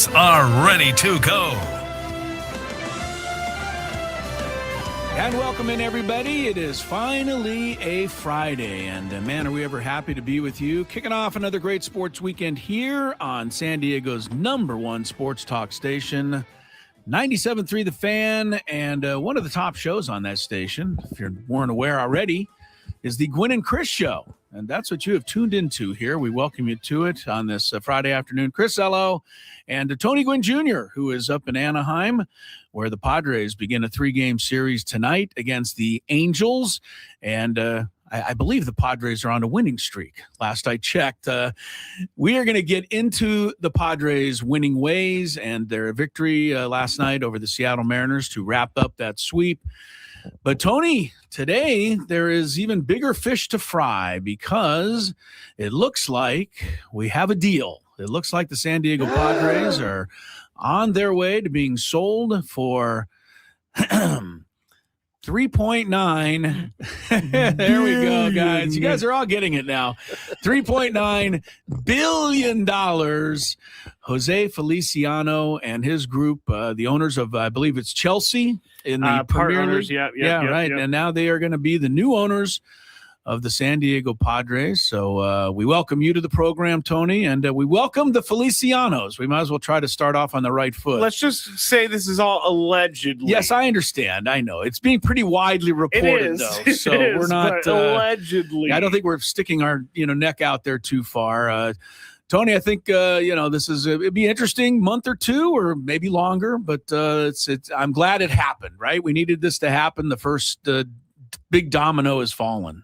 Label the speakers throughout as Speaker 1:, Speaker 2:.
Speaker 1: Are ready to go.
Speaker 2: And welcome in, everybody. It is finally a Friday, and man, are we ever happy to be with you. Kicking off another great sports weekend here on San Diego's #1 sports talk station, 97.3 The Fan, and one of the top shows on that station, if you weren't aware already, is the Gwynn and Chris Show. And that's what you have tuned into here. We welcome you to it on this Friday afternoon. Chris Ello and Tony Gwynn Jr., who is up in Anaheim, where the Padres begin a 3-game series tonight against the Angels. And I believe the Padres are on a winning streak. Last I checked, we are going to get into the Padres' winning ways and their victory last night over the Seattle Mariners to wrap up that sweep. But, Tony, today there is even bigger fish to fry because it looks like we have a deal. It looks like the San Diego Padres are on their way to being sold for 3.9. There we go, guys. You guys are all getting it now. $3.9 billion. Jose Feliciano and his group, the owners of, I believe it's Chelsea in the Premier League. Right. Yep. And now they are going to be the new owners of the San Diego Padres. So we welcome you to the program, Tony, and we welcome the Felicianos. We might as well try to start off on the right foot.
Speaker 3: Let's just say this is all allegedly.
Speaker 2: Yes, I understand. I know. It's being pretty widely reported, though. So we're not
Speaker 3: allegedly.
Speaker 2: I don't think we're sticking our neck out there too far. Tony, I think this is it'd be interesting month or two or maybe longer, but it's I'm glad it happened. Right, we needed this to happen. The first big domino has fallen.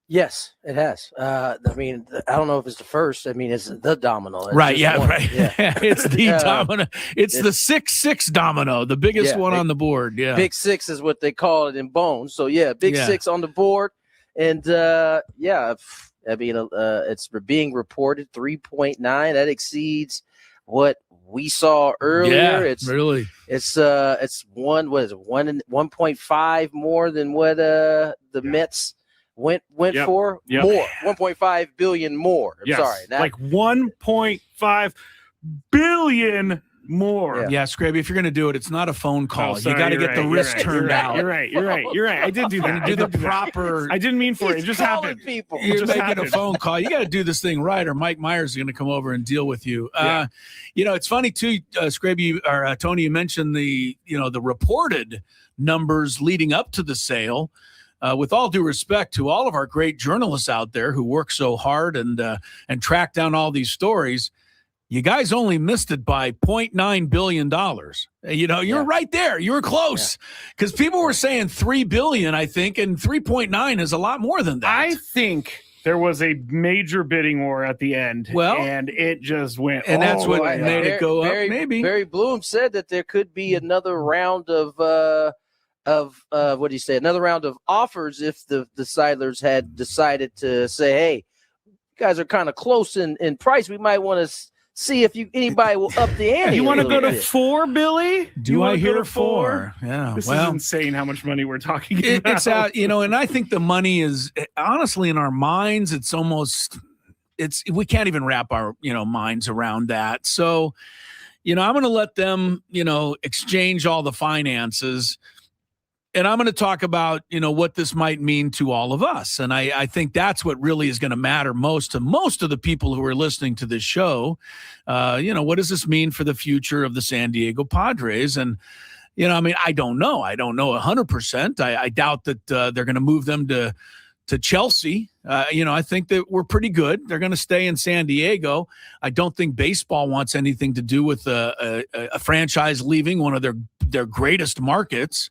Speaker 4: Yes, it has. I mean, I don't know if it's the first. I mean, it's the domino. It's
Speaker 2: right. Yeah.
Speaker 4: one.
Speaker 2: Right. Yeah. It's the domino. It's the 6-6 domino, the biggest one on the board. Yeah.
Speaker 4: Big 6 is what they call it in Bones. So big 6 on the board, and I mean, it's being reported 3.9. That exceeds what we saw earlier.
Speaker 2: Yeah,
Speaker 4: it's
Speaker 2: really.
Speaker 4: It's 1.5 more than what the Mets went for. More 1.5 billion more. I'm sorry,
Speaker 3: like 1.5 billion more.
Speaker 2: Yeah, Scraby, if you're going to do it, it's not a phone call. You got to get the wrist turned out.
Speaker 3: You're right. I did do that.
Speaker 2: Do the proper.
Speaker 3: I didn't mean for it. It just happened.
Speaker 4: People.
Speaker 2: You're making a phone call. You got to do this thing right, or Mike Myers is going to come over and deal with you. It's funny too, Scraby or Tony. You mentioned the reported numbers leading up to the sale. With all due respect to all of our great journalists out there who work so hard and track down all these stories, you guys only missed it by $0.9 billion. You're right there. You were close because people were saying $3 billion, I think, and 3.9 is a lot more than that.
Speaker 3: I think there was a major bidding war at the end, and it just went.
Speaker 2: And that's what made it go up. Maybe
Speaker 4: Barry Bloom said that there could be another round of what do you say? Another round of offers if the Seidlers had decided to say, "Hey, you guys are kind of close in price. We might want to see if anybody will up the ante."
Speaker 3: You want to go to 4, Billy?
Speaker 2: Do I hear 4? Yeah.
Speaker 3: This is insane how much money we're talking about.
Speaker 2: It's out, and I think the money is honestly in our minds. It's almost we can't even wrap our minds around that. So, I'm going to let them exchange all the finances. And I'm going to talk about, what this might mean to all of us. And I think that's what really is going to matter most to most of the people who are listening to this show. What does this mean for the future of the San Diego Padres? And, I don't know. I don't know 100%. I doubt that they're going to move them to Chelsea. I think that we're pretty good. They're going to stay in San Diego. I don't think baseball wants anything to do with a franchise leaving one of their greatest markets.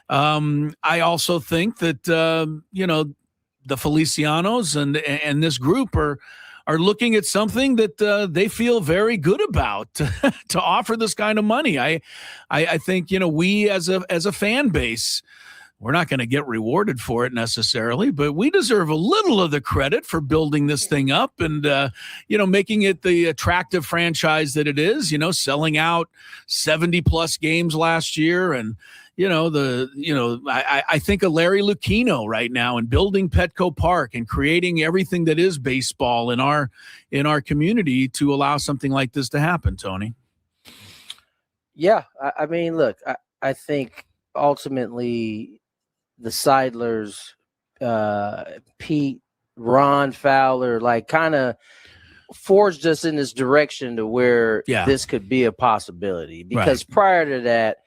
Speaker 2: I also think that, the Felicianos and this group are looking at something that they feel very good about to offer this kind of money. I think, we as a fan base, we're not going to get rewarded for it necessarily, but we deserve a little of the credit for building this thing up and, making it the attractive franchise that it is, selling out 70 plus games last year and, I think of Larry Lucchino right now and building Petco Park and creating everything that is baseball in our community to allow something like this to happen, Tony.
Speaker 4: Yeah, I mean, look, I think ultimately the Seidlers, Pete, Ron Fowler, like kind of forged us in this direction to where this could be a possibility. Because prior to that,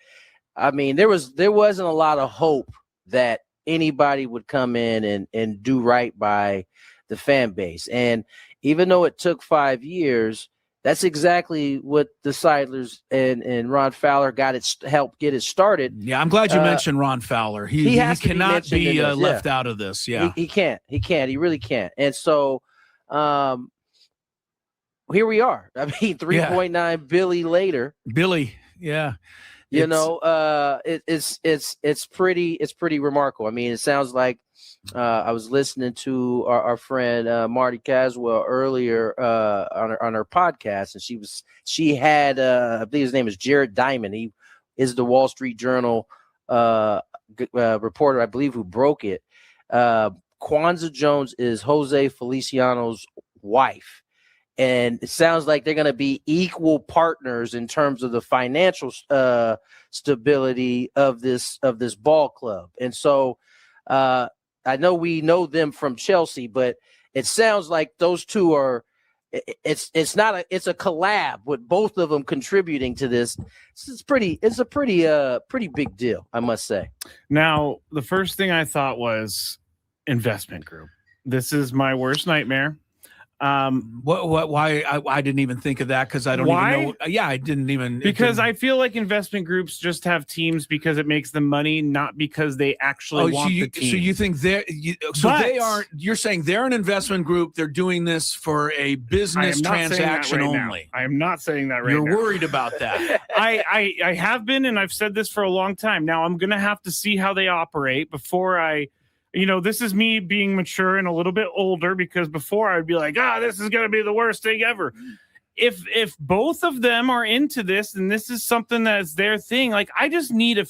Speaker 4: I mean, there wasn't a lot of hope that anybody would come in and do right by the fan base. And even though it took 5 years, that's exactly what the Seidlers and Ron Fowler helped get it started.
Speaker 2: Yeah, I'm glad you mentioned Ron Fowler. He cannot be left out of this. Yeah,
Speaker 4: he can't. He really can't. And so here we are. I mean, 3.9 Billy later.
Speaker 2: Billy, yeah.
Speaker 4: It's pretty remarkable. I mean, it sounds like I was listening to our friend Marty Caswell earlier on her podcast, and she had I believe his name is Jared Diamond. He is the Wall Street Journal reporter, I believe, who broke it. Kwanzaa Jones is Jose Feliciano's wife. And it sounds like they're going to be equal partners in terms of the financial stability of this ball club. And so I know we know them from Chelsea, but it sounds like those two are. It's a collab with both of them contributing to this. It's a pretty big deal, I must say.
Speaker 3: Now, the first thing I thought was investment group. This is my worst nightmare.
Speaker 2: Why I didn't even think of that, because I don't even know. Yeah, I didn't even,
Speaker 3: because I feel like investment groups just have teams because it makes them money, not because they actually want the team.
Speaker 2: So you think they aren't? You're saying they're an investment group. They're doing this for a business transaction only.
Speaker 3: I am not saying that right now.
Speaker 2: You're worried about that.
Speaker 3: I have been, and I've said this for a long time. Now I'm going to have to see how they operate before I. This is me being mature and a little bit older, because before I'd be like, this is going to be the worst thing ever. If both of them are into this and this is something that's their thing, like I just need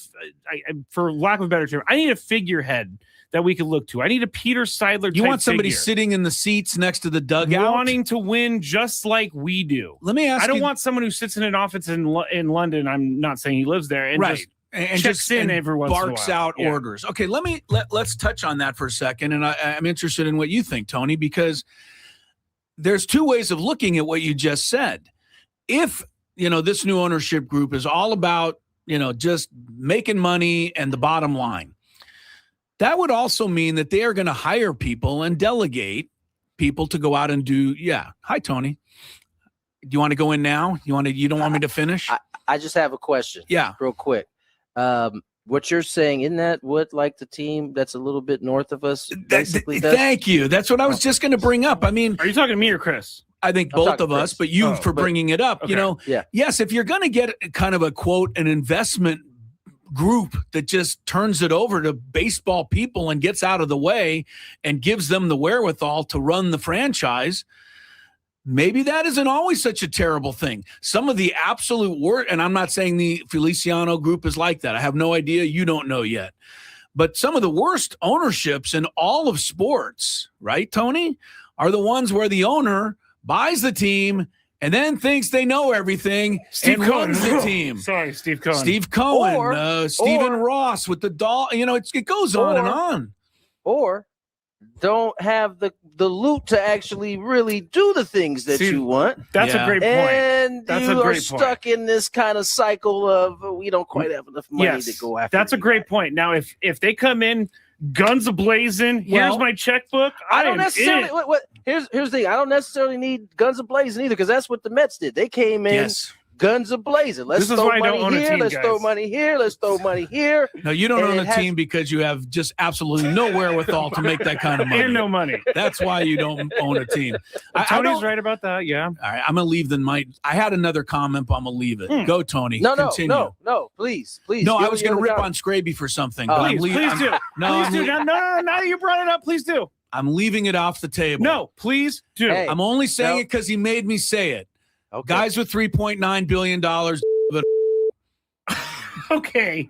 Speaker 3: for lack of a better term, I need a figurehead that we could look to. I need a Peter Seidler type.
Speaker 2: You want somebody
Speaker 3: figure,
Speaker 2: sitting in the seats next to the dugout,
Speaker 3: wanting to win just like we do.
Speaker 2: Let me ask you.
Speaker 3: I don't want someone who sits in an office in London. I'm not saying he lives there. And just
Speaker 2: and
Speaker 3: checks in every once in a while.
Speaker 2: Barks out orders. Okay, let's touch on that for a second, and I'm interested in what you think, Tony, because there's two ways of looking at what you just said. If this new ownership group is all about just making money and the bottom line, that would also mean that they are going to hire people and delegate people to go out and do. Yeah, hi Tony. Do you want to go in now? You don't want me to finish?
Speaker 4: I just have a question.
Speaker 2: Yeah,
Speaker 4: real quick. What you're saying, isn't that what like the team that's a little bit north of us basically does?
Speaker 2: Thank you. That's what I was just going to bring up. I mean,
Speaker 3: are you talking to me or Chris?
Speaker 2: I think both of us, but you for bringing it up.
Speaker 3: Okay.
Speaker 2: Yes, if you're going to get kind of a quote, an investment group that just turns it over to baseball people and gets out of the way and gives them the wherewithal to run the franchise, maybe that isn't always such a terrible thing. Some of the absolute worst, and I'm not saying the Feliciano group is like that. I have no idea. You don't know yet. But some of the worst ownerships in all of sports, right, Tony, are the ones where the owner buys the team and then thinks they know everything and runs the team.
Speaker 3: Sorry, Steve Cohen.
Speaker 2: Steve Cohen, Stephen Ross with the doll. It goes on and on.
Speaker 4: Or don't have the loot to actually really do the things that you want.
Speaker 3: That's a great point.
Speaker 4: And you are stuck in this kind of cycle of we don't quite have enough money to go after.
Speaker 3: That's a great point. Now, if they come in guns a-blazing, here's my checkbook.
Speaker 4: I don't necessarily. Here's the thing. I don't necessarily need guns a-blazing either, because that's what the Mets did. They came in. Guns a-blazing. Let's throw money here. Let's throw money here. Let's throw money here.
Speaker 2: No, you don't own a team because you have just absolutely no wherewithal to make that kind of money.
Speaker 3: And no money.
Speaker 2: That's why you don't own a team.
Speaker 3: Tony's right about that. Yeah.
Speaker 2: All right. I'm going to leave the mic. I had another comment, but I'm going to leave it. Go, Tony.
Speaker 4: Continue. No, please.
Speaker 2: No, I was going to rip on Scraby for something.
Speaker 3: Please do. No, please do. No, now that you brought it up, please do.
Speaker 2: I'm leaving it off the table.
Speaker 3: No, please do.
Speaker 4: Hey,
Speaker 2: I'm only saying it because he made me say it. Okay. Guys with $3.9 billion.
Speaker 3: Okay.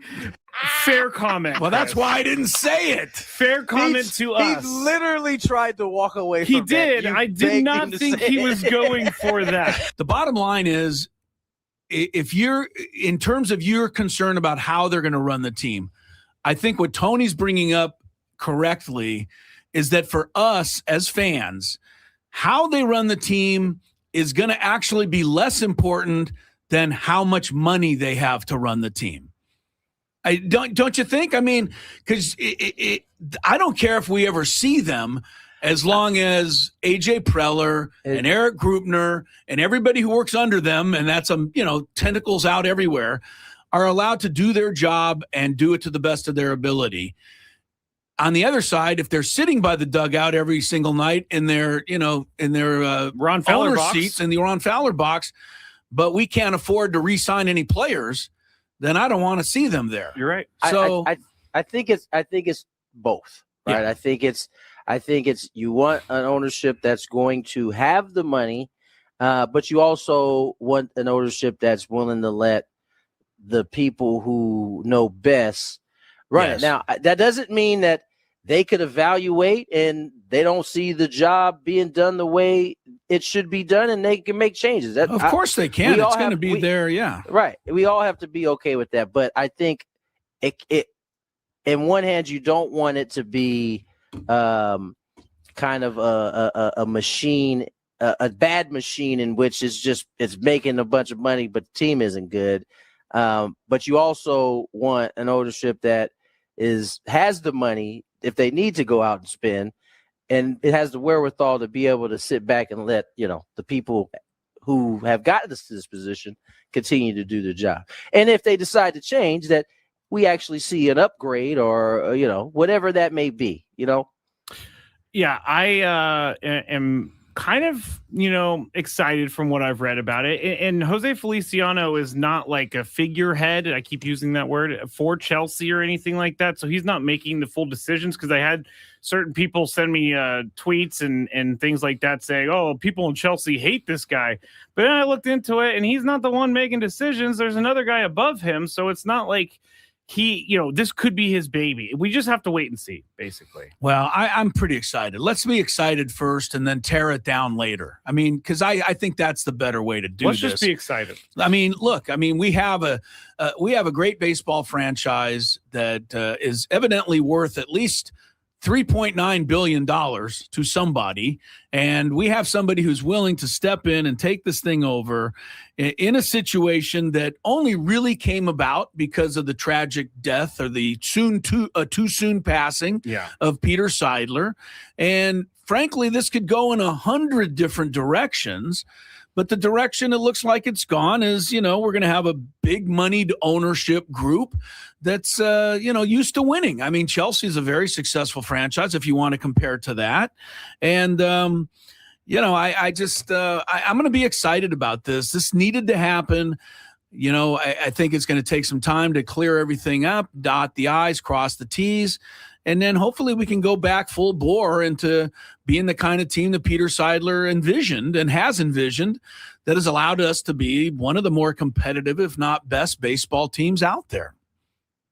Speaker 3: Fair comment.
Speaker 2: Well, that's
Speaker 3: Chris.
Speaker 2: why I didn't say it.
Speaker 3: Fair comment to us.
Speaker 4: He literally tried to walk away
Speaker 3: He
Speaker 4: from
Speaker 3: did.
Speaker 4: that. You
Speaker 3: I did
Speaker 4: begged
Speaker 3: not
Speaker 4: him to
Speaker 3: think
Speaker 4: say
Speaker 3: he
Speaker 4: it.
Speaker 3: was going for that.
Speaker 2: The bottom line is, if you're in terms of your concern about how they're going to run the team, I think what Tony's bringing up correctly is that for us as fans, how they run the team is going to actually be less important than how much money they have to run the team. Don't you think? I mean, because I don't care if we ever see them, as long as AJ Preller and Eric Grupner and everybody who works under them, and that's tentacles out everywhere, are allowed to do their job and do it to the best of their ability. On the other side, if they're sitting by the dugout every single night in their
Speaker 3: Ron Fowler
Speaker 2: owner
Speaker 3: box.
Speaker 2: seats in the Ron Fowler box, but we can't afford to re-sign any players, then I don't want to see them there.
Speaker 3: You're right.
Speaker 2: So
Speaker 4: I think it's both, right?
Speaker 2: Yeah.
Speaker 4: I think it's you want an ownership that's going to have the money, but you also want an ownership that's willing to let the people who know best run
Speaker 2: Yes.
Speaker 4: it. Now, that doesn't mean that they could evaluate and they don't see the job being done the way it should be done, and they can make changes.
Speaker 2: of course they can.
Speaker 4: we all
Speaker 2: It's going to
Speaker 4: have-
Speaker 2: be
Speaker 4: we-
Speaker 2: there, yeah.
Speaker 4: Right. We all have to be okay with that. But I think it in one hand, you don't want it to be kind of a machine, a bad machine in which it's making a bunch of money, but the team isn't good. But you also want an ownership that has the money if they need to go out and spend, and it has the wherewithal to be able to sit back and let the people who have gotten us to this position continue to do their job. And if they decide to change, that we actually see an upgrade or whatever that may be.
Speaker 3: Yeah, I am kind of, excited from what I've read about it. And Jose Feliciano is not like a figurehead, I keep using that word, for Chelsea or anything like that. So he's not making the full decisions, because I had certain people send me tweets and things like that saying, oh, people in Chelsea hate this guy. But then I looked into it, and he's not the one making decisions. There's another guy above him. So it's not like this could be his baby. We just have to wait and see, basically.
Speaker 2: Well, I'm pretty excited. Let's be excited first and then tear it down later. I mean, because I think that's the better way to do
Speaker 3: Let's
Speaker 2: this.
Speaker 3: just be excited.
Speaker 2: I mean, look, we have a great baseball franchise that is evidently worth at least $3.9 billion to somebody. And we have somebody who's willing to step in and take this thing over in a situation that only really came about because of the tragic death or the too soon passing of Peter Seidler. And frankly, this could go in 100 different directions. But the direction it looks like it's gone is, we're going to have a big moneyed ownership group that's, used to winning. I mean, Chelsea is a very successful franchise if you want to compare to that. And, I'm going to be excited about this. This needed to happen. I think it's going to take some time to clear everything up, dot the I's, cross the T's. And then hopefully we can go back full bore into being the kind of team that Peter Seidler envisioned and has envisioned, that has allowed us to be one of the more competitive, if not best, baseball teams out there.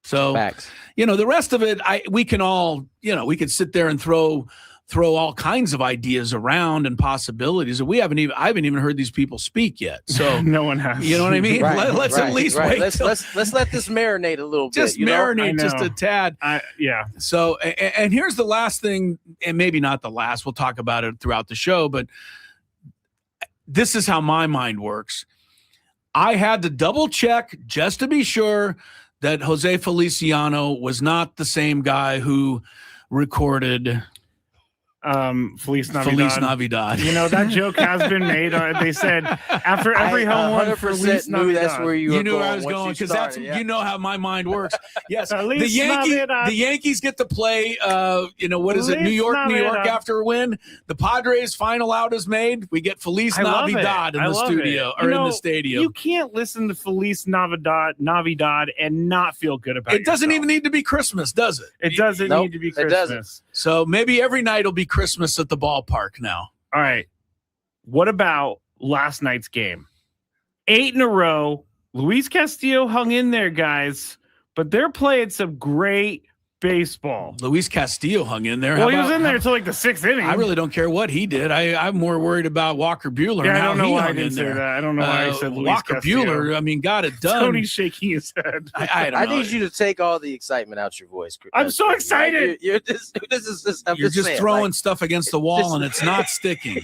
Speaker 2: So,
Speaker 4: Facts.
Speaker 2: The rest of it, we can all, we could sit there and throw all kinds of ideas around and possibilities. I haven't even heard these people speak yet. So
Speaker 3: no one has.
Speaker 2: You know what I mean? Let's at least wait.
Speaker 4: Let's let this marinate a little bit.
Speaker 2: Just marinate just a tad.
Speaker 3: Yeah.
Speaker 2: So, and here's the last thing, and maybe not the last. We'll talk about it throughout the show, but this is how my mind works. I had to double check just to be sure that Jose Feliciano was not the same guy who recorded
Speaker 3: Feliz Navidad.
Speaker 2: Feliz Navidad.
Speaker 3: That joke has been made. They said after every home run,
Speaker 4: 100%
Speaker 3: Feliz
Speaker 4: knew
Speaker 3: Navidad.
Speaker 4: that's where you were
Speaker 2: knew
Speaker 4: going.
Speaker 2: where I was
Speaker 4: once
Speaker 2: going,
Speaker 4: you
Speaker 2: because that's
Speaker 4: started, yeah.
Speaker 2: you know how my mind works. Yes,
Speaker 3: Feliz
Speaker 2: the Yankees get to play. What is it?
Speaker 3: Feliz
Speaker 2: New York
Speaker 3: Navidad.
Speaker 2: after a win. The Padres final out is made. We get Feliz Navidad in the studio or in the stadium.
Speaker 3: You can't listen to Feliz Navidad and not feel good about it.
Speaker 2: It doesn't even need to be Christmas, does it?
Speaker 3: It doesn't
Speaker 4: Nope,
Speaker 3: need to be
Speaker 4: it
Speaker 3: Christmas.
Speaker 4: doesn't.
Speaker 2: So maybe every night will be Christmas at the ballpark now.
Speaker 3: All right. What about last night's game? 8 in a row. Luis Castillo hung in there, guys. but they're playing some great baseball.
Speaker 2: Luis Castillo hung in there.
Speaker 3: Well, he was in there until like the 6th inning.
Speaker 2: I really don't care what he did. I'm more worried about Walker Buehler.
Speaker 3: Yeah,
Speaker 2: and
Speaker 3: I don't
Speaker 2: how
Speaker 3: know
Speaker 2: he
Speaker 3: why I
Speaker 2: hung
Speaker 3: didn't
Speaker 2: in
Speaker 3: say
Speaker 2: there.
Speaker 3: that. I don't know why I said Luis
Speaker 2: Walker
Speaker 3: Castillo.
Speaker 2: Buehler. I mean, got it done.
Speaker 3: Tony's shaking his head.
Speaker 2: I don't know.
Speaker 4: need you to take all the excitement out your voice.
Speaker 3: I'm so excited.
Speaker 4: You're just
Speaker 2: throwing stuff against the wall and it's not sticking.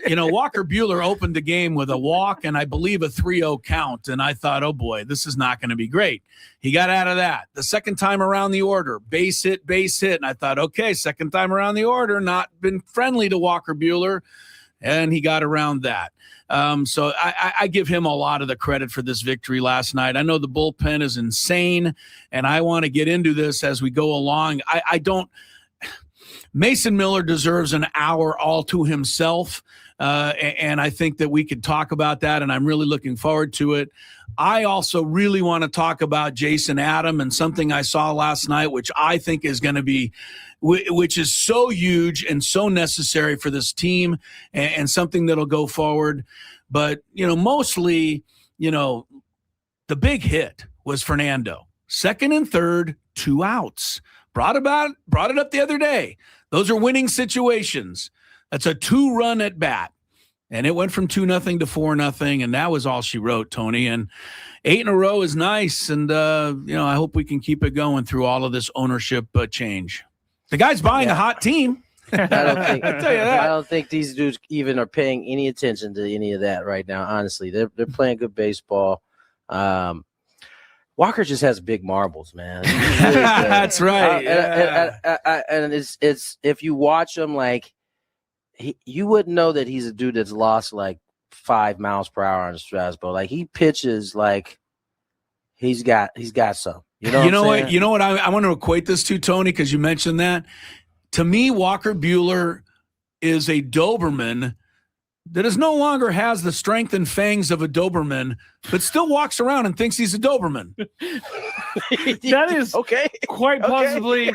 Speaker 2: Walker Buehler opened the game with a walk and I believe a 3-0 count. And I thought, oh boy, this is not going to be great. He got out of that. The second time around the order, base hit. And I thought, okay, second time around the order, not been friendly to Walker Buehler. And he got around that. So I give him a lot of the credit for this victory last night. I know the bullpen is insane, and I want to get into this as we go along. Mason Miller deserves an hour all to himself, and I think that we could talk about that, and I'm really looking forward to it. I also really want to talk about Jason Adam and something I saw last night, which I think is going to be which is so huge and so necessary for this team and something that'll go forward. But, mostly, the big hit was Fernando. Second and third, 2 outs. Brought it up the other day. Those are winning situations. That's a 2-run at bat. And it went from 2-0 to 4-0, and that was all she wrote, Tony. And 8 in a row is nice, and, I hope we can keep it going through all of this ownership change. The guy's buying a hot team.
Speaker 4: I tell you that.
Speaker 2: I
Speaker 4: don't think these dudes even are paying any attention to any of that right now. Honestly, they're playing good baseball. Walker just has big marbles, man. Really
Speaker 2: That's right.
Speaker 4: And it's if you watch him, like you wouldn't know that he's a dude that's lost like 5 miles per hour on the Strasbourg. Like he pitches like he's got some. You know what? I want to equate this to, Tony, because you mentioned that. To me, Walker Buehler is a Doberman that no longer has the strength and fangs of a Doberman, but still walks around and thinks he's a Doberman.
Speaker 3: That is quite possibly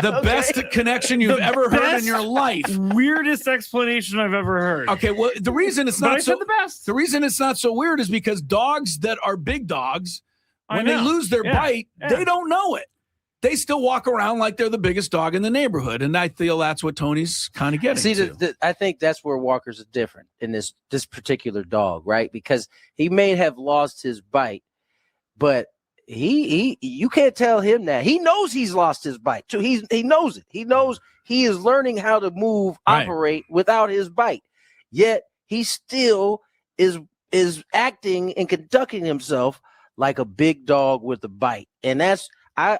Speaker 2: the best connection you've ever heard in your life.
Speaker 3: Weirdest explanation I've ever heard.
Speaker 2: Okay, well, the reason it's not
Speaker 3: the best.
Speaker 2: The reason it's not so weird is because dogs that are big dogs, when they lose their bite, they don't know it. They still walk around like they're the biggest dog in the neighborhood, and I feel that's what Tony's kind of getting to.
Speaker 4: I think that's where Walker's different in this particular dog, right? Because he may have lost his bite, but you can't tell him that. He knows he's lost his bite too. He knows it. He knows he is learning how to move, operate without his bite. Yet he still is acting and conducting himself like a big dog with a bite, and that's. I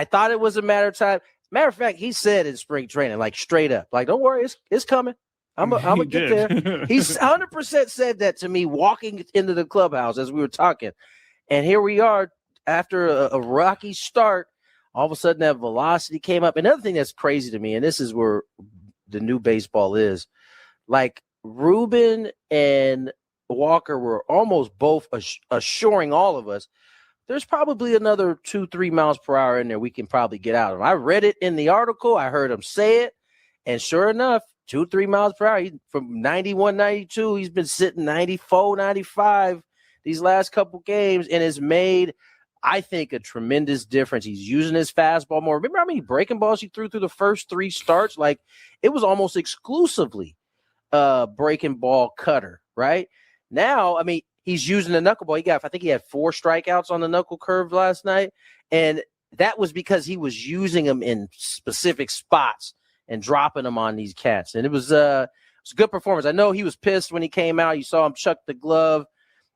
Speaker 4: thought it was a matter of time. Matter of fact, he said in spring training, like straight up, like, don't worry, it's coming. I'm gonna get there. He's 100% said that to me walking into the clubhouse as we were talking. And here we are after a rocky start. All of a sudden that velocity came up. Another thing that's crazy to me, and this is where the new baseball is, like Ruben and Walker were almost both assuring all of us there's probably another 2-3 miles per hour in there we can probably get out of. I read it in the article. I heard him say it. And sure enough, 2-3 miles per hour. From 91, 92, he's been sitting 94, 95 these last couple games and has made, I think, a tremendous difference. He's using his fastball more. Remember how many breaking balls he threw through the first 3 starts? Like, it was almost exclusively breaking ball cutter, right? Now, I mean, he's using the knuckleball. I think he had 4 strikeouts on the knuckle curve last night. And that was because he was using them in specific spots and dropping them on these cats. And it was a good performance. I know he was pissed when he came out. You saw him chuck the glove.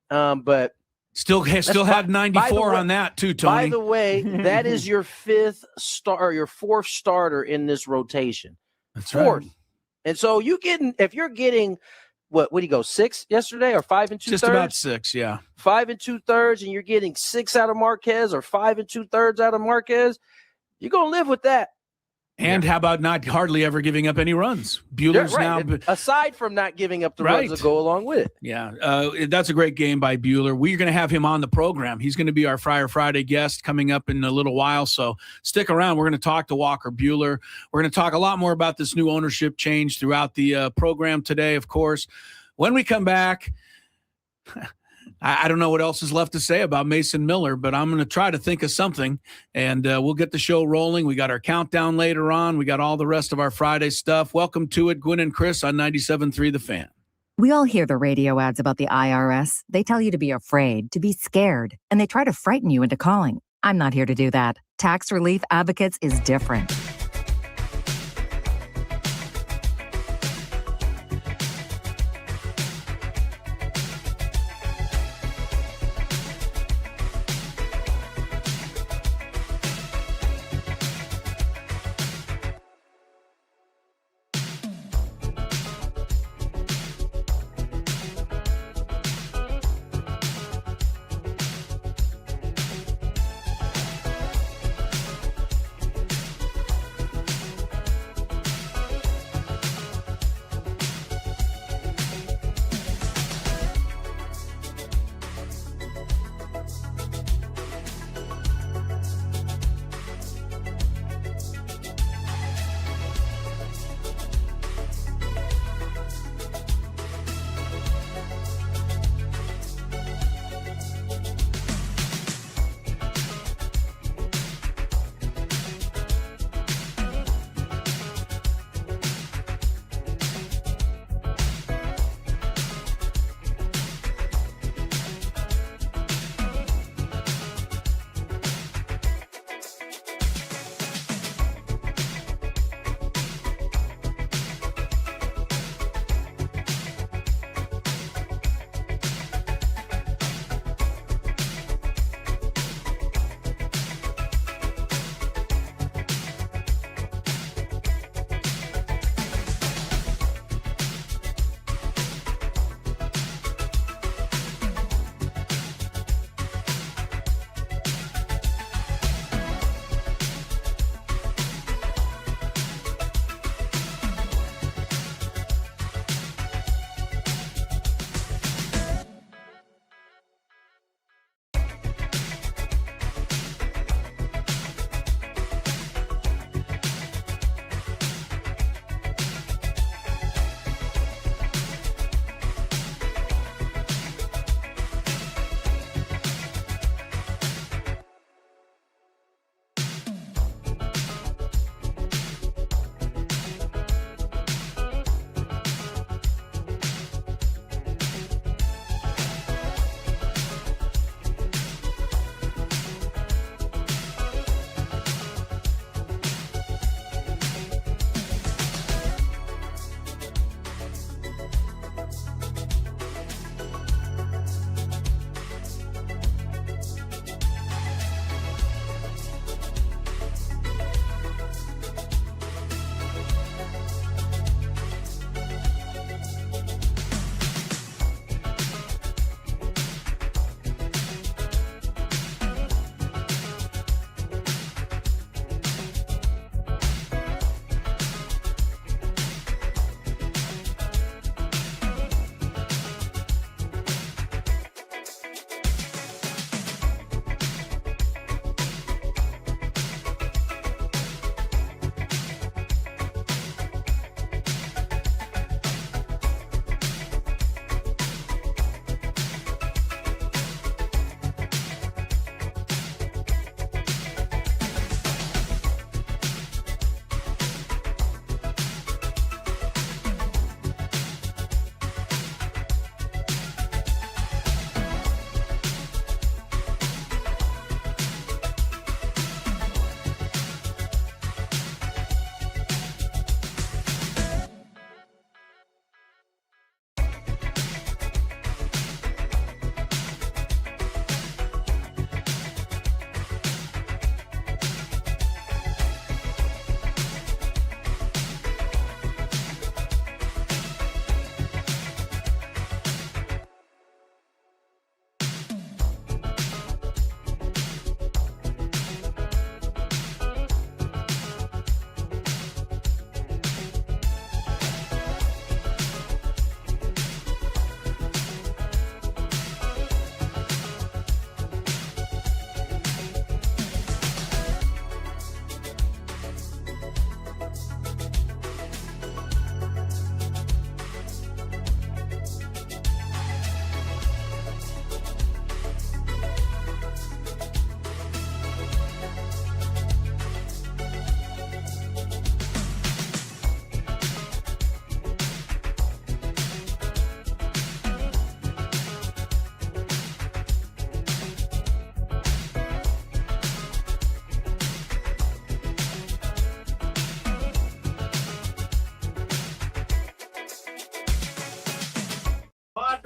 Speaker 4: But
Speaker 2: still had 94 on that too, Tony.
Speaker 4: By the way, that is your 5th star, your 4th starter in this rotation.
Speaker 2: That's
Speaker 4: 4th.
Speaker 2: Right.
Speaker 4: And so if you're getting what do you go 6 yesterday or 5 2/3?
Speaker 2: Just about 6, yeah.
Speaker 4: 5 2/3, and you're getting 6 out of Marquez or 5 2/3 out of Marquez. You're gonna live with that.
Speaker 2: And how about not hardly ever giving up any runs? Buehler's now
Speaker 4: aside from not giving up the runs that go along with it.
Speaker 2: Yeah, that's a great game by Buehler. We're going to have him on the program. He's going to be our Friar Friday guest coming up in a little while. So stick around. We're going to talk to Walker Buehler. We're going to talk a lot more about this new ownership change throughout the program today, of course. When we come back, I don't know what else is left to say about Mason Miller, but I'm going to try to think of something, and we'll get the show rolling. We got our countdown later on. We got all the rest of our Friday stuff. Welcome to it, Gwynn and Chris on 97.3 The Fan.
Speaker 5: We all hear the radio ads about the IRS. They tell you to be afraid, to be scared, and they try to frighten you into calling. I'm not here to do that. Tax Relief Advocates is different.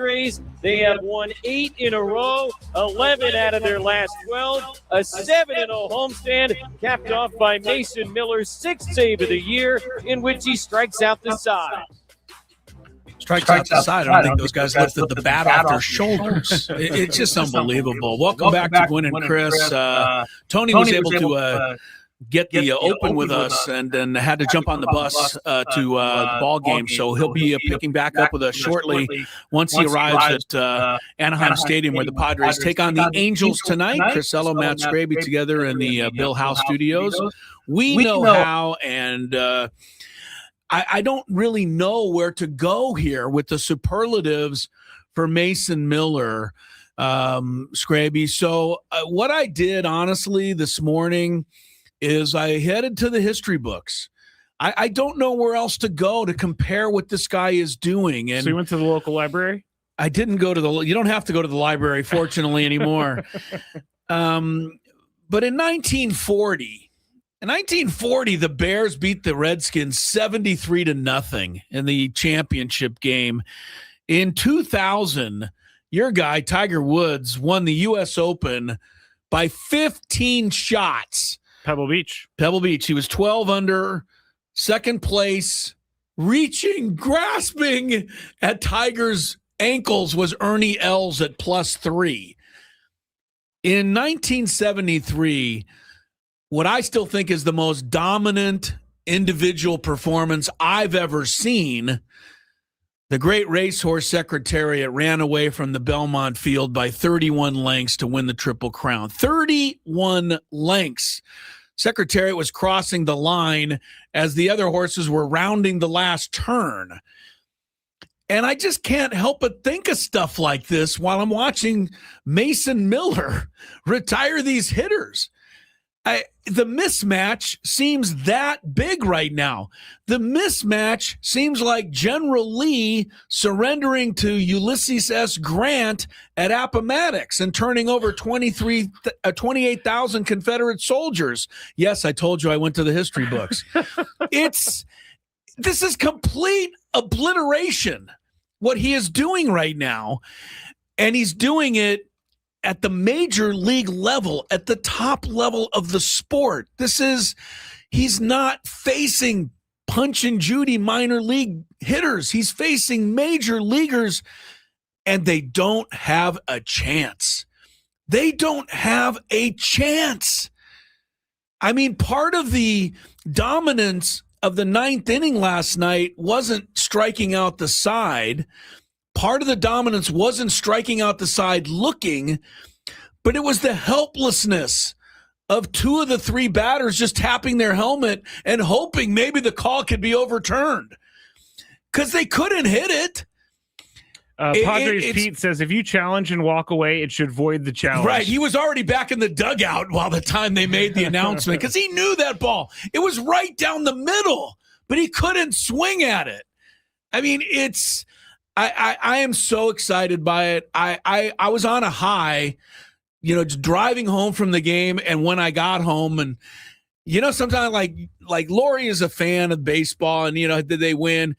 Speaker 6: Padres. They have won 8 in a row, 11 out of their last 12, a 7-0 homestand, capped off by Mason Miller's 6th save of the year, in which he strikes out the side.
Speaker 2: Strikes out the side. I don't think those guys lifted the bat off their shoulders. It's just unbelievable. Welcome back to Gwynn and Chris. Tony was able to get the open with us and then had to jump on the bus to the ball game. So he'll be picking back up with us shortly once he arrives at Anaheim Stadium, where the Padres take on the Angels tonight. Chris Ello, Matt Scraby together in the Bill House studios. We know how, and I don't really know where to go here with the superlatives for Mason Miller, Scraby. So what I did, honestly, this morning is I headed to the history books. I don't know where else to go to compare what this guy is doing. And
Speaker 3: so you went to the local library?
Speaker 2: I didn't go to you don't have to go to the library, fortunately, anymore. But in 1940, the Bears beat the Redskins 73-0 in the championship game. In 2000, your guy, Tiger Woods, won the U.S. Open by 15 shots.
Speaker 3: Pebble Beach.
Speaker 2: He was 12 under, second place, grasping at Tiger's ankles was Ernie Els at +3. In 1973, what I still think is the most dominant individual performance I've ever seen, the great racehorse Secretariat ran away from the Belmont Field by 31 lengths to win the Triple Crown. 31 lengths. Secretariat was crossing the line as the other horses were rounding the last turn. And I just can't help but think of stuff like this while I'm watching Mason Miller retire these hitters. The mismatch seems that big right now. The mismatch seems like General Lee surrendering to Ulysses S. Grant at Appomattox and turning over 28,000 Confederate soldiers. Yes, I told you I went to the history books. This is complete obliteration, what he is doing right now. And he's doing it at the major league level, at the top level of the sport. He's not facing Punch and Judy minor league hitters. He's facing major leaguers, and they don't have a chance. I mean, part of the dominance of the ninth inning last night wasn't striking out the side. Part of the dominance wasn't striking out the side looking, but it was the helplessness of two of the three batters just tapping their helmet and hoping maybe the call could be overturned because they couldn't hit it.
Speaker 3: Padres Pete says, if you challenge and walk away, it should void the challenge.
Speaker 2: Right. He was already back in the dugout while the time they made the announcement because he knew that ball. It was right down the middle, but he couldn't swing at it. I mean, I am so excited by it. I was on a high, just driving home from the game. And when I got home and, sometimes like Lori is a fan of baseball and, did they win?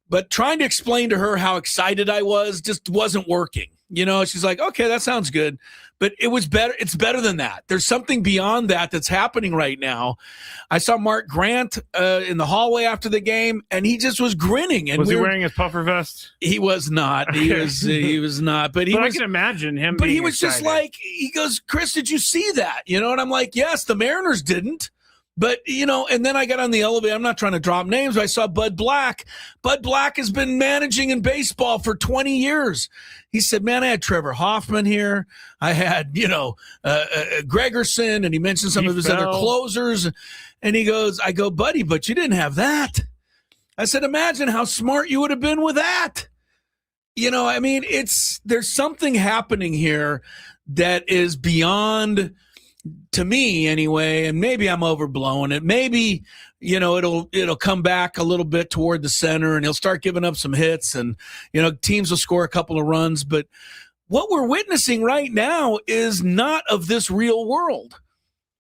Speaker 2: But trying to explain to her how excited I was just wasn't working. She's like, okay, that sounds good. But it was better. It's better than that. There's something beyond that that's happening right now. I saw Mark Grant in the hallway after the game, and he just was grinning. And
Speaker 3: was he wearing his puffer vest?
Speaker 2: He was not. He was not. But
Speaker 3: I can imagine him.
Speaker 2: But he was excited. Just like, he goes, Chris, did you see that? And I'm like, yes, the Mariners didn't. But, and then I got on the elevator. I'm not trying to drop names, but I saw Bud Black. Bud Black has been managing in baseball for 20 years. He said, man, I had Trevor Hoffman here. I had, Gregerson, and he mentioned some of his other closers. And he goes, I go, buddy, but you didn't have that. I said, imagine how smart you would have been with that. There's something happening here that is beyond, to me anyway, and maybe I'm overblowing it. Maybe, it'll come back a little bit toward the center and he'll start giving up some hits and, teams will score a couple of runs. But what we're witnessing right now is not of this real world.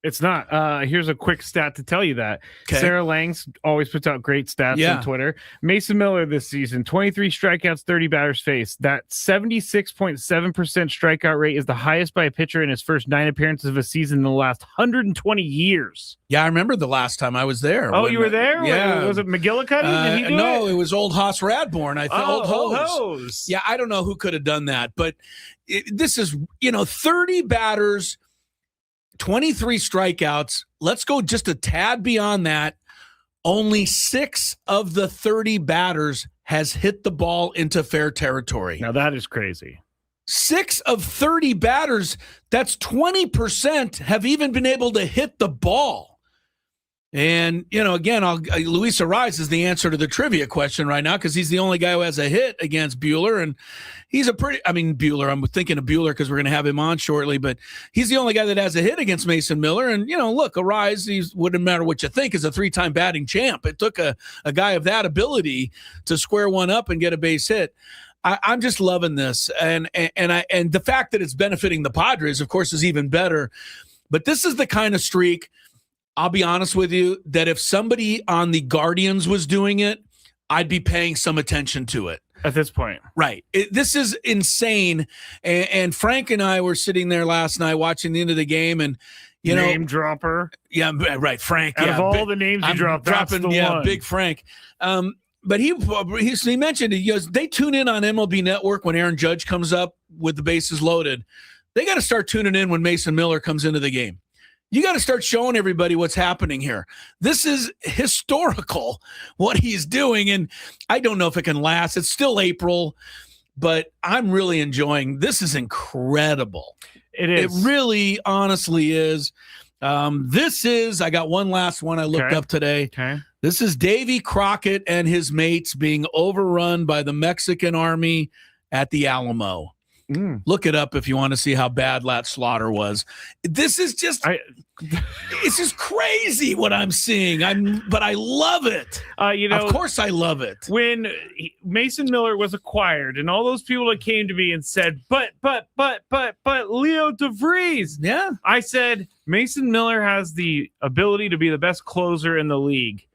Speaker 3: It's not. Here's a quick stat to tell you that.
Speaker 2: Okay.
Speaker 3: Sarah Langs always puts out great stats on Twitter. Mason Miller this season, 23 strikeouts, 30 batters faced. That 76.7% strikeout rate is the highest by a pitcher in his first 9 appearances of a season in the last 120 years.
Speaker 2: Yeah, I remember the last time I was there.
Speaker 3: Oh, you were there?
Speaker 2: Yeah.
Speaker 3: Was it McGillicuddy? Did he do
Speaker 2: no,
Speaker 3: it?
Speaker 2: it was old Haas Radborn. I thought
Speaker 3: Old
Speaker 2: old Hose.
Speaker 3: Hose.
Speaker 2: Yeah, I don't know who could have done that, but this is, 30 batters, 23 strikeouts. Let's go just a tad beyond that. Only 6 of the 30 batters has hit the ball into fair territory.
Speaker 3: Now that is crazy.
Speaker 2: 6 of 30 batters, that's 20%, have even been able to hit the ball. And, again, Luis Arraez is the answer to the trivia question right now because he's the only guy who has a hit against Buehler. And he's Buehler, I'm thinking of Buehler because we're going to have him on shortly, but he's the only guy that has a hit against Mason Miller. And, look, Arraez, wouldn't matter what you think, is a 3-time batting champ. It took a guy of that ability to square one up and get a base hit. I'm just loving this. And the fact that it's benefiting the Padres, of course, is even better. But this is the kind of streak, I'll be honest with you, that if somebody on the Guardians was doing it, I'd be paying some attention to it.
Speaker 3: At this point.
Speaker 2: Right. This is insane. And Frank and I were sitting there last night watching the end of the game and,
Speaker 3: name dropper.
Speaker 2: Yeah, right. Frank.
Speaker 3: Out of all the names you dropped, that's the one.
Speaker 2: Big Frank. But he mentioned it. He goes, they tune in on MLB Network when Aaron Judge comes up with the bases loaded. They got to start tuning in when Mason Miller comes into the game. You got to start showing everybody what's happening here. This is historical, what he's doing, and I don't know if it can last. It's still April, but I'm really enjoying. This is incredible.
Speaker 3: It is.
Speaker 2: It really, honestly is. I got one last one I looked up today.
Speaker 3: Okay.
Speaker 2: This is Davy Crockett and his mates being overrun by the Mexican army at the Alamo. Look it up if you want to see how bad that slaughter was. This is just, it's just crazy what I'm seeing. But I love it. Of course I love it.
Speaker 3: When Mason Miller was acquired and all those people that came to me and said, but Leo DeVries.
Speaker 2: Yeah.
Speaker 3: I said, Mason Miller has the ability to be the best closer in the league.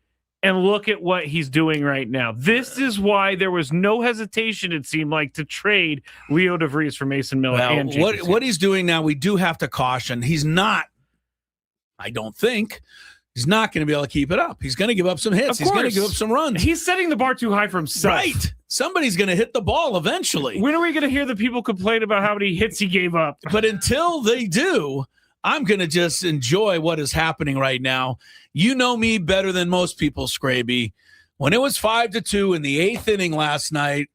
Speaker 3: And look at what he's doing right now. This is why there was no hesitation, it seemed like, to trade Leo DeVries for Mason Miller.
Speaker 2: Well,
Speaker 3: and
Speaker 2: what he's doing now, we do have to caution. He's not, I don't think, he's not going to be able to keep it up. He's going to give up some hits. He's going to give up some runs.
Speaker 3: He's setting the bar too high for himself.
Speaker 2: Right. Somebody's going to hit the ball eventually.
Speaker 3: When are we going to hear the people complain about how many hits he gave up?
Speaker 2: But until they do, I'm going to just enjoy what is happening right now. You know me better than most people, Scraby. When it was 5-2 in the 8th inning last night,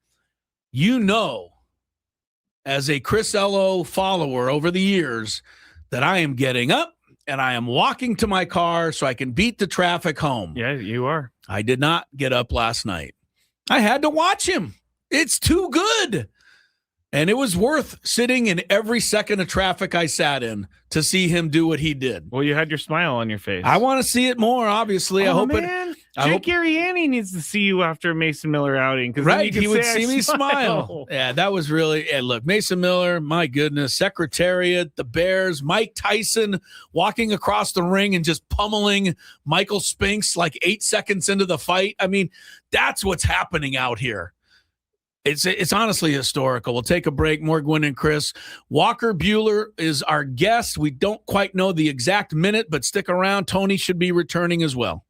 Speaker 2: as a Chris Ello follower over the years, that I am getting up and I am walking to my car so I can beat the traffic home.
Speaker 3: Yeah, you are.
Speaker 2: I did not get up last night. I had to watch him. It's too good. And it was worth sitting in every second of traffic I sat in to see him do what he did.
Speaker 3: Well, you had your smile on your face.
Speaker 2: I want to see it more, obviously.
Speaker 3: I hope Jake Arriani needs to see you after Mason Miller outing.
Speaker 2: Right, he would see me smile. Yeah, that was really – look, Mason Miller, my goodness, Secretariat, the Bears, Mike Tyson walking across the ring and just pummeling Michael Spinks like 8 seconds into the fight. I mean, that's what's happening out here. It's honestly historical. We'll take a break. More Gwynn and Chris. Walker Buehler is our guest. We don't quite know the exact minute, but stick around. Tony should be returning as well.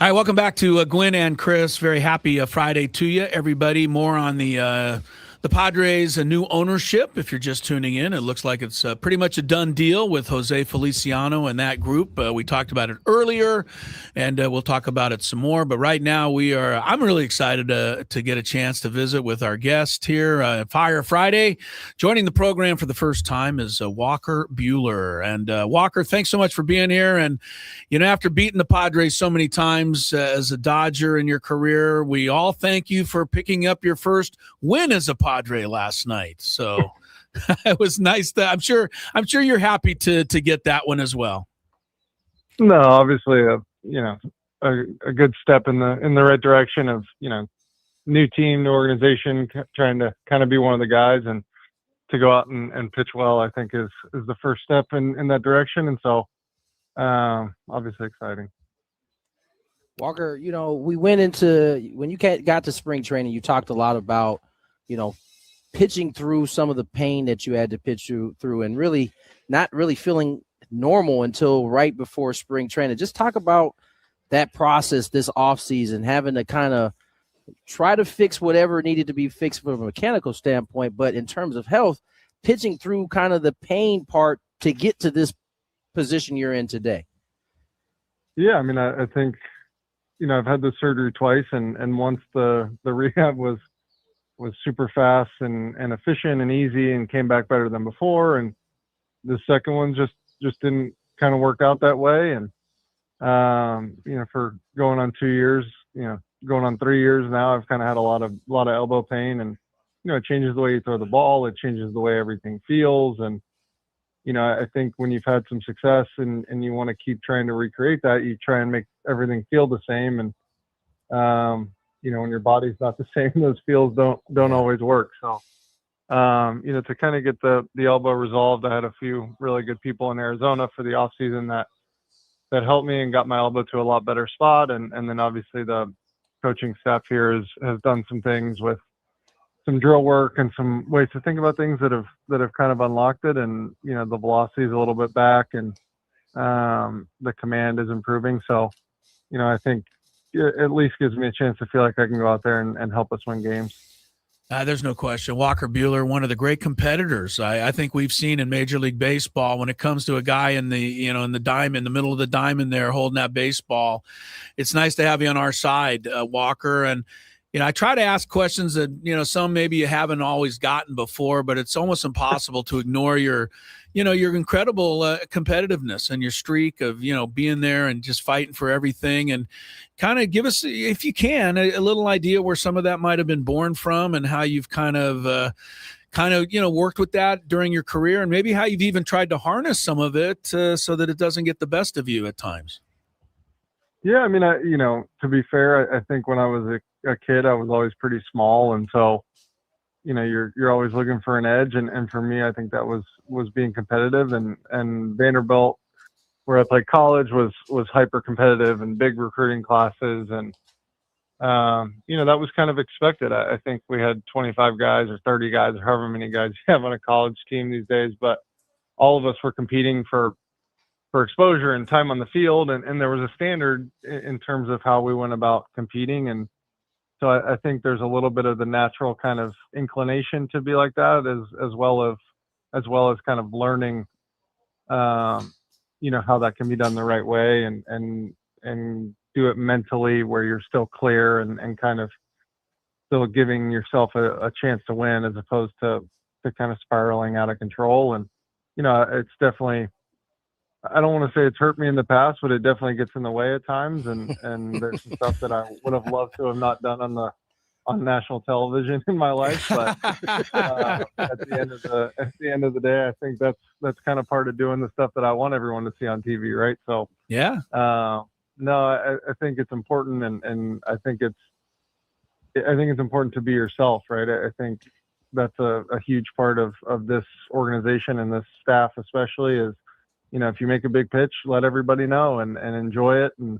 Speaker 2: All right, welcome back to Gwynn and Chris. Very happy Friday to you, everybody. More on the Padres' new ownership. If you're just tuning in, it looks like it's pretty much a done deal with Jose Feliciano and that group. We talked about it earlier, and we'll talk about it some more. But right now, I'm really excited to get a chance to visit with our guest here, Fire Friday. Joining the program for the first time is Walker Buehler. And Walker, thanks so much for being here. And after beating the Padres so many times as a Dodger in your career, we all thank you for picking up your first win as a Padre last night. So it was nice. I'm sure you're happy to get that one as well.
Speaker 7: No, obviously, a good step in the right direction of, new team, new organization, trying to kind of be one of the guys, and to go out and pitch well, I think is the first step in that direction. And so, obviously exciting.
Speaker 4: Walker, we went into, when you got to spring training, you talked a lot about, pitching through some of the pain that you had to pitch through and really not really feeling normal until right before spring training. Just talk about that process this offseason, having to kind of try to fix whatever needed to be fixed from a mechanical standpoint, but in terms of health, pitching through kind of the pain part to get to this position you're in today.
Speaker 7: Yeah, I mean, I think, I've had the surgery twice, and once the rehab was super fast and efficient and easy and came back better than before. And the second one just didn't kind of work out that way. And, for going on 2 years, going on 3 years now, I've kind of had a lot of elbow pain, and, it changes the way you throw the ball. It changes the way everything feels. And, I think when you've had some success and you want to keep trying to recreate that, you try and make everything feel the same. And, when your body's not the same, those feels don't always work. So, to kind of get the elbow resolved, I had a few really good people in Arizona for the off season that helped me and got my elbow to a lot better spot. And then obviously the coaching staff here has done some things with some drill work and some ways to think about things that have kind of unlocked it. And, the velocity is a little bit back, and the command is improving. So, I think it at least gives me a chance to feel like I can go out there and help us win games.
Speaker 2: There's no question. Walker Buehler, one of the great competitors I think we've seen in Major League Baseball. When it comes to a guy in the middle of the diamond there holding that baseball, it's nice to have you on our side, Walker. And I try to ask questions that, some maybe you haven't always gotten before, but it's almost impossible to ignore your incredible competitiveness and your streak of, being there and just fighting for everything. And kind of give us, if you can, a little idea where some of that might have been born from, and how you've kind of worked with that during your career, and maybe how you've even tried to harness some of it so that it doesn't get the best of you at times.
Speaker 7: Yeah, I mean, to be fair, I think when I was a kid, I was always pretty small, and so you're always looking for an edge, and for me, I think that was being competitive, and Vanderbilt whereas like college was hyper competitive and big recruiting classes, and that was kind of expected. I think we had 25 guys or 30 guys or however many guys you have on a college team these days, but all of us were competing for exposure and time on the field, and there was a standard in terms of how we went about competing. And so I think there's a little bit of the natural kind of inclination to be like that, as well as kind of learning, how that can be done the right way, and do it mentally where you're still clear and kind of still giving yourself a chance to win, as opposed to kind of spiraling out of control. And it's definitely, I don't want to say it's hurt me in the past, but it definitely gets in the way at times. And there's some stuff that I would have loved to have not done on national television in my life. But at the end of the day, I think that's kind of part of doing the stuff that I want everyone to see on TV, right? So
Speaker 2: yeah.
Speaker 7: No, I think it's important, and I think it's important to be yourself, right? I think that's a huge part of this organization and this staff, especially, is if you make a big pitch, let everybody know and enjoy it. And,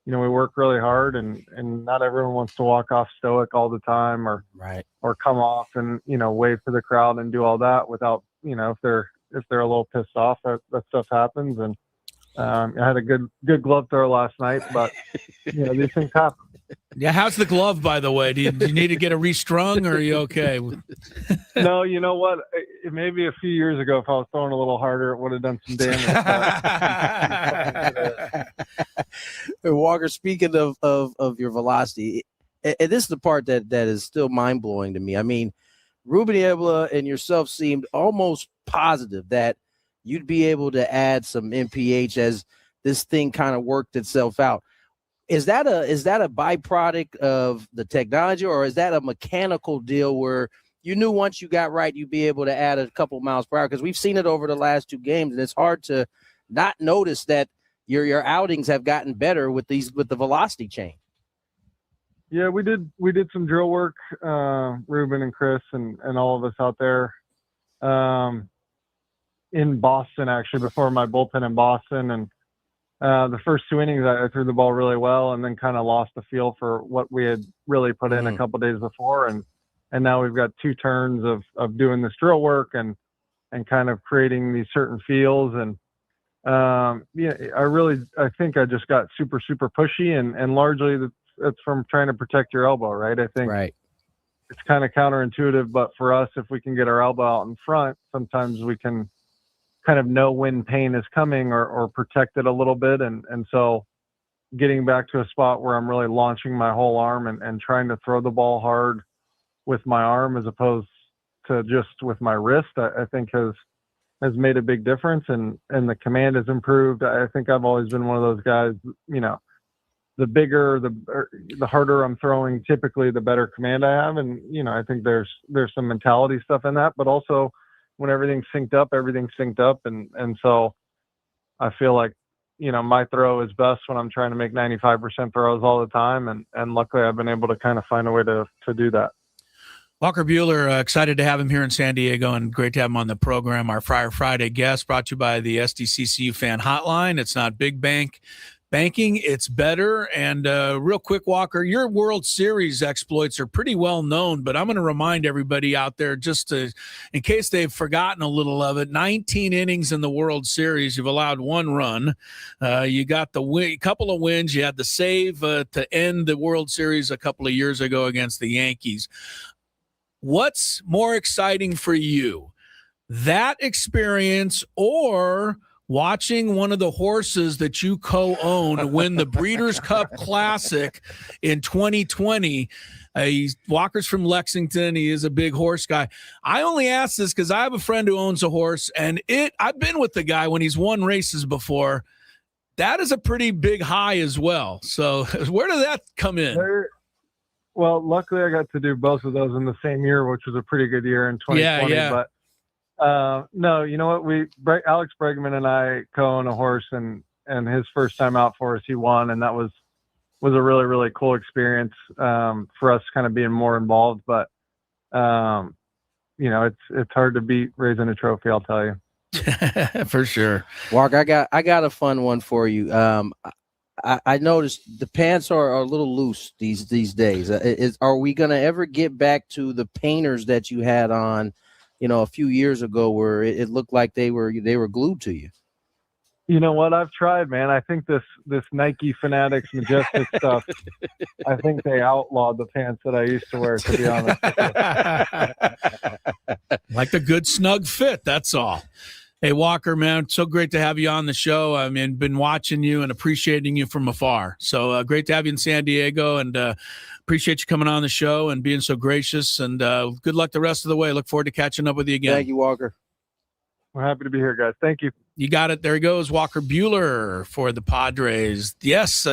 Speaker 7: we work really hard, and not everyone wants to walk off stoic all the time or come off and, wave to the crowd and do all that without, if they're a little pissed off, that stuff happens. And I had a good glove throw last night, but, these things happen.
Speaker 2: Yeah. How's the glove, by the way? Do you need to get it restrung, or are you okay?
Speaker 7: No, you know what? Maybe a few years ago, if I was throwing a little harder, it would have done some damage.
Speaker 4: Walker, speaking of your velocity, and this is the part that is still mind blowing to me. I mean, Ruben Ebla and yourself seemed almost positive that you'd be able to add some MPH as this thing kind of worked itself out. Is that a byproduct of the technology, or is that a mechanical deal where you knew once you got right, you'd be able to add a couple miles per hour? Because we've seen it over the last 2 games, and it's hard to not notice that your outings have gotten better with the velocity change.
Speaker 7: Yeah, we did some drill work, Ruben and Chris and all of us out there in Boston, actually, before my bullpen in Boston. And the first 2 innings, I threw the ball really well, and then kind of lost the feel for what we had really put in a couple days before. And now we've got 2 turns of doing this drill work and kind of creating these certain feels. And I think I just got super, super pushy, and largely that's from trying to protect your elbow, right? I think it's kind of counterintuitive, but for us, if we can get our elbow out in front, sometimes we can kind of know when pain is coming or protect it a little bit. And so getting back to a spot where I'm really launching my whole arm and trying to throw the ball hard with my arm as opposed to just with my wrist, I think has made a big difference, and the command has improved. I think I've always been one of those guys, the bigger, the harder I'm throwing, typically the better command I have. And, I think there's some mentality stuff in that, but also when everything's synced up. And so I feel like, my throw is best when I'm trying to make 95% throws all the time. And luckily I've been able to kind of find a way to do that.
Speaker 2: Walker Buehler, excited to have him here in San Diego, and great to have him on the program. Our Friar Friday guest, brought to you by the SDCCU Fan Hotline. It's not big banking, it's better. And real quick, Walker, your World Series exploits are pretty well known, but I'm going to remind everybody out there, in case they've forgotten a little of it, 19 innings in the World Series. You've allowed 1 run. You got the couple of wins. You had the save to end the World Series a couple of years ago against the Yankees. What's more exciting for you, that experience or watching one of the horses that you co-own win the Breeders' Cup Classic in 2020? Walker's from Lexington. He is a big horse guy. I only ask this because I have a friend who owns a horse, and I've been with the guy when he's won races before. That is a pretty big high as well. So where did that come in?
Speaker 7: Well, luckily I got to do both of those in the same year, which was a pretty good year in 2020.
Speaker 2: Yeah.
Speaker 7: But no, you know what? Alex Bregman and I co-own a horse, and his first time out for us, he won, and that was a really, really cool experience for us, kind of being more involved. But it's hard to beat raising a trophy, I'll tell you.
Speaker 2: For sure.
Speaker 4: Walker, I got a fun one for you. I noticed the pants are a little loose these days. Are we gonna ever get back to the painters that you had on, a few years ago, where it looked like they were glued to you?
Speaker 7: You know what? I've tried, man. I think this Nike Fanatics Majestic stuff, I think they outlawed the pants that I used to wear, to be honest with you.
Speaker 2: Like the good snug fit, that's all. Hey, Walker, man, so great to have you on the show. I mean, been watching you and appreciating you from afar. So great to have you in San Diego, and appreciate you coming on the show and being so gracious. And good luck the rest of the way. Look forward to catching up with you again.
Speaker 4: Thank you, Walker.
Speaker 7: We're happy to be here, guys. Thank you.
Speaker 2: You got it. There he goes, Walker Buehler for the Padres. Yes,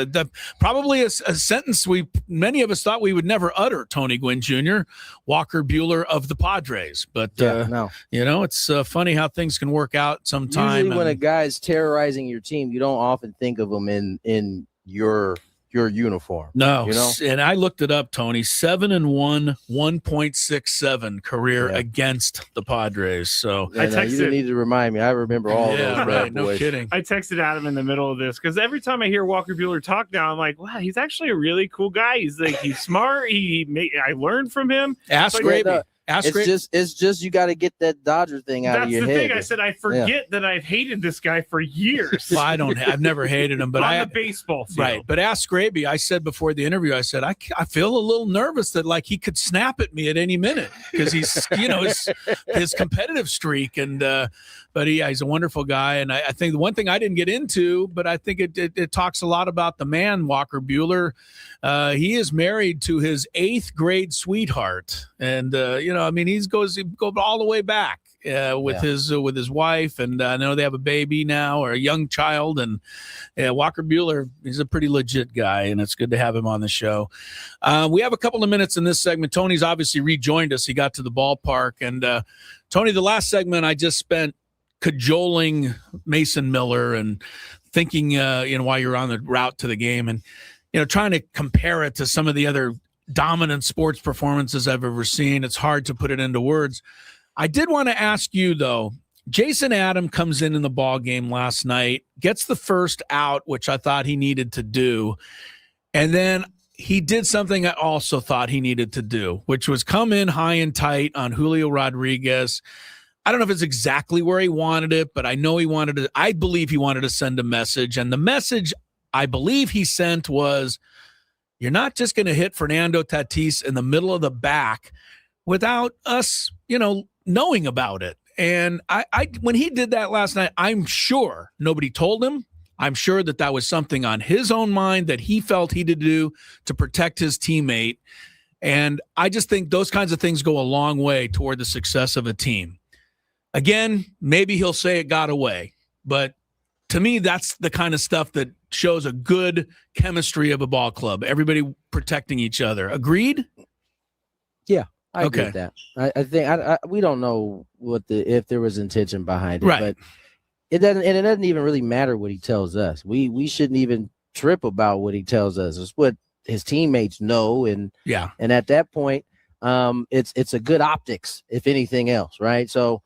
Speaker 2: probably a sentence many of us thought we would never utter, Tony Gwynn Jr., Walker Buehler of the Padres. But,
Speaker 4: no.
Speaker 2: It's funny how things can work out sometime.
Speaker 4: Usually when a guy's terrorizing your team, you don't often think of him in your uniform.
Speaker 2: No, and I looked it up, Tony. 7-1, 1.67 career against the Padres. So
Speaker 4: you didn't need to remind me. I remember all those.
Speaker 2: Right, no
Speaker 4: boys.
Speaker 2: kidding.
Speaker 3: I texted Adam in the middle of this because every time I hear Walker Buehler talk now, I'm like, wow, he's actually a really cool guy. He's smart. I learned from him.
Speaker 2: Ask Gravy.
Speaker 4: It's just you got to get that Dodger thing out of your head.
Speaker 3: That's the thing. I said I forget that I've hated this guy for years.
Speaker 2: Well, I've never hated him, but
Speaker 3: on the baseball field.
Speaker 2: Right. But ask Gravy. I said before the interview, I said I feel a little nervous that like he could snap at me at any minute because he's his competitive streak, and but he's a wonderful guy. And I think the one thing I didn't get into, but I think it talks a lot about the man, Walker Buehler. He is married to his 8th grade sweetheart, and he goes all the way back with his wife, and I know they have a baby now or a young child. And Walker Buehler, he's a pretty legit guy, and it's good to have him on the show. We have a couple of minutes in this segment. Tony's obviously rejoined us. He got to the ballpark, and Tony, the last segment I just spent cajoling Mason Miller and thinking, while you're on the route to the game, and trying to compare it to some of the other dominant sports performances I've ever seen. It's hard to put it into words. I did want to ask you, though. Jason Adam comes in the ball game last night, gets the first out, which I thought he needed to do, and then he did something I also thought he needed to do, which was come in high and tight on Julio Rodriguez. I don't know if it's exactly where he wanted it, but I know I believe he wanted to send a message, and the message I believe he sent was, you're not just going to hit Fernando Tatis in the middle of the back without us, knowing about it. And I when he did that last night, I'm sure nobody told him. I'm sure that was something on his own mind that he felt he did do to protect his teammate. And I just think those kinds of things go a long way toward the success of a team. Again, maybe he'll say it got away, but to me, that's the kind of stuff that shows a good chemistry of a ball club. Everybody protecting each other. Agreed?
Speaker 4: Yeah, I agree with that. I think we don't know if there was intention behind it,
Speaker 2: right.
Speaker 4: But it doesn't even really matter what he tells us. We shouldn't even trip about what he tells us. It's what his teammates know, and at that point, it's a good optics, if anything else, right? So,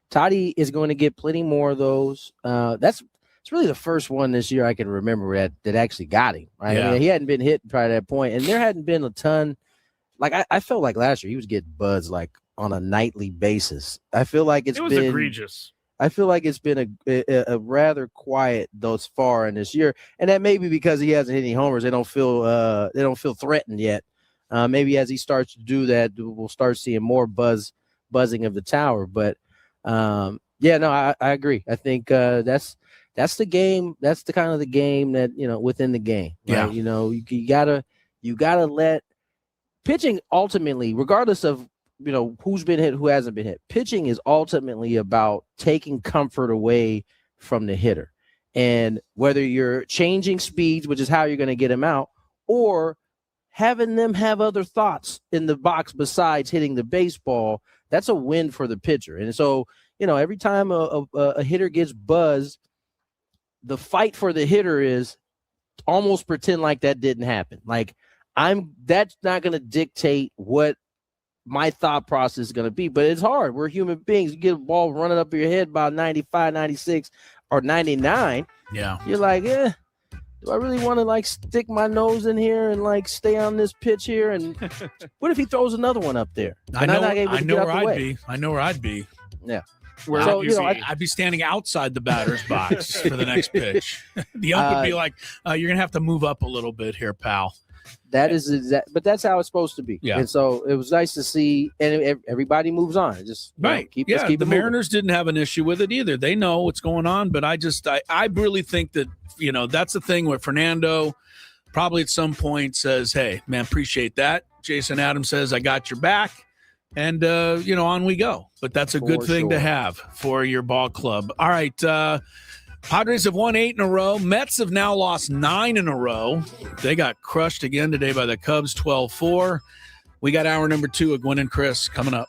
Speaker 4: Toddy is going to get plenty more of those. It's really the first one this year I can remember that actually got him. Right?
Speaker 2: Yeah.
Speaker 4: I mean, he hadn't been hit prior to that point, and there hadn't been a ton. Like I felt like last year he was getting buzzed like on a nightly basis. I feel like it was
Speaker 3: egregious.
Speaker 4: I feel like it's been a rather quiet thus far in this year, and that may be because he hasn't hit any homers. They don't feel threatened yet. Maybe as he starts to do that, we'll start seeing more buzzing of the tower. But I agree. I think that's the game. That's the kind of the game that within the game. Right?
Speaker 2: Yeah.
Speaker 4: You gotta let pitching ultimately, regardless of who's been hit, who hasn't been hit. Pitching is ultimately about taking comfort away from the hitter, and whether you're changing speeds, which is how you're going to get them out, or having them have other thoughts in the box besides hitting the baseball, that's a win for the pitcher. And so, every time a hitter gets buzzed, the fight for the hitter is almost pretend like that didn't happen. Like that's not going to dictate what my thought process is going to be. But it's hard. We're human beings. You get a ball running up your head about 95, 96, or 99.
Speaker 2: Yeah.
Speaker 4: You're like, do I really want to like stick my nose in here and like stay on this pitch here? And what if he throws another one up there?
Speaker 2: I know where I'd be. I know where I'd be.
Speaker 4: Yeah.
Speaker 3: Where
Speaker 4: So,
Speaker 3: would
Speaker 4: you know,
Speaker 3: be?
Speaker 2: I'd be standing outside the batter's box for the next pitch. The ump would be like, you're going to have to move up a little bit here, pal.
Speaker 4: That is exact, but that's how it's supposed to be.
Speaker 2: Yeah.
Speaker 4: And so it was nice to see, and everybody moves on. Just
Speaker 2: Right.
Speaker 4: Keep
Speaker 2: the
Speaker 4: moving.
Speaker 2: Mariners didn't have an issue with it either. They know what's going on, but I really think that, you know, that's the thing where Fernando probably at some point says, hey, man, appreciate that. Jason Adams says, I got your back. And, you know, on we go. But that's a good thing to have for your ball club. All right. Padres have won 8 in a row. Mets have now lost 9 in a row. They got crushed again today by the Cubs, 12-4. We got hour number 2 of Gwynn and Chris coming up.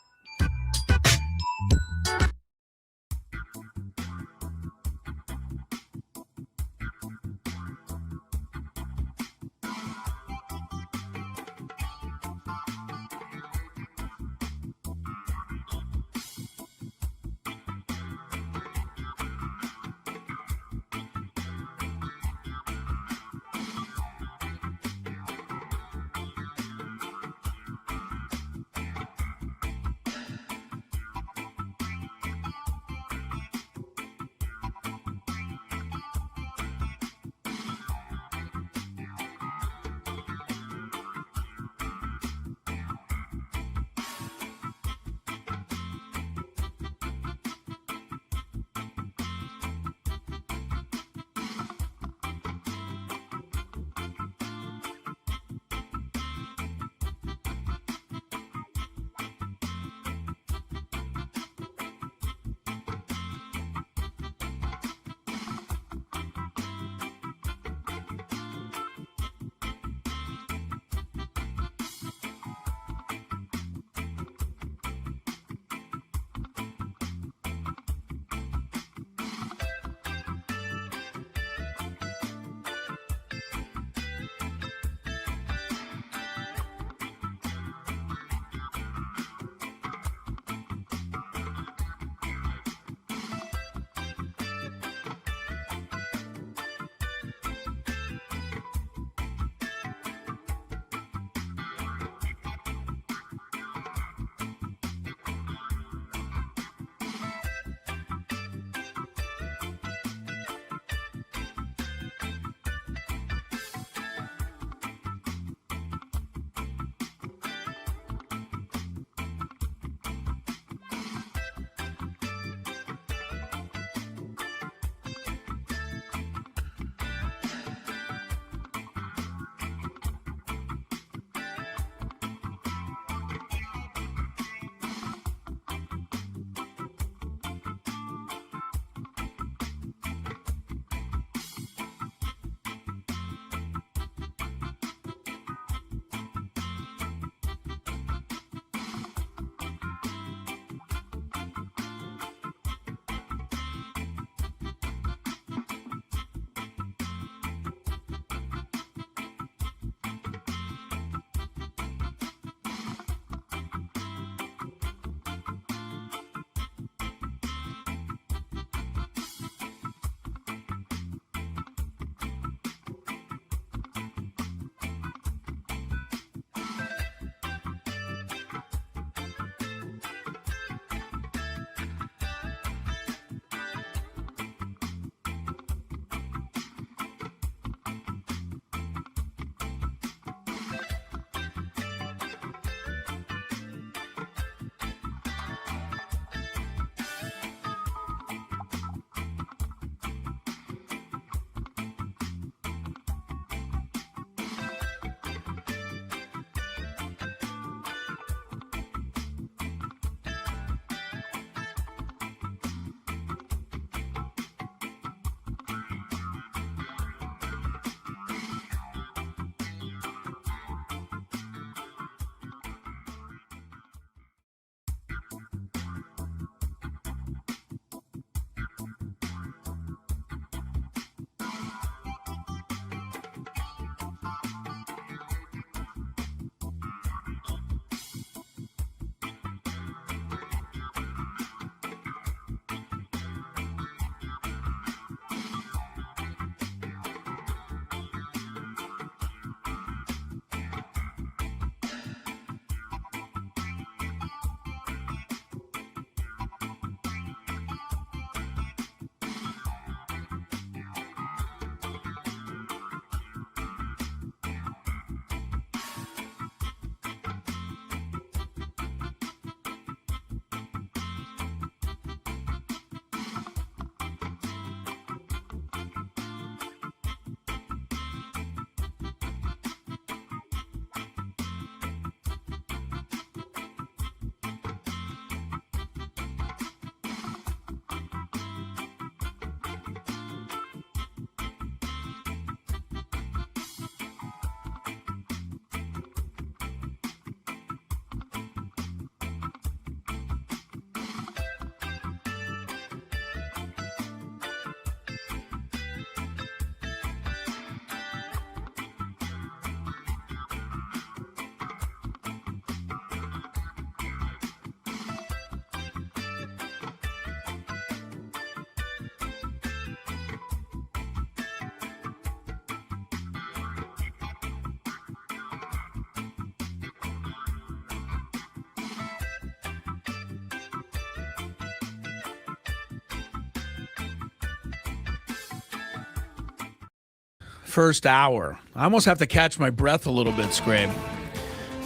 Speaker 2: first hour. I almost have to catch my breath a little bit, Scrape.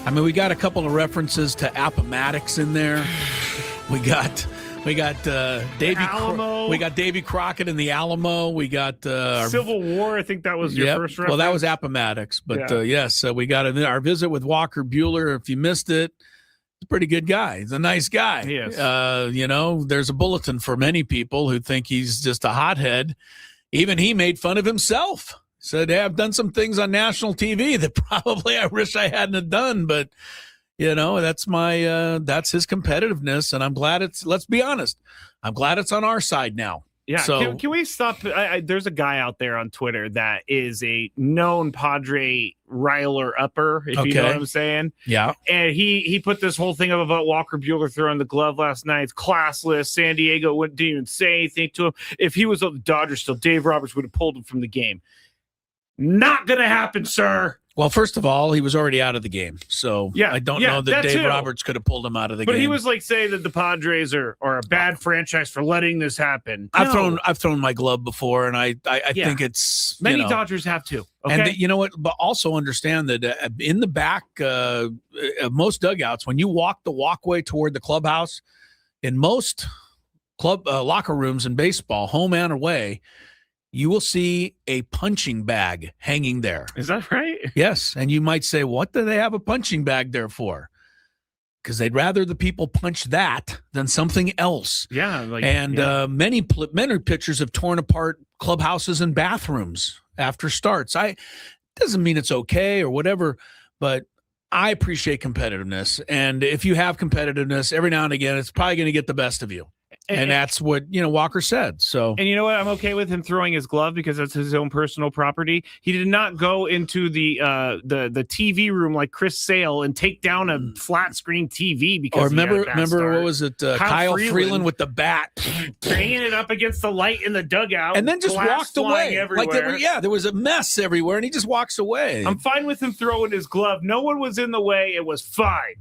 Speaker 2: I mean, we got a couple of references to Appomattox in there. We got Davy Crockett in the Alamo. We got
Speaker 3: Civil War. I think that was your first reference.
Speaker 2: Well, that was Appomattox. But yes, we got our visit with Walker Buehler. If you missed it, he's a pretty good guy. He's a nice guy.
Speaker 3: Yes.
Speaker 2: There's a bulletin for many people who think he's just a hothead. Even he made fun of himself. Said, hey, I've done some things on national TV that probably I wish I hadn't have done, but that's that's his competitiveness, and I'm glad let's be honest, I'm glad it's on our side now.
Speaker 3: Yeah,
Speaker 2: so
Speaker 3: can we stop? There's a guy out there on Twitter that is a known Padre riler upper, if you know what I'm saying.
Speaker 2: Yeah.
Speaker 3: And he put this whole thing up about Walker Buehler throwing the glove last night. It's classless. San Diego didn't even say anything to him. If he was on the Dodgers still, Dave Roberts would have pulled him from the game. Not going to happen, sir.
Speaker 2: Well, first of all, he was already out of the game. So I don't know that Dave Roberts could have pulled him out of the game.
Speaker 3: But he was like saying that the Padres are a bad franchise for letting this happen.
Speaker 2: I've thrown my glove before, and I think it's
Speaker 3: many Dodgers have too. Okay?
Speaker 2: And you know what? But also understand that in the back of most dugouts, when you walk the walkway toward the clubhouse, in most club locker rooms in baseball, home and away, you will see a punching bag hanging there.
Speaker 3: Is that right?
Speaker 2: Yes. And you might say, what do they have a punching bag there for? Because they'd rather the people punch that than something else.
Speaker 3: Yeah.
Speaker 2: Many pitchers have torn apart clubhouses and bathrooms after starts. Doesn't mean it's okay or whatever, but I appreciate competitiveness. And if you have competitiveness, every now and again, it's probably going to get the best of you. And that's what Walker said. So,
Speaker 3: and you know what? I'm okay with him throwing his glove because that's his own personal property. He did not go into the TV room like Chris Sale and take down a flat screen TV because.
Speaker 2: Or remember what was it? Kyle Freeland with the bat,
Speaker 3: banging it up against the light in the dugout,
Speaker 2: and then just walked away.
Speaker 3: Everywhere.
Speaker 2: There was a mess everywhere, and he just walks away.
Speaker 3: I'm fine with him throwing his glove. No one was in the way. It was fine.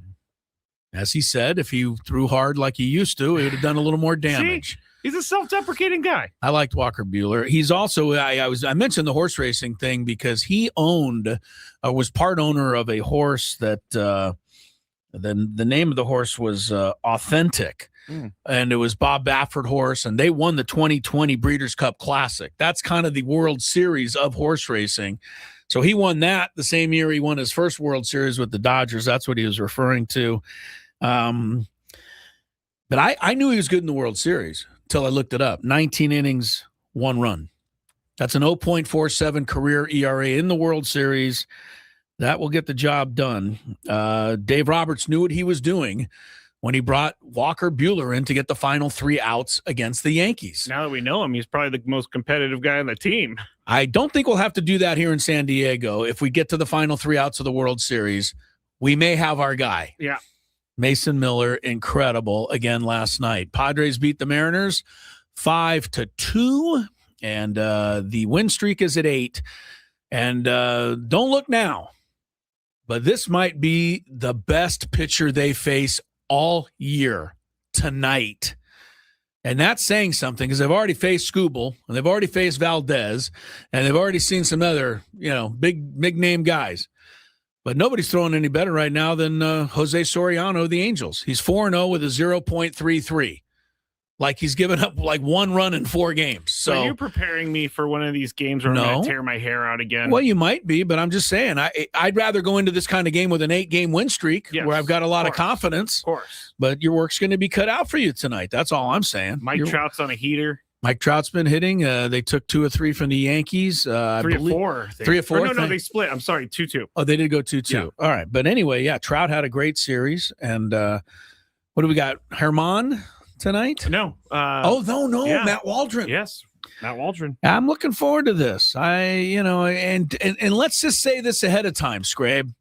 Speaker 2: As he said, if he threw hard like he used to, he would have done a little more damage.
Speaker 3: See? He's a self-deprecating guy.
Speaker 2: I liked Walker Buehler. He's also I mentioned the horse racing thing because he was part owner of a horse that the name of the horse was Authentic. And it was Bob Baffert horse, and they won the 2020 Breeders' Cup Classic. That's kind of the World Series of horse racing. So he won that the same year he won his first World Series with the Dodgers. That's what he was referring to. But I knew he was good in the World Series until I looked it up. 19 innings, 1 run. That's an 0.47 career ERA in the World Series. That will get the job done. Dave Roberts knew what he was doing when he brought Walker Buehler in to get the final 3 outs against the Yankees.
Speaker 3: Now that we know him, he's probably the most competitive guy on the team.
Speaker 2: I don't think we'll have to do that here in San Diego. If we get to the final 3 outs of the World Series, we may have our guy.
Speaker 3: Yeah.
Speaker 2: Mason Miller, incredible again last night. Padres beat the Mariners 5-2, and the win streak is at 8. And don't look now, but this might be the best pitcher they face all year tonight. And that's saying something because they've already faced Skubal, and they've already faced Valdez, and they've already seen some other, big name guys. But nobody's throwing any better right now than Jose Soriano of the Angels. He's 4-0 with a 0.33. Like he's given up like 1 run in 4 games. So
Speaker 3: are you preparing me for one of these games where I'm going to tear my hair out again?
Speaker 2: Well, you might be, but I'm just saying I'd rather go into this kind of game with an 8-game win streak where I've got a lot of confidence.
Speaker 3: Of course.
Speaker 2: But your work's going to be cut out for you tonight. That's all I'm saying.
Speaker 3: Mike Trout's on a heater.
Speaker 2: Mike Trout's been hitting. They took 2 or 3 from the Yankees.
Speaker 3: 3 or 4.
Speaker 2: 3 or 4?
Speaker 3: No, they split. I'm sorry, 2-2.
Speaker 2: Oh, they did go 2-2. Yeah. All right. But anyway, Trout had a great series. And what do we got? Herman tonight?
Speaker 3: No.
Speaker 2: No. Yeah. Matt Waldron.
Speaker 3: Yes. Matt Waldron.
Speaker 2: I'm looking forward to this. And let's just say this ahead of time, Scrabe.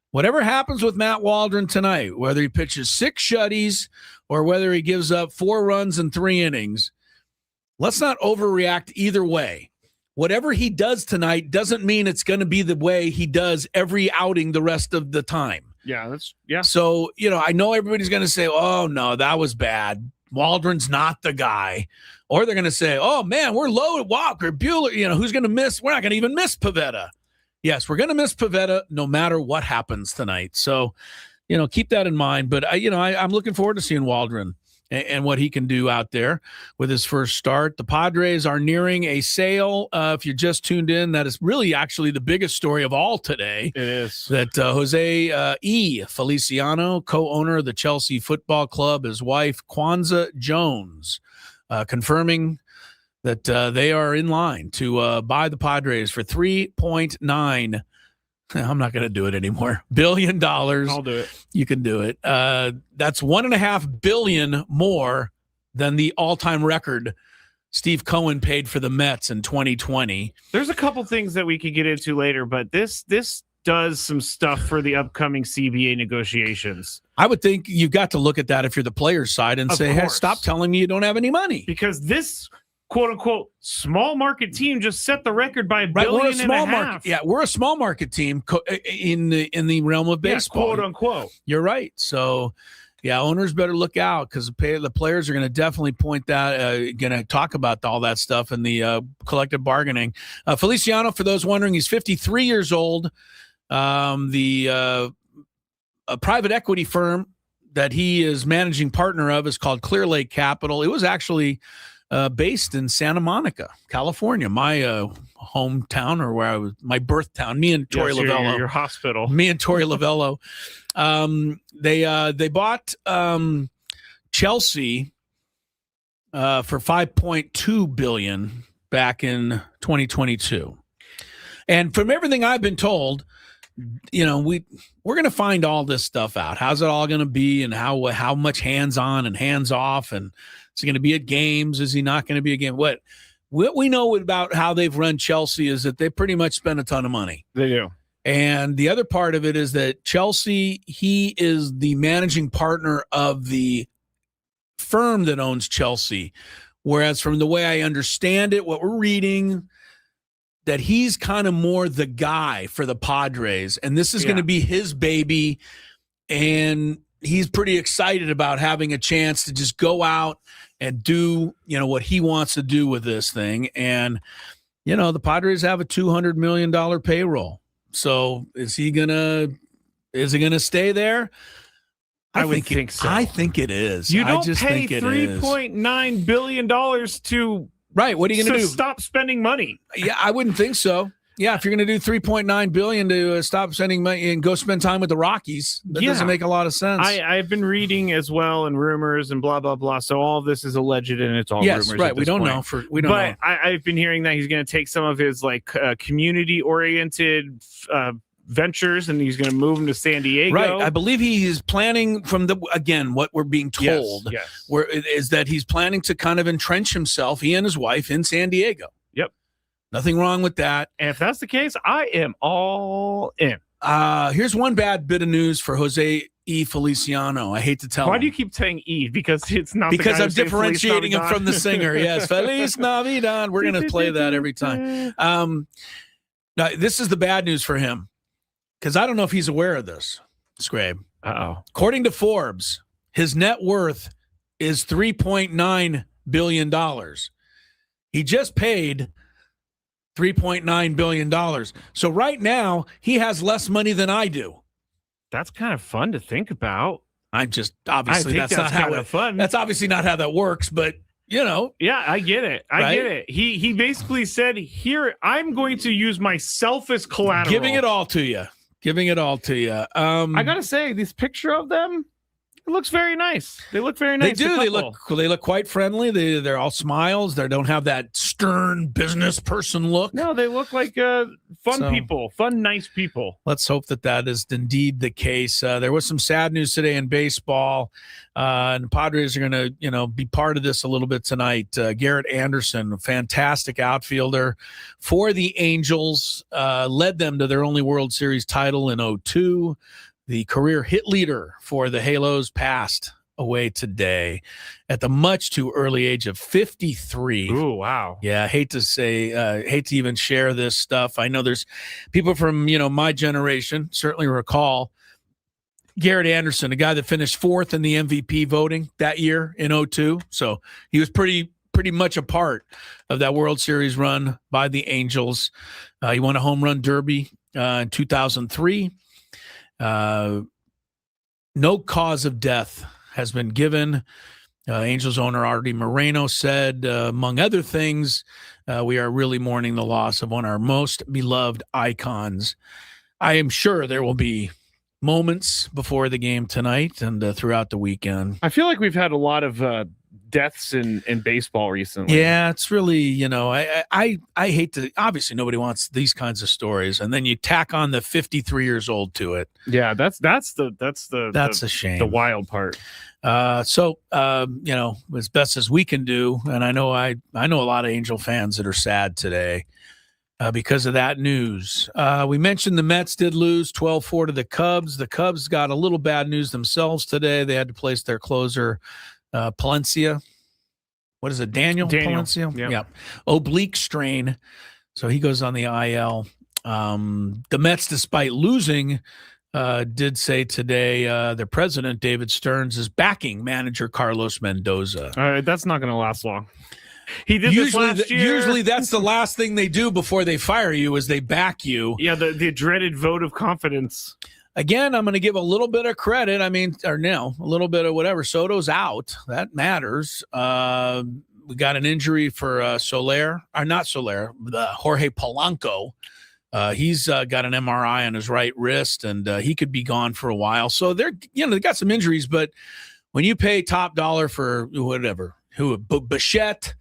Speaker 2: Whatever happens with Matt Waldron tonight, whether he pitches 6 shutties or whether he gives up 4 runs in 3 innings, let's not overreact either way. Whatever he does tonight doesn't mean it's going to be the way he does every outing the rest of the time.
Speaker 3: Yeah,
Speaker 2: So, I know everybody's going to say, oh, no, that was bad. Waldron's not the guy. Or they're going to say, oh, man, we're low at Walker Buehler. Who's going to miss? We're not going to even miss Pivetta. Yes, we're going to miss Pivetta no matter what happens tonight. So, keep that in mind. But, I'm looking forward to seeing Waldron and what he can do out there with his first start. The Padres are nearing a sale. If you just tuned in, that is really actually the biggest story of all today.
Speaker 3: It is.
Speaker 2: That Jose E. Feliciano, co-owner of the Chelsea Football Club, his wife, Kwanzaa Jones, confirming that they are in line to buy the Padres for $3.9 I'm not going to do it anymore. $1 billion.
Speaker 3: I'll do it.
Speaker 2: You can do it. That's $1.5 billion more than the all-time record Steve Cohen paid for the Mets in 2020.
Speaker 3: There's a couple things that we could get into later, but this does some stuff for the upcoming CBA negotiations.
Speaker 2: I would think you've got to look at that if you're the player's side and say, hey, stop telling me you don't have any money.
Speaker 3: Because this quote-unquote small market team just set the record by $1.5 billion.
Speaker 2: Yeah, we're a small market team in the realm of baseball.
Speaker 3: Yeah, quote-unquote.
Speaker 2: You're right. So, yeah, owners better look out because the players are going to definitely point that, going to talk about all that stuff in the collective bargaining. Feliciano, for those wondering, he's 53 years old. A private equity firm that he is managing partner of is called Clear Lake Capital. It was actually based in Santa Monica, California, my hometown, or where I was, my birth town. Me and Tori Lavello,
Speaker 3: your hospital.
Speaker 2: Me and Tori Lavello. They bought Chelsea for $5.2 billion back in 2022, and from everything I've been told, we're going to find all this stuff out. How's it all going to be, and how much hands on and hands off, and is he going to be at games? Is he not going to be at game? What we know about how they've run Chelsea is that they pretty much spend a ton of money.
Speaker 3: They do.
Speaker 2: And the other part of it is that Chelsea, he is the managing partner of the firm that owns Chelsea. Whereas from the way I understand it, what we're reading, that he's kind of more the guy for the Padres. And this is going to be his baby. And he's pretty excited about having a chance to just go out and do, what he wants to do with this thing. And, the Padres have a $200 million payroll. So is he gonna stay there?
Speaker 3: I would think so.
Speaker 2: I think it is.
Speaker 3: You don't
Speaker 2: just
Speaker 3: pay
Speaker 2: think
Speaker 3: $3.9 billion to
Speaker 2: right. What are you gonna do?
Speaker 3: Stop spending money?
Speaker 2: Yeah, I wouldn't think so. Yeah, if you're going to do $3.9 billion to stop spending money and go spend time with the Rockies, that doesn't make a lot of sense.
Speaker 3: I've been reading as well, and rumors and blah blah blah. So all of this is alleged, and it's all rumors.
Speaker 2: Right. We don't know.
Speaker 3: But I've been hearing that he's going to take some of his community oriented ventures, and he's going to move them to San Diego.
Speaker 2: Right. I believe he is planning what we're being told, is that he's planning to kind of entrench himself, he and his wife, in San Diego.
Speaker 3: Yep.
Speaker 2: Nothing wrong with that.
Speaker 3: And if that's the case, I am all in.
Speaker 2: Here's one bad bit of news for Jose E. Feliciano. I hate to tell him.
Speaker 3: Why do you keep saying E? Because it's not
Speaker 2: because I'm differentiating him from the singer. Yes. Feliz Navidad. We're going to play that every time. Now, this is the bad news for him, because I don't know if he's aware of this, Scrabe.
Speaker 3: Uh-oh.
Speaker 2: According to Forbes, his net worth is $3.9 billion. He just paid $3.9 billion. So right now, he has less money than I do.
Speaker 3: That's kind of fun to think about.
Speaker 2: I'm just, obviously,
Speaker 3: that's not how it fun.
Speaker 2: That's obviously not how that works, but
Speaker 3: Yeah, I get it. I get it. He basically said, here, I'm going to use myself as collateral.
Speaker 2: Giving it all to you. I
Speaker 3: got to say, this picture of them, it looks very nice. They look very nice.
Speaker 2: They do. They look quite friendly. They're all smiles. They don't have that stern business person look.
Speaker 3: No, they look like people, nice people.
Speaker 2: Let's hope that is indeed the case. There was some sad news today in baseball, and the Padres are going to, be part of this a little bit tonight. Garrett Anderson, a fantastic outfielder for the Angels, led them to their only World Series title in 2002. The career hit leader for the Halos passed away today at the much too early age of 53.
Speaker 3: Ooh, wow.
Speaker 2: Yeah, hate to even share this stuff. I know there's people from, my generation certainly recall Garrett Anderson, a guy that finished 4th in the MVP voting that year in 2002. So he was pretty much a part of that World Series run by the Angels. He won a home run derby in 2003. No cause of death has been given. Angels owner Artie Moreno said, among other things, we are really mourning the loss of one of our most beloved icons. I am sure there will be moments before the game tonight and throughout the weekend.
Speaker 3: I feel like we've had a lot of deaths in baseball recently.
Speaker 2: Yeah, it's really, I hate to, obviously nobody wants these kinds of stories, and then you tack on the 53 years old to it.
Speaker 3: Yeah, that's
Speaker 2: a shame.
Speaker 3: The wild part.
Speaker 2: So as best as we can do, and I know a lot of Angel fans that are sad today because of that news. We mentioned the Mets did lose 12-4 to the Cubs. The Cubs got a little bad news themselves today. They had to place their closer, Palencia. What is it, Daniel Palencia?
Speaker 3: Yeah.
Speaker 2: Oblique strain. So he goes on the IL. The Mets, despite losing, did say today their president, David Stearns, is backing manager Carlos Mendoza.
Speaker 3: All right, that's not going to last long. He did
Speaker 2: Usually,
Speaker 3: this last year.
Speaker 2: Usually that's the last thing they do before they fire you is they back you.
Speaker 3: Yeah, the dreaded vote of confidence.
Speaker 2: Again, I'm going to give a little bit of credit. A little bit of whatever. Soto's out. That matters. We got an injury for Jorge Polanco. He's got an MRI on his right wrist, and he could be gone for a while. So they got some injuries, but when you pay top dollar for Bichette,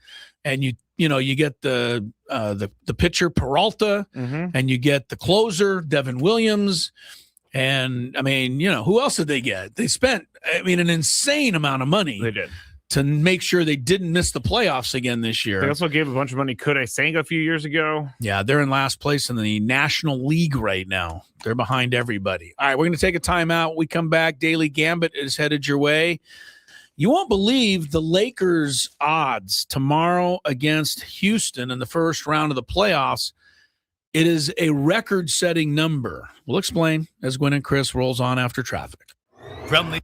Speaker 2: and you get the pitcher Peralta, and you get the closer Devin Williams, and who else did they get? They spent an insane amount of money.
Speaker 3: They did.
Speaker 2: To make sure they didn't miss the playoffs again this year.
Speaker 3: They also gave a bunch of money. Could I sang a few years ago?
Speaker 2: Yeah, they're in last place in the National League right now. They're behind everybody. All right, we're going to take a timeout. We come back. Daily Gambit is headed your way. You won't believe the Lakers' odds tomorrow against Houston in the first round of the playoffs. It is a record-setting number. We'll explain as Gwynn and Chris rolls on after traffic.
Speaker 1: From the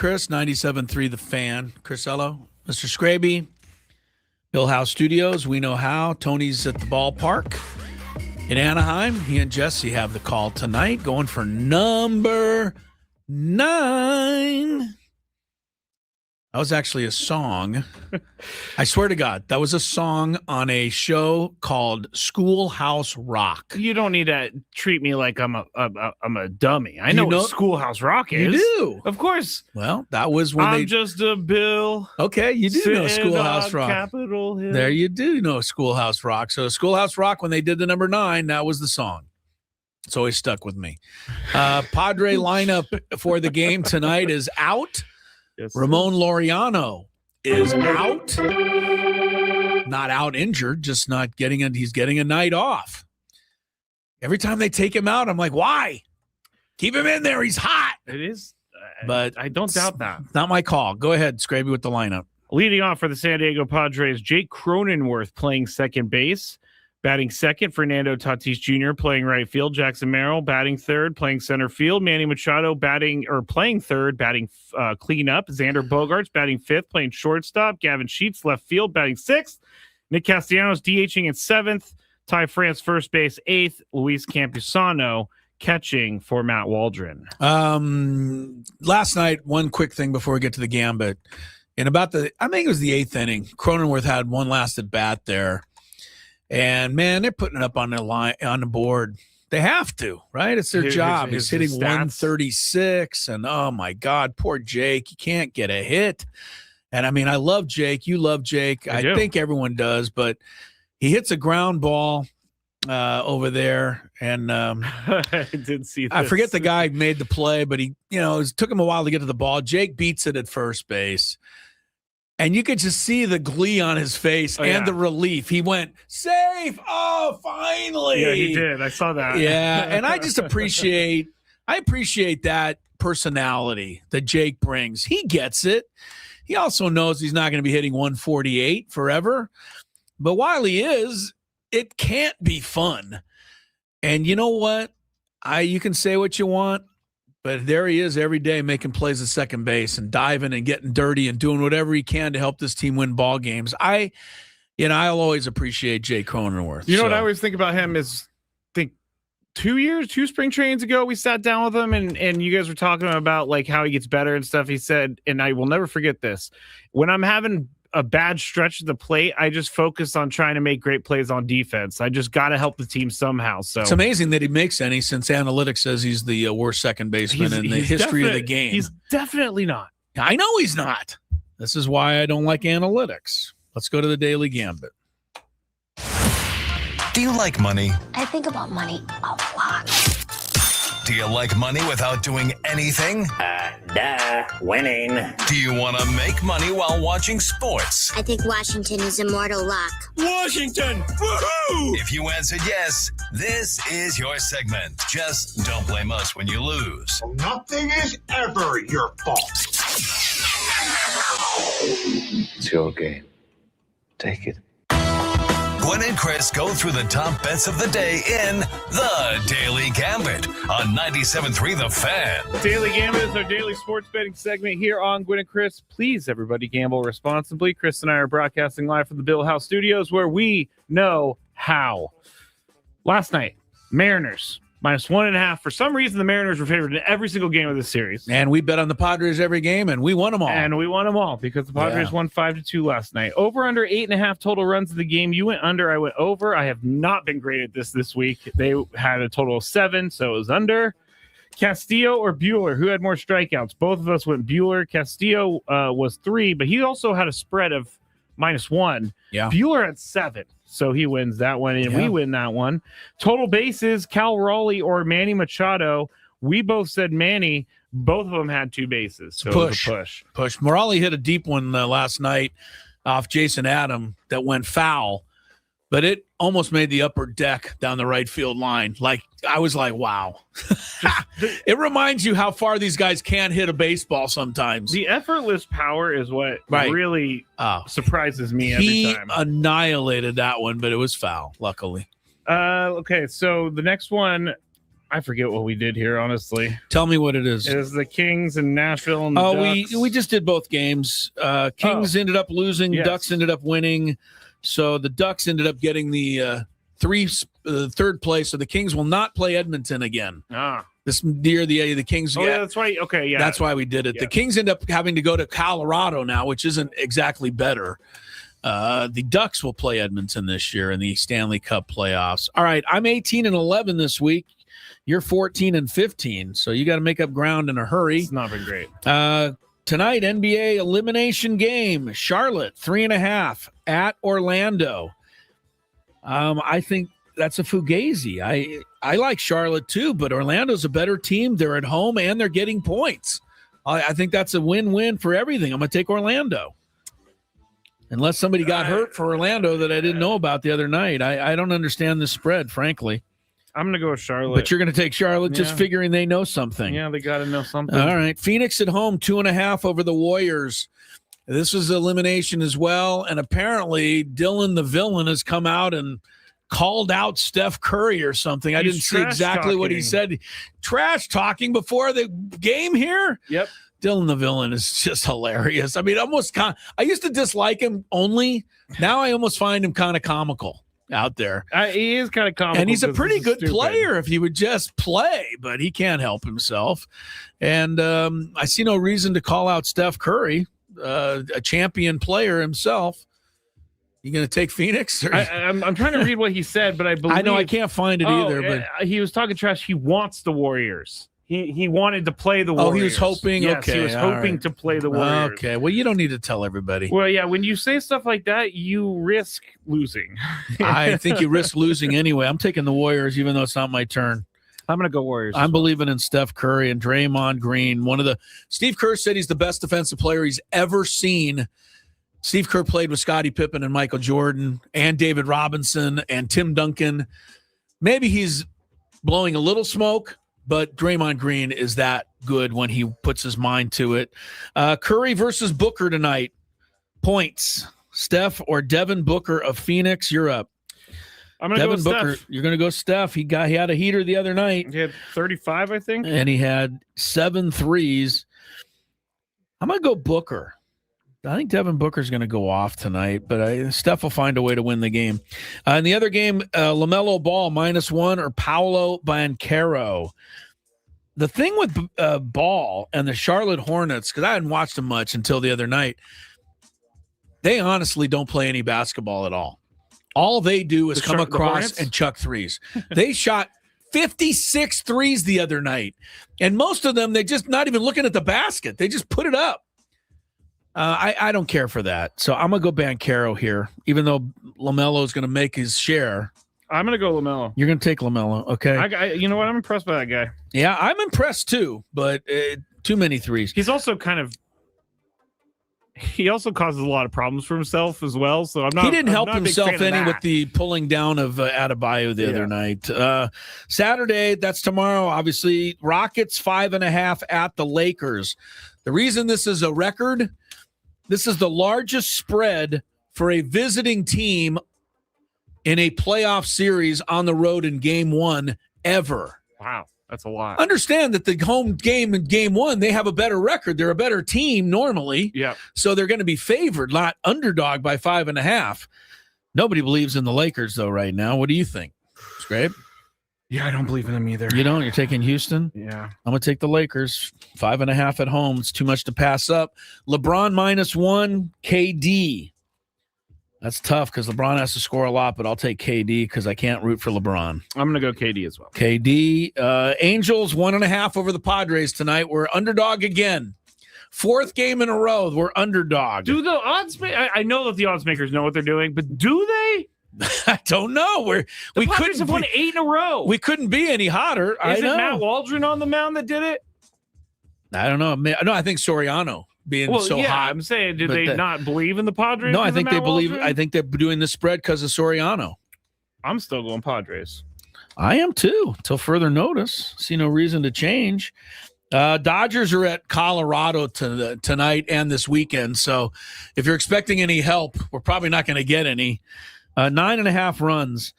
Speaker 2: Chris, 97.3 The Fan. Chrisello, Mr. Scraby, Bill House Studios, We Know How. Tony's at the ballpark in Anaheim. He and Jesse have the call tonight, going for number 9. That was actually a song. I swear to God, that was a song on a show called Schoolhouse Rock.
Speaker 3: You don't need to treat me like I'm a dummy. I know what Schoolhouse Rock is.
Speaker 2: You do,
Speaker 3: of course.
Speaker 2: Well, that was when
Speaker 3: I'm just a bill.
Speaker 2: Okay, you do know Schoolhouse Rock.
Speaker 3: Capitol Hill.
Speaker 2: There you do know Schoolhouse Rock. So Schoolhouse Rock, when they did the number 9, that was the song. It's always stuck with me. Padre lineup for the game tonight is out. Yes, Ramon Laureano is out. Not out injured, just not getting it. He's getting a night off. Every time they take him out, I'm like, why? Keep him in there. He's hot.
Speaker 3: It is.
Speaker 2: But
Speaker 3: I don't doubt that.
Speaker 2: Not my call. Go ahead, Scraby, with the lineup.
Speaker 3: Leading off for the San Diego Padres, Jake Cronenworth playing second base. Batting second, Fernando Tatis Jr. playing right field. Jackson Merrill batting third, playing center field. Manny Machado playing third, batting cleanup. Xander Bogaerts batting fifth, playing shortstop. Gavin Sheets left field, batting sixth. Nick Castellanos DHing in seventh. Ty France first base eighth. Luis Campusano catching for Matt Waldron.
Speaker 2: Last night, one quick thing before we get to the gambit. I think it was the 8th inning. Cronenworth had one last at bat there. And man, they're putting it up on the board. They have to, right? It's their job. He's hitting 136, and oh my God, poor Jake. You can't get a hit. And I mean, I love Jake. You love Jake. I think everyone does, but he hits a ground ball over there, and
Speaker 3: I did see.
Speaker 2: I forget the guy who made the play, but it took him a while to get to the ball. Jake beats it at first base. And you could just see the glee on his face and the relief. He went, safe. Oh, finally.
Speaker 3: Yeah, he did. I saw that.
Speaker 2: Yeah, and I just appreciate that personality that Jake brings. He gets it. He also knows he's not going to be hitting 148 forever. But while he is, it can't be fun. And you know what? You can say what you want. But there he is every day making plays at second base and diving and getting dirty and doing whatever he can to help this team win ball games. I'll always appreciate Jay Cronenworth.
Speaker 3: You know what I always think about him is, I think 2 spring trainings ago, we sat down with him and you guys were talking about like how he gets better and stuff. He said, and I will never forget this, when I'm having a bad stretch of the plate, I just focus on trying to make great plays on defense. I just got to help the team somehow. So
Speaker 2: it's amazing that he makes any, since analytics says he's the worst second baseman in the history of the game.
Speaker 3: He's definitely not.
Speaker 2: I know he's not. This is why I don't like analytics. Let's go to the Daily Gambit.
Speaker 1: Do you like money?
Speaker 8: I think about money a lot.
Speaker 1: Do you like money without doing anything?
Speaker 9: Winning.
Speaker 1: Do you want to make money while watching sports?
Speaker 8: I think Washington is immortal luck.
Speaker 1: Washington! Woohoo! If you answered yes, this is your segment. Just don't blame us when you lose.
Speaker 10: Nothing is ever your fault.
Speaker 9: It's your game. Take it.
Speaker 1: Gwynn and Chris go through the top bets of the day in The Daily Gambit on 97.3 The Fan.
Speaker 3: Daily Gambit is our daily sports betting segment here on Gwynn and Chris. Please, everybody, gamble responsibly. Chris and I are broadcasting live from the Bill House Studios, where we know how. Last night, Mariners -1.5. For some reason, the Mariners were favored in every single game of the series.
Speaker 2: And we bet on the Padres every game, and we won them all.
Speaker 3: And we won them all because the Padres won 5-2 last night. Over under 8.5 total runs of the game. You went under, I went over. I have not been great at this week. They had a total of 7, so it was under. Castillo or Buehler, who had more strikeouts? Both of us went Buehler. Castillo was 3, but he also had a spread of -1.
Speaker 2: Yeah.
Speaker 3: Buehler had 7. So he wins that one, and we win that one. Total bases, Cal Raleigh or Manny Machado. We both said Manny. Both of them had 2 bases. So
Speaker 2: push.
Speaker 3: It was a push.
Speaker 2: Morale hit a deep one last night off Jason Adam that went foul, but it almost made the upper deck down the right field line. Like, I was like, wow. It reminds you how far these guys can hit a baseball sometimes.
Speaker 3: The effortless power is what really surprises me every time.
Speaker 2: He annihilated that one, but it was foul, luckily.
Speaker 3: Okay, so the next one, I forget what we did here, honestly.
Speaker 2: Tell me what it is.
Speaker 3: It was the Kings and Nashville and the Ducks.
Speaker 2: we just did both games. Kings ended up losing.
Speaker 3: Yes.
Speaker 2: Ducks ended up winning. So the Ducks ended up getting the third place. So the Kings will not play Edmonton again. This year, the Kings.
Speaker 3: Yeah, that's right. Okay, yeah.
Speaker 2: That's why we did it. Yeah. The Kings end up having to go to Colorado now, which isn't exactly better. The Ducks will play Edmonton this year in the Stanley Cup playoffs. All right, I'm 18-11 this week. You're 14-15, so you got to make up ground in a hurry.
Speaker 3: It's not been great.
Speaker 2: Tonight, NBA elimination game. Charlotte, 3.5 at Orlando. I think that's a fugazi. I like Charlotte too, but Orlando's a better team. They're at home and they're getting points. I think that's a win-win for everything. I'm going to take Orlando. Unless somebody got hurt for Orlando that I didn't know about the other night. I don't understand the spread, frankly.
Speaker 3: I'm going to go with Charlotte.
Speaker 2: But you're going to take Charlotte just figuring they know something.
Speaker 3: Yeah, they got to know something.
Speaker 2: All right. Phoenix at home, 2.5 over the Warriors. This was elimination as well. And apparently Dylan the villain has come out and called out Steph Curry or something. I didn't see exactly what he said. Trash talking before the game here?
Speaker 3: Yep.
Speaker 2: Dylan the villain is just hilarious. I mean, I used to dislike him only. Now I almost find him kind of comical out there.
Speaker 3: He is kind of comical.
Speaker 2: And he's a pretty good player if he would just play, but he can't help himself. And I see no reason to call out Steph Curry, a champion player himself. You going to take Phoenix?
Speaker 3: I'm trying to read what he said, but I
Speaker 2: know I can't find it either. But
Speaker 3: he was talking trash. He wants the Warriors. He wanted to play the Warriors.
Speaker 2: Oh, he was hoping?
Speaker 3: Yes,
Speaker 2: okay.
Speaker 3: He was hoping to play the Warriors.
Speaker 2: Okay. Well, you don't need to tell everybody.
Speaker 3: Well, yeah, when you say stuff like that, you risk losing.
Speaker 2: I think you risk losing anyway. I'm taking the Warriors, even though it's not my turn.
Speaker 3: I'm going to go Warriors.
Speaker 2: I'm believing in Steph Curry and Draymond Green. Steve Kerr said he's the best defensive player he's ever seen. Steve Kerr played with Scottie Pippen and Michael Jordan and David Robinson and Tim Duncan. Maybe he's blowing a little smoke, but Draymond Green is that good when he puts his mind to it. Curry versus Booker tonight. Points. Steph or Devin Booker of Phoenix, you're up.
Speaker 3: I'm going to go
Speaker 2: Booker.
Speaker 3: Steph.
Speaker 2: You're going to go Steph. He had a heater the other night.
Speaker 3: He had 35, I think.
Speaker 2: And he had 7 threes. I'm going to go Booker. I think Devin Booker's going to go off tonight, but Steph will find a way to win the game. In the other game, LaMelo Ball -1 or Paolo Banchero. The thing with Ball and the Charlotte Hornets, because I hadn't watched them much until the other night, they honestly don't play any basketball at all. All they do is come across and chuck threes. They shot 56 threes the other night, and most of them, they just not even looking at the basket. They just put it up. I don't care for that. So I'm going to go Banchero here, even though LaMelo is going to make his share.
Speaker 3: I'm going to go LaMelo.
Speaker 2: You're going to take LaMelo. Okay.
Speaker 3: You know what? I'm impressed by that guy.
Speaker 2: Yeah, I'm impressed too, but too many threes.
Speaker 3: He's also he also causes a lot of problems for himself as well. So he
Speaker 2: didn't help himself any with the pulling down of Adebayo the other night. Saturday, that's tomorrow. Obviously, Rockets 5.5 at the Lakers. The reason this is a record, this is the largest spread for a visiting team in a playoff series on the road in game 1 ever.
Speaker 3: Wow, that's a lot.
Speaker 2: Understand that the home game in game 1, they have a better record. They're a better team normally.
Speaker 3: Yeah.
Speaker 2: So they're going to be favored, not underdog by 5.5. Nobody believes in the Lakers, though, right now. What do you think? Scrape?
Speaker 3: Yeah, I don't believe in them either.
Speaker 2: You don't? You're taking Houston?
Speaker 3: Yeah.
Speaker 2: I'm going to take the Lakers. 5.5 at home. It's too much to pass up. LeBron -1, KD. That's tough because LeBron has to score a lot, but I'll take KD because I can't root for LeBron.
Speaker 3: I'm going to go KD as well.
Speaker 2: KD. Angels 1.5 over the Padres tonight. We're underdog again. 4th game in a row. We're underdog.
Speaker 3: Do the odds I know that the odds makers know what they're doing, but do they?
Speaker 2: I don't know.
Speaker 3: We couldn't have won 8 in a row.
Speaker 2: We couldn't be any hotter.
Speaker 3: Is it Matt Waldron on the mound that did it?
Speaker 2: I don't know. No, I think Soriano being hot.
Speaker 3: I'm saying, did they not believe in the Padres?
Speaker 2: No, I think they believe. I think they're doing the spread because of Soriano.
Speaker 3: I'm still going Padres.
Speaker 2: I am too. Till further notice. See no reason to change. Dodgers are at Colorado tonight and this weekend. So if you're expecting any help, we're probably not going to get any. 9.5 runs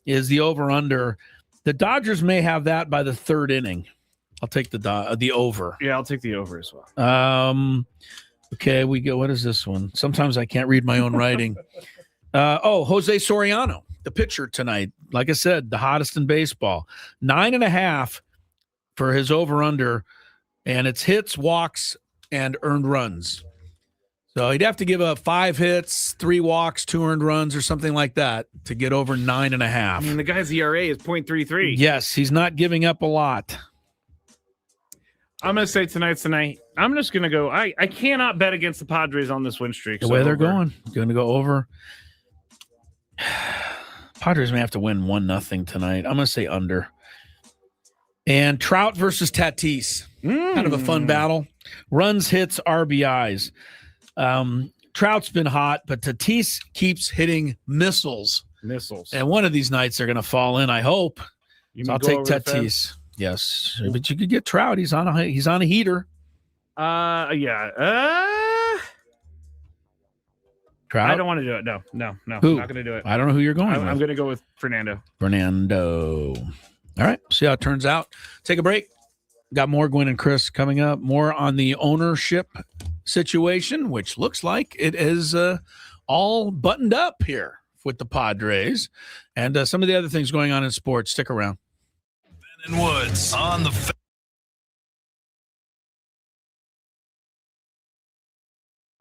Speaker 2: is the over-under. The Dodgers may have that by the third inning. I'll take the over.
Speaker 3: Yeah, I'll take the over as well.
Speaker 2: Okay, we go. What is this one? Sometimes I can't read my own writing. Jose Soriano, the pitcher tonight. Like I said, the hottest in baseball. 9.5 for his over-under, and it's hits, walks, and earned runs. So he'd have to give up 5 hits, 3 walks, 2 earned runs, or something like that to get over 9.5.
Speaker 3: I mean, the guy's ERA is .33.
Speaker 2: Yes, he's not giving up a lot.
Speaker 3: I'm going to say tonight's tonight. I'm just going to go. I cannot bet against the Padres on this win streak.
Speaker 2: The way they're going to go over. Padres may have to win 1-0 tonight. I'm going to say under. And Trout versus Tatis. Kind of a fun battle. Runs, hits, RBIs. Trout's been hot, but Tatis keeps hitting missiles. And one of these nights they're going to fall in, I hope. So I'll take Tatis. Yes, but you could get Trout. He's on a heater.
Speaker 3: Yeah.
Speaker 2: Trout?
Speaker 3: I don't want to do it. No.
Speaker 2: Who?
Speaker 3: I'm not going to do it.
Speaker 2: I don't know who you're going with.
Speaker 3: I'm going to go with Fernando.
Speaker 2: All right. See how it turns out. Take a break. Got more Gwynn and Chris coming up. More on the ownership situation, which looks like it is all buttoned up here with the Padres and some of the other things going on in sports. Stick around.
Speaker 1: Ben and Woods on the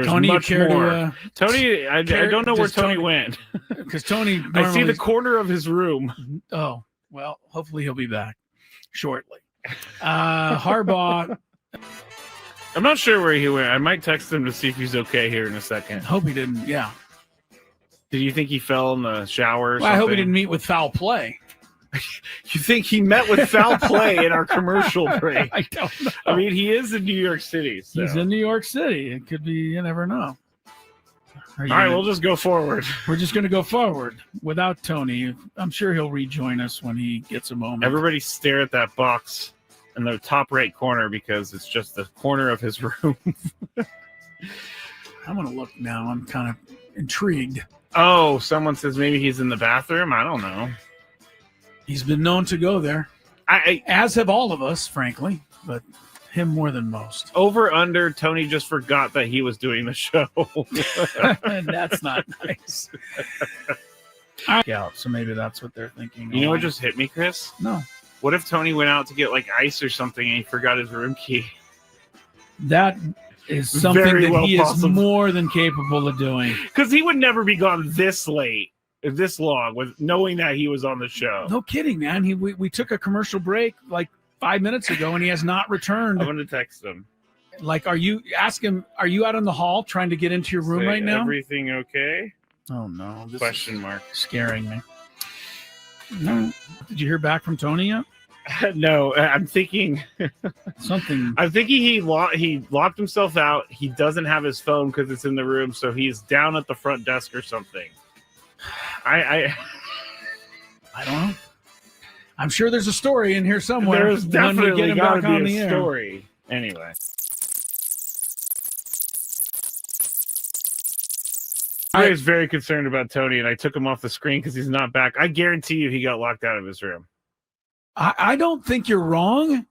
Speaker 2: Tony,
Speaker 3: much
Speaker 2: you care
Speaker 3: more.
Speaker 2: to,
Speaker 3: Tony, I don't know where Tony went.
Speaker 2: Because Tony,
Speaker 3: I see the corner of his room.
Speaker 2: Oh, well, hopefully he'll be back shortly. Harbaugh.
Speaker 3: I'm not sure where he went. I might text him to see if he's okay here in a second.
Speaker 2: Hope he didn't. Yeah.
Speaker 3: Did you think he fell in the shower or something?
Speaker 2: I hope he didn't meet with foul play.
Speaker 3: You think he met with foul play in our commercial break?
Speaker 2: I don't know.
Speaker 3: I mean, he is in New York City. So.
Speaker 2: He's in New York City. It could be, you never know.
Speaker 3: All right, we'll just go forward.
Speaker 2: We're just going to go forward without Tony. I'm sure he'll rejoin us when he gets a moment.
Speaker 3: Everybody stare at that box in the top right corner because it's just the corner of his room.
Speaker 2: I'm going to look now. I'm kind of intrigued.
Speaker 3: Oh, someone says maybe he's in the bathroom. I don't know.
Speaker 2: He's been known to go there. As have all of us, frankly, but him more than most.
Speaker 3: Over under, Tony just forgot that he was doing the show.
Speaker 2: That's not nice. Yeah, so maybe that's what they're thinking.
Speaker 3: You know what just hit me, Chris?
Speaker 2: No.
Speaker 3: What if Tony went out to get like ice or something and he forgot his room key?
Speaker 2: That is something that he is more than capable of doing.
Speaker 3: Because he would never be gone this late. This long with knowing that he was on the show.
Speaker 2: No kidding, man. We took a commercial break like 5 minutes ago and he has not returned.
Speaker 3: I'm going to text him.
Speaker 2: Like, are you out in the hall trying to get into your room right now?
Speaker 3: Everything okay?
Speaker 2: Oh no.
Speaker 3: Question mark.
Speaker 2: Scaring me. No. Did you hear back from Tony yet?
Speaker 3: No, I'm thinking
Speaker 2: something.
Speaker 3: I'm thinking he locked himself out. He doesn't have his phone because it's in the room, so he's down at the front desk or something. I
Speaker 2: don't know. I'm sure there's a story in here somewhere.
Speaker 3: There's definitely got to be a
Speaker 2: story.
Speaker 3: Story. Anyway. I was very concerned about Tony, and I took him off the screen because he's not back. I guarantee you he got locked out of his room.
Speaker 2: I don't think you're wrong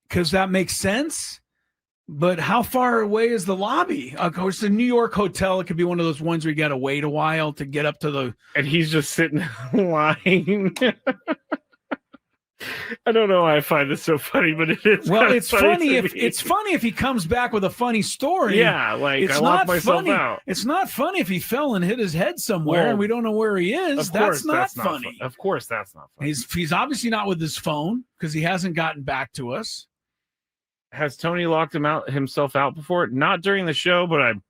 Speaker 2: because that makes sense. But how far away is the lobby? Of course, the New York hotel, it could be one of those ones where you got to wait a while to get up to the...
Speaker 3: And he's just sitting in line. I don't know why I find this so funny, but it is.
Speaker 2: Well, it's funny if he comes back with a funny story.
Speaker 3: Yeah, like it's I locked myself out.
Speaker 2: It's not funny if he fell and hit his head somewhere and we don't know where he is. That's not funny.
Speaker 3: Of course, that's not funny.
Speaker 2: He's obviously not with his phone because he hasn't gotten back to us.
Speaker 3: Has Tony locked himself out before? Not during the show, but I'm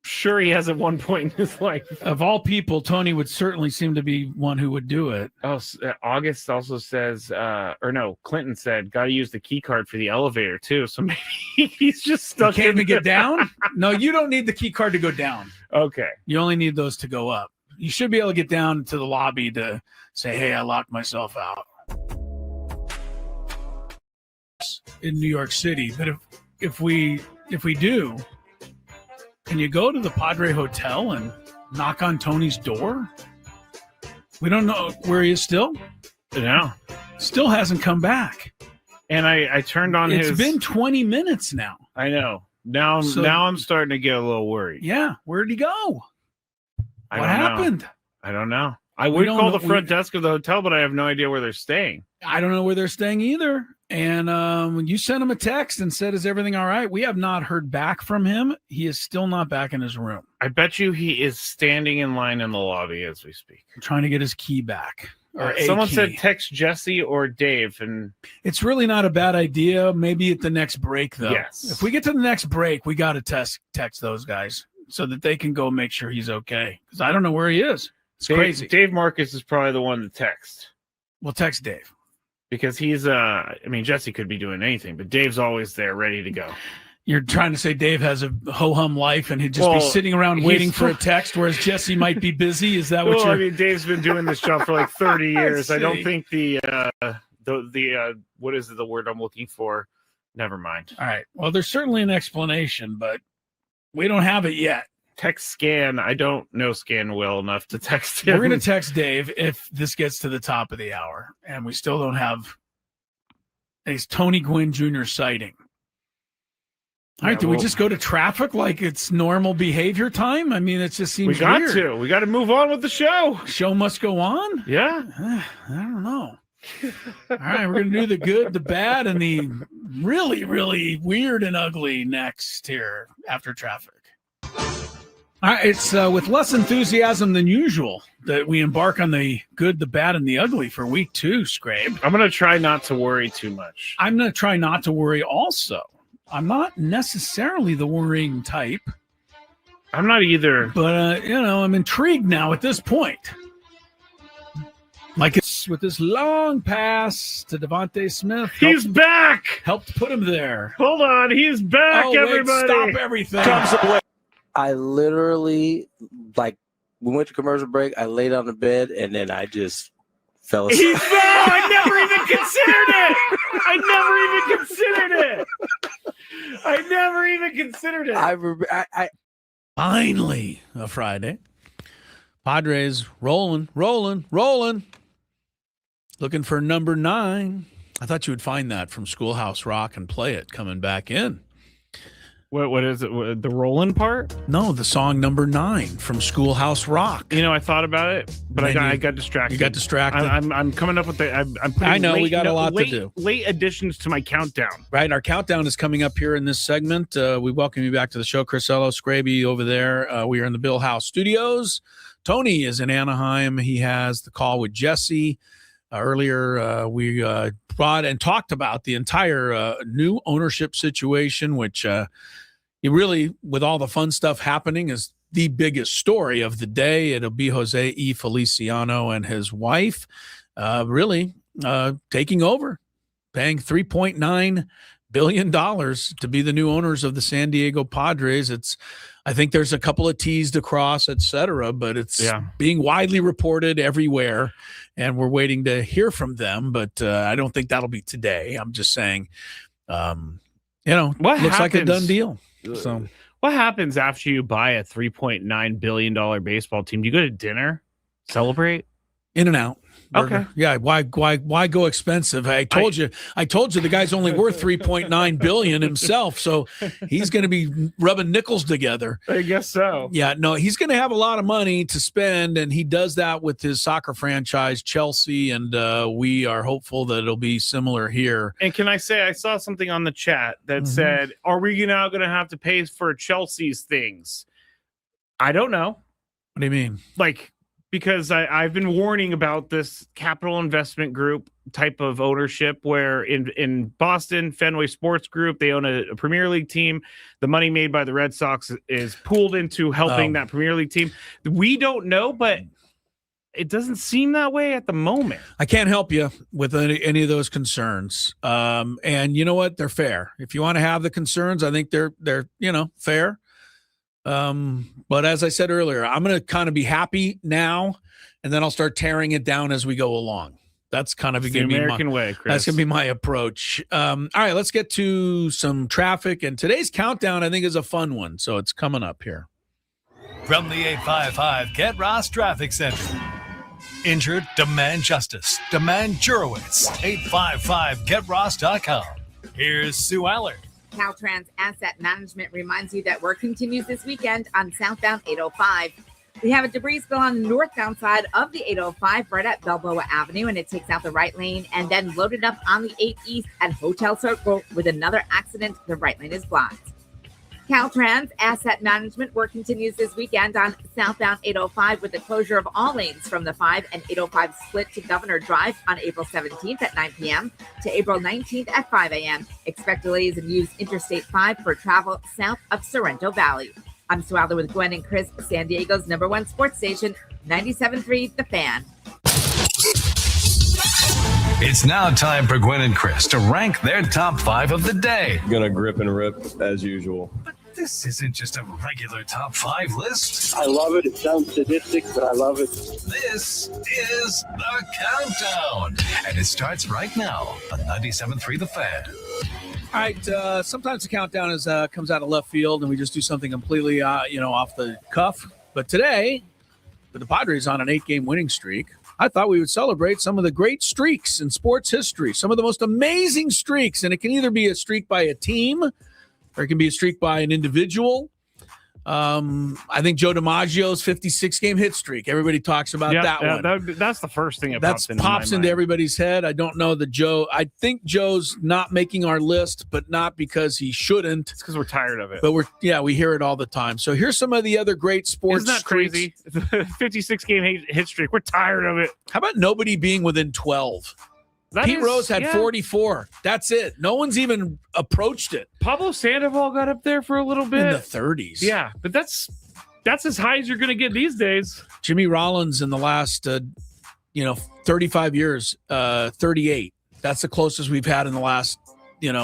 Speaker 3: sure he has at one point in his life.
Speaker 2: Of all people, Tony would certainly seem to be one who would do it.
Speaker 3: Oh, August also says, Clinton said, got to use the key card for the elevator too. So maybe he's just stuck.
Speaker 2: Can't even get down? No, you don't need the key card to go down.
Speaker 3: Okay.
Speaker 2: You only need those to go up. You should be able to get down to the lobby to say, hey, I locked myself out. In New York City, but if we do, can you go to the Padre Hotel and knock on Tony's door? We don't know where he is still.
Speaker 3: Yeah,
Speaker 2: Still hasn't come back.
Speaker 3: And I turned on
Speaker 2: It's
Speaker 3: his.
Speaker 2: been 20 minutes now.
Speaker 3: I know. Now I'm starting to get a little worried.
Speaker 2: Yeah. Where'd he go?
Speaker 3: I
Speaker 2: What
Speaker 3: don't know.
Speaker 2: happened?
Speaker 3: I don't know. I
Speaker 2: We
Speaker 3: would
Speaker 2: don't
Speaker 3: call
Speaker 2: know-
Speaker 3: the front desk of the hotel, but I have no idea where they're staying.
Speaker 2: I don't know where they're staying either. And when you sent him a text and said, "Is everything all right?" We have not heard back from him. He is still not back in his room.
Speaker 3: I bet you he is standing in line in the lobby as we speak.
Speaker 2: Trying to get his key back. Or a
Speaker 3: Someone
Speaker 2: key.
Speaker 3: said text Jesse or Dave, and
Speaker 2: It's really not a bad idea. Maybe at the next break, though.
Speaker 3: Yes.
Speaker 2: If we get to the next break, we got to text those guys so that they can go make sure he's okay. Because I don't know where he is. It's crazy.
Speaker 3: Dave Marcus is probably the one to text
Speaker 2: We'll text Dave.
Speaker 3: because he's I mean, Jesse could be doing anything, but Dave's always there ready to go.
Speaker 2: You're trying to say Dave has a ho-hum life and he'd just
Speaker 3: Well,
Speaker 2: be sitting around
Speaker 3: he's-
Speaker 2: waiting for a text, whereas Jesse might be busy. Is that what
Speaker 3: Well,
Speaker 2: you're...
Speaker 3: I mean, Dave's been doing this job for like 30 years. I don't
Speaker 2: see.
Speaker 3: think the what is the word I'm looking for? Never mind.
Speaker 2: All right. Well, there's certainly an explanation, but we don't have it yet.
Speaker 3: Text Scan. I don't know Scan well enough to text him.
Speaker 2: We're going to text Dave if this gets to the top of the hour, and we still don't have a Tony Gwynn Jr. sighting. All right,
Speaker 3: Yeah,
Speaker 2: do we
Speaker 3: well-
Speaker 2: just go to traffic like it's normal behavior time? I mean, it just seems
Speaker 3: We got
Speaker 2: weird.
Speaker 3: to. We got to move on with the show.
Speaker 2: Show must go on?
Speaker 3: Yeah.
Speaker 2: I don't know. All right, we're going to do the good, the bad, and the really, really weird and ugly next here after traffic. All right, it's with less enthusiasm than usual that we embark on the good, the bad, and the ugly for week 2, Scrape.
Speaker 3: I'm going to try not to worry too much.
Speaker 2: I'm going to try not to worry also. I'm not necessarily the worrying type,
Speaker 3: I'm not either.
Speaker 2: but, I'm intrigued now at this point. Like it's with this long pass to Devontae Smith.
Speaker 3: He's back.
Speaker 2: helped put him there.
Speaker 3: Hold on. He's back,
Speaker 2: Wait,
Speaker 3: everybody.
Speaker 2: stop everything.
Speaker 4: I literally, like, we went to commercial break. I laid on the bed and then I just fell asleep.
Speaker 3: He fell. I never even considered it.
Speaker 4: I
Speaker 2: Finally, a Friday. Padres rolling. Looking for number 9. I thought you would find that from Schoolhouse Rock and play it coming back in.
Speaker 3: What is it? The rolling part?
Speaker 2: No, the song number 9 from Schoolhouse Rock.
Speaker 3: You know, I thought about it, but
Speaker 2: Then
Speaker 3: I got distracted.
Speaker 2: You got distracted.
Speaker 3: I'm coming up with I'm putting
Speaker 2: I know, we got a lot to
Speaker 3: late,
Speaker 2: do.
Speaker 3: Late additions to my countdown.
Speaker 2: Right, our countdown is coming up here in this segment. We welcome you back to the show. Chris Ello, Scraby over there. We are in the Bill House Studios. Tony is in Anaheim. He has the call with Jesse. Earlier, we brought and talked about the entire new ownership situation, which it really, with all the fun stuff happening, is the biggest story of the day. It'll be Jose E. Feliciano and his wife really taking over, paying $3.9 billion to be the new owners of the San Diego Padres. I think there's a couple of T's to cross, et cetera, but it's being widely reported everywhere, and we're waiting to hear from them. But I don't think that'll be today. I'm just saying, looks like a done deal. So
Speaker 3: what happens after you buy a $3.9 billion baseball team? Do you go to dinner, celebrate?
Speaker 2: In and out. Burger.
Speaker 3: Okay.
Speaker 2: Yeah. Why go expensive? I told you the guy's only worth $3.9 billion himself. So he's going to be rubbing nickels together.
Speaker 3: I guess so.
Speaker 2: Yeah. No, he's going to have a lot of money to spend, and he does that with his soccer franchise, Chelsea. And we are hopeful that it'll be similar here.
Speaker 3: And can I say, I saw something on the chat that said, "Are we now going to have to pay for Chelsea's things?" I don't know.
Speaker 2: What do you mean?
Speaker 3: Because I've been warning about this capital investment group type of ownership where in Boston, Fenway Sports Group, they own a Premier League team. The money made by the Red Sox is pooled into helping that Premier League team. We don't know, but it doesn't seem that way at the moment.
Speaker 2: I can't help you with any of those concerns. And you know what? They're fair. If you want to have the concerns, I think they're fair. But as I said earlier, I'm going to kind of be happy now, and then I'll start tearing it down as we go along. That's kind of
Speaker 3: the American way, Chris.
Speaker 2: That's going to be my approach. All right, let's get to some traffic. And today's countdown, I think, is a fun one. So it's coming up here.
Speaker 1: From the 855 Get Ross Traffic Center. Injured? Demand justice. Demand Jurowitz. 855-GetRoss.com. Here's Sue Allard.
Speaker 11: Caltrans Asset Management reminds you that work continues this weekend on southbound 805. We have a debris spill on the northbound side of the 805 right at Balboa Avenue, and it takes out the right lane and then loaded up on the 8 East at Hotel Circle with another accident. The right lane is blocked. Caltrans Asset Management work continues this weekend on southbound 805 with the closure of all lanes from the 5 and 805 split to Governor Drive on April 17th at 9 p.m. to April 19th at 5 a.m. Expect delays and use Interstate 5 for travel south of Sorrento Valley. I'm Sue Allard with Gwynn and Chris, San Diego's #1 sports station, 97.3 The Fan.
Speaker 1: It's now time for Gwynn and Chris to rank their top 5 of the day.
Speaker 12: Gonna grip and rip as usual.
Speaker 1: But this isn't just a regular top 5 list.
Speaker 13: I love it. It sounds sadistic, but I love it.
Speaker 1: This is the countdown. And it starts right now on 97.3 The Fan.
Speaker 2: All right. Sometimes the countdown comes out of left field, and we just do something completely, off the cuff. But today, with the Padres on an 8-game winning streak, I thought we would celebrate some of the great streaks in sports history, some of the most amazing streaks. And it can either be a streak by a team or it can be a streak by an individual. I think Joe DiMaggio's 56-game hit streak. Everybody talks about that one.
Speaker 3: That's the first thing that
Speaker 2: pops into everybody's head. I don't know that Joe. I think Joe's not making our list, but not because he shouldn't.
Speaker 3: It's because we're tired of it.
Speaker 2: But we hear it all the time. So here's some of the other great sports.
Speaker 3: Isn't that crazy? 56-game hit streak. We're tired of it.
Speaker 2: How about nobody being within 12? Pete Rose had 44. That's it. No one's even approached it.
Speaker 3: Pablo Sandoval got up there for a little bit.
Speaker 2: In the 30s.
Speaker 3: Yeah, but that's as high as you're going to get these days.
Speaker 2: Jimmy Rollins in the last, 35 years, 38. That's the closest we've had in the last, bit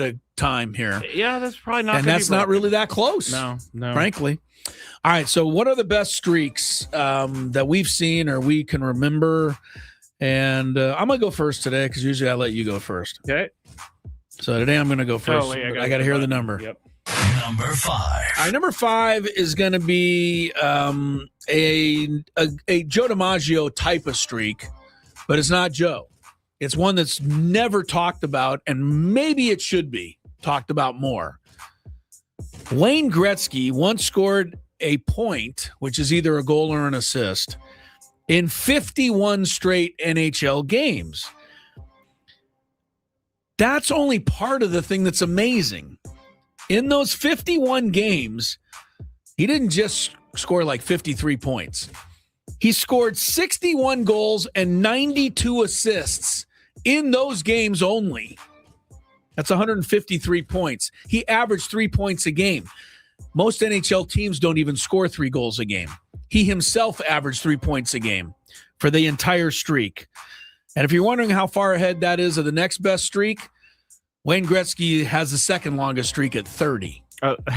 Speaker 2: of time here.
Speaker 3: Yeah, that's probably not.
Speaker 2: And that's not really that close.
Speaker 3: No.
Speaker 2: Frankly. All right, so what are the best streaks that we've seen or we can remember? And I'm going to go first today because usually I let you go first.
Speaker 3: Okay.
Speaker 2: So today I'm going to to go first. I got to hear the number.
Speaker 3: Yep.
Speaker 1: Number 5.
Speaker 2: All right, number 5 is going to be a Joe DiMaggio type of streak, but it's not Joe. It's one that's never talked about, and maybe it should be talked about more. Wayne Gretzky once scored a point, which is either a goal or an assist, in 51 straight NHL games. That's only part of the thing that's amazing. In those 51 games, he didn't just score like 53 points. He scored 61 goals and 92 assists in those games only. That's 153 points. He averaged 3 points a game. Most NHL teams don't even score 3 goals a game. He himself averaged 3 points a game for the entire streak. And if you're wondering how far ahead that is of the next best streak, Wayne Gretzky has the second longest streak at 30.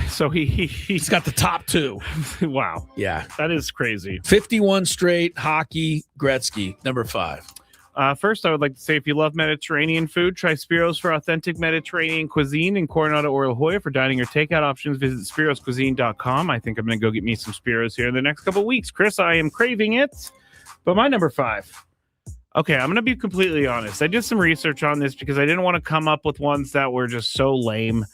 Speaker 3: So he's
Speaker 2: got the top 2.
Speaker 3: Wow.
Speaker 2: Yeah.
Speaker 3: That is crazy.
Speaker 2: 51 straight hockey, Gretzky, number 5.
Speaker 3: First, I would like to say if you love Mediterranean food, try Spiro's for authentic Mediterranean cuisine in Coronado or La Jolla. For dining or takeout options, visit spiroscuisine.com. I think I'm going to go get me some Spiro's here in the next couple of weeks. Chris, I am craving it. But my number 5. Okay, I'm going to be completely honest. I did some research on this because I didn't want to come up with ones that were just so lame.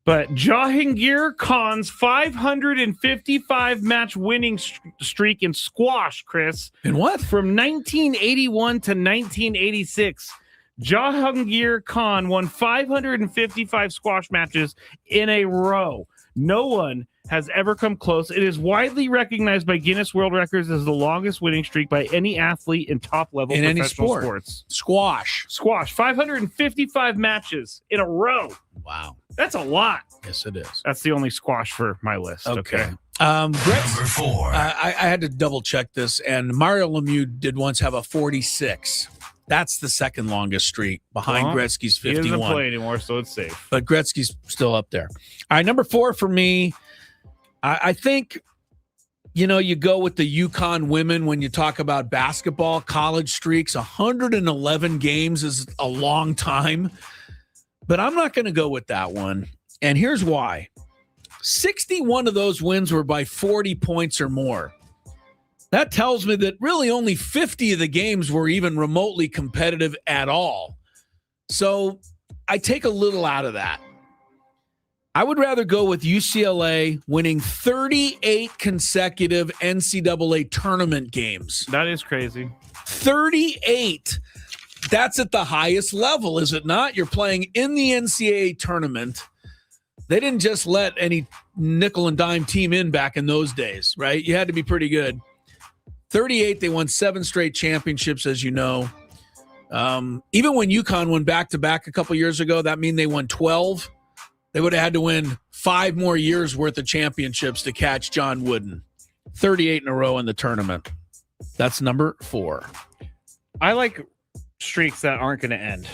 Speaker 3: But Jahangir Khan's 555 match winning streak in squash, Chris.
Speaker 2: In what?
Speaker 3: From 1981 to 1986. Jahangir Khan won 555 squash matches in a row. No one has ever come close. It is widely recognized by Guinness World Records as the longest winning streak by any athlete in top-level professional
Speaker 2: any sport.
Speaker 3: Sports.
Speaker 2: Squash.
Speaker 3: 555 matches in a row.
Speaker 2: Wow.
Speaker 3: That's a lot.
Speaker 2: Yes, it is.
Speaker 3: That's the only squash for my list. Okay.
Speaker 1: Number 4.
Speaker 2: I had to double-check this, and Mario Lemieux did once have a 46. That's the second longest streak behind Gretzky's 51.
Speaker 3: He doesn't play anymore, so it's safe.
Speaker 2: But Gretzky's still up there. All right, number 4 for me, I think, you go with the UConn women when you talk about basketball, college streaks. 111 games is a long time. But I'm not going to go with that one. And here's why. 61 of those wins were by 40 points or more. That tells me that really only 50 of the games were even remotely competitive at all. So I take a little out of that. I would rather go with UCLA winning 38 consecutive NCAA tournament games.
Speaker 3: That is crazy.
Speaker 2: 38. That's at the highest level, is it not? You're playing in the NCAA tournament. They didn't just let any nickel and dime team in back in those days, right? You had to be pretty good. 38, they won 7 straight championships, as you know. Even when UConn won back-to-back a couple years ago, that mean they won 12. They would have had to win 5 more years worth of championships to catch John Wooden. 38 in a row in the tournament. That's number 4.
Speaker 3: I like streaks that aren't going to end.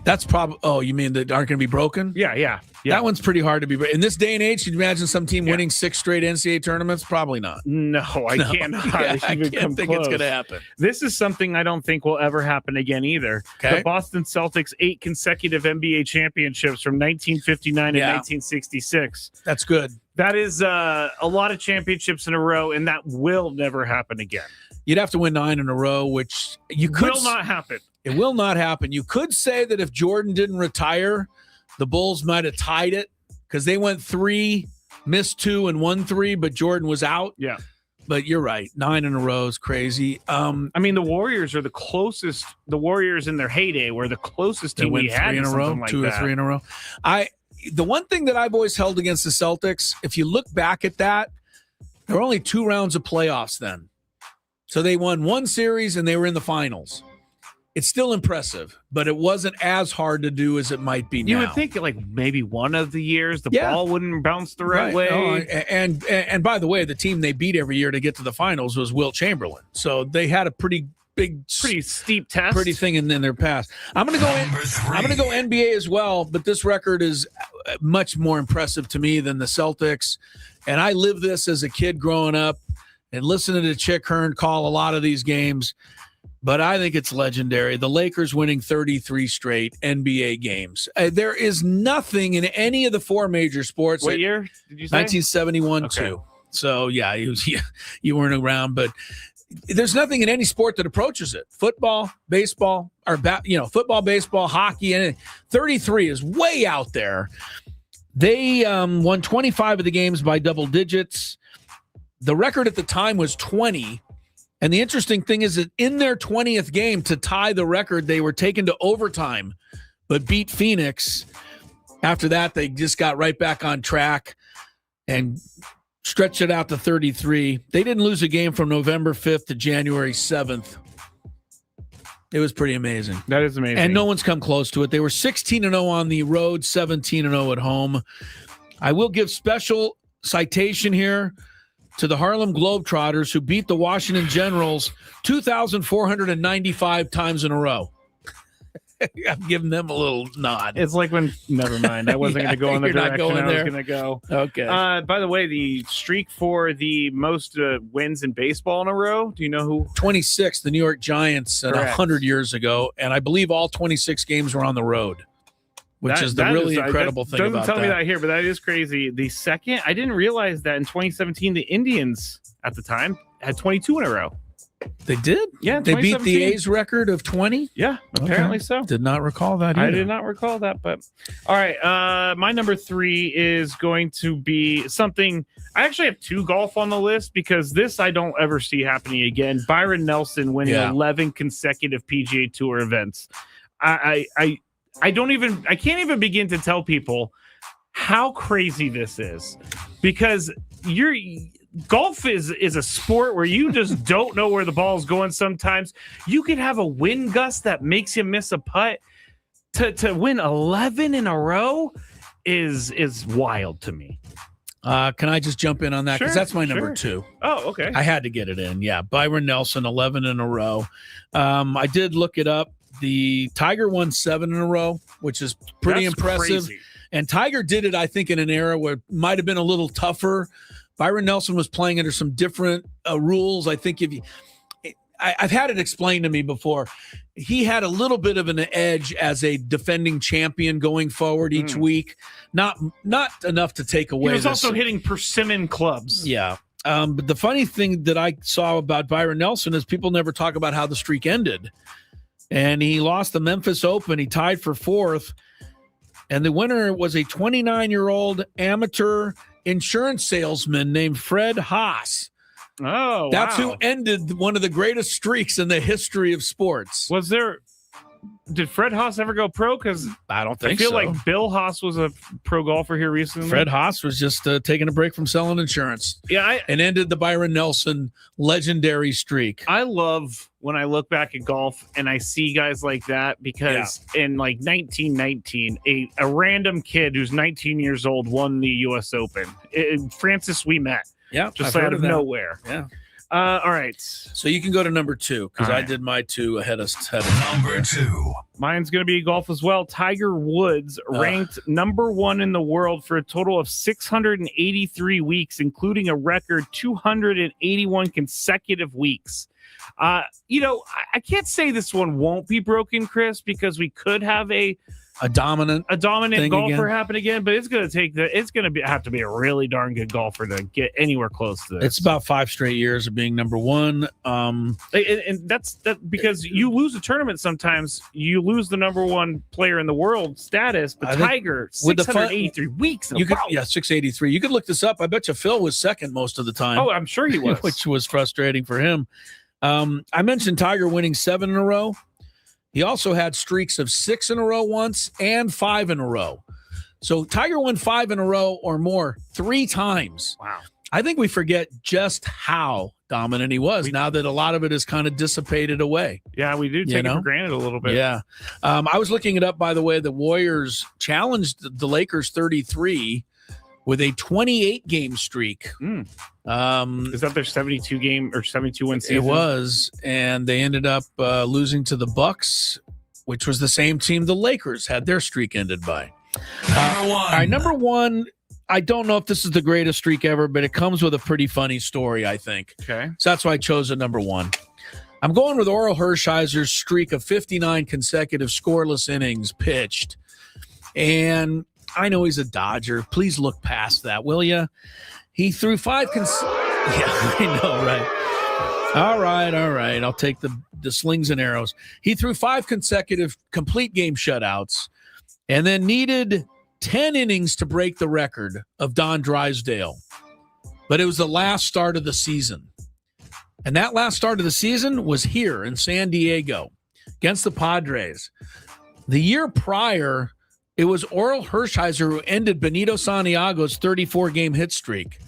Speaker 2: That's probably. Oh, you mean that aren't going to be broken?
Speaker 3: Yeah.
Speaker 2: That one's pretty hard to be. In this day and age, can you imagine some team winning 6 straight NCAA tournaments? Probably not.
Speaker 3: No, I cannot.
Speaker 2: I can't think it's going to happen.
Speaker 3: This is something I don't think will ever happen again either.
Speaker 2: Okay.
Speaker 3: The Boston Celtics 8 consecutive NBA championships from 1959 and 1966.
Speaker 2: That's good.
Speaker 3: That is a lot of championships in a row, and that will never happen again.
Speaker 2: You'd have to win 9 in a row, which you could.
Speaker 3: Will not happen.
Speaker 2: It will not happen. You could say that if Jordan didn't retire, the Bulls might have tied it because they went 3, missed 2, and won 3, but Jordan was out.
Speaker 3: Yeah.
Speaker 2: But you're right. 9 in a row is crazy.
Speaker 3: I mean, the Warriors are the closest. The Warriors in their heyday were the closest team we had
Speaker 2: 3 in a row,
Speaker 3: like
Speaker 2: 2 or 3 in a row. The one thing that I've always held against the Celtics, if you look back at that, there were only 2 rounds of playoffs then. So they won 1 series and they were in the finals. It's still impressive, but it wasn't as hard to do as it might be now.
Speaker 3: You would think like maybe one of the years the ball wouldn't bounce the right way.
Speaker 2: Oh, and by the way, the team they beat every year to get to the finals was Wilt Chamberlain. So they had a pretty
Speaker 3: steep test,
Speaker 2: pretty thing in their past. I'm going to go NBA as well, but this record is much more impressive to me than the Celtics. And I lived this as a kid growing up and listening to Chick Hearn call a lot of these games. But I think it's legendary. The Lakers winning 33 straight NBA games. There is nothing in any of the 4 major sports.
Speaker 3: What year did you say?
Speaker 2: 1971 too. So yeah, you weren't around, but there's nothing in any sport that approaches it. Football, baseball, or football, baseball, hockey, and 33 is way out there. They won 25 of the games by double digits. The record at the time was 20. And the interesting thing is that in their 20th game to tie the record, they were taken to overtime, but beat Phoenix. After that, they just got right back on track and stretched it out to 33. They didn't lose a game from November 5th to January 7th. It was pretty amazing.
Speaker 3: That is amazing.
Speaker 2: And no one's come close to it. They were 16-0 on the road, 17-0 at home. I will give special citation here to the Harlem Globetrotters, who beat the Washington Generals 2,495 times in a row. I'm giving them a little nod.
Speaker 3: It's like when, never mind. I wasn't going to go in the direction I was going to go.
Speaker 2: Okay.
Speaker 3: By the way, the streak for the most wins in baseball in a row, do you know who?
Speaker 2: 26, the New York Giants, 100 years ago. And I believe all 26 games were on the road, which is the really incredible thing about that.
Speaker 3: Doesn't tell me that here, but that is crazy. The second, I didn't realize that in 2017, the Indians at the time had 22 in a row.
Speaker 2: They did?
Speaker 3: Yeah,
Speaker 2: they beat the A's record of 20?
Speaker 3: Yeah, apparently so.
Speaker 2: Did not recall that either.
Speaker 3: I did not recall that, but all right. My number 3 is going to be something. I actually have 2 golf on the list because this I don't ever see happening again. Byron Nelson winning 11 consecutive PGA Tour events. I can't even begin to tell people how crazy this is because golf is a sport where you just don't know where the ball is going. Sometimes you could have a wind gust that makes you miss a putt. To win 11 in a row is wild to me.
Speaker 2: Can I just jump in on that? Because that's my number 2.
Speaker 3: Oh, okay.
Speaker 2: I had to get it in. Yeah, Byron Nelson, 11 in a row. I did look it up. The Tiger won 7 in a row, which is pretty impressive.
Speaker 3: Crazy.
Speaker 2: And Tiger did it, I think, in an era where it might have been a little tougher. Byron Nelson was playing under some different rules. I think I've had it explained to me before. He had a little bit of an edge as a defending champion going forward each week. Not enough to take away.
Speaker 3: He was also hitting persimmon clubs.
Speaker 2: Yeah. But the funny thing that I saw about Byron Nelson is people never talk about how the streak ended. And he lost the Memphis Open. He tied for 4th. And the winner was a 29-year-old amateur insurance salesman named Fred Haas.
Speaker 3: Oh,
Speaker 2: That's
Speaker 3: wow.
Speaker 2: who ended one of the greatest streaks in the history of sports.
Speaker 3: Did Fred Haas ever go pro? Because
Speaker 2: I don't think
Speaker 3: I feel
Speaker 2: so.
Speaker 3: like Bill Haas was a pro golfer here recently.
Speaker 2: Fred Haas was just taking a break from selling insurance.
Speaker 3: Yeah,
Speaker 2: and ended the Byron Nelson legendary streak.
Speaker 3: I love when I look back at golf and I see guys like that because in like 1919, a random kid who's 19 years old won the U.S. Open. Francis Ouimet.
Speaker 2: Yeah,
Speaker 3: just
Speaker 2: I've
Speaker 3: out
Speaker 2: heard
Speaker 3: of
Speaker 2: that.
Speaker 3: nowhere.
Speaker 2: Yeah.
Speaker 3: All right.
Speaker 2: So you can go to number 2 because I did my 2 ahead of
Speaker 1: number 2.
Speaker 3: Mine's going to be golf as well. Tiger Woods ranked number 1 in the world for a total of 683 weeks, including a record 281 consecutive weeks. I can't say this one won't be broken, Chris, because we could have a dominant golfer happen again, but it's going to have to be a really darn good golfer to get anywhere close to this.
Speaker 2: It's about 5 straight years of being number 1.
Speaker 3: And that's because you lose a tournament sometimes, you lose the number 1 player in the world status. But Tiger, 683 weeks in a row.
Speaker 2: 683. You could look this up. I bet you Phil was second most of the time.
Speaker 3: Oh, I'm sure he was,
Speaker 2: which was frustrating for him. I mentioned Tiger winning 7 in a row. He also had streaks of 6 in a row once and 5 in a row. So Tiger won 5 in a row or more 3 times.
Speaker 3: Wow.
Speaker 2: I think we forget just how dominant he was now that a lot of it is kind of dissipated away.
Speaker 3: Yeah, we do take it for granted a little bit.
Speaker 2: Yeah. I was looking it up, by the way. The Warriors challenged the Lakers 33 with a 28-game streak.
Speaker 3: Is that their 72-game or 72-win season?
Speaker 2: It was, and they ended up losing to the Bucks, which was the same team the Lakers had their streak ended by.
Speaker 1: Number 1.
Speaker 2: All right, number 1, I don't know if this is the greatest streak ever, but it comes with a pretty funny story, I think.
Speaker 3: Okay.
Speaker 2: So that's why I chose a number 1. I'm going with Orel Hershiser's streak of 59 consecutive scoreless innings pitched. And I know he's a Dodger. Please look past that, will you? He threw 5 Yeah, I know, right? All right. I'll take the slings and arrows. He threw 5 consecutive complete game shutouts and then needed 10 innings to break the record of Don Drysdale. But it was the last start of the season. And that last start of the season was here in San Diego against the Padres. The year prior, it was Orel Hershiser who ended Benito Santiago's 34-game hit streak.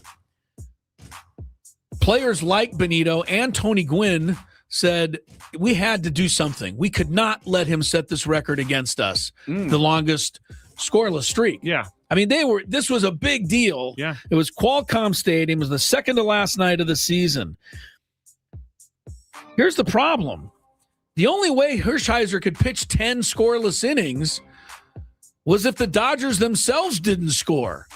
Speaker 2: Players like Benito and Tony Gwynn said, we had to do something. We could not let him set this record against us, the longest scoreless streak.
Speaker 3: Yeah.
Speaker 2: I mean, this was a big deal.
Speaker 3: Yeah.
Speaker 2: It was Qualcomm Stadium. It was the second to last night of the season. Here's the problem. The only way Hershiser could pitch 10 scoreless innings was if the Dodgers themselves didn't score,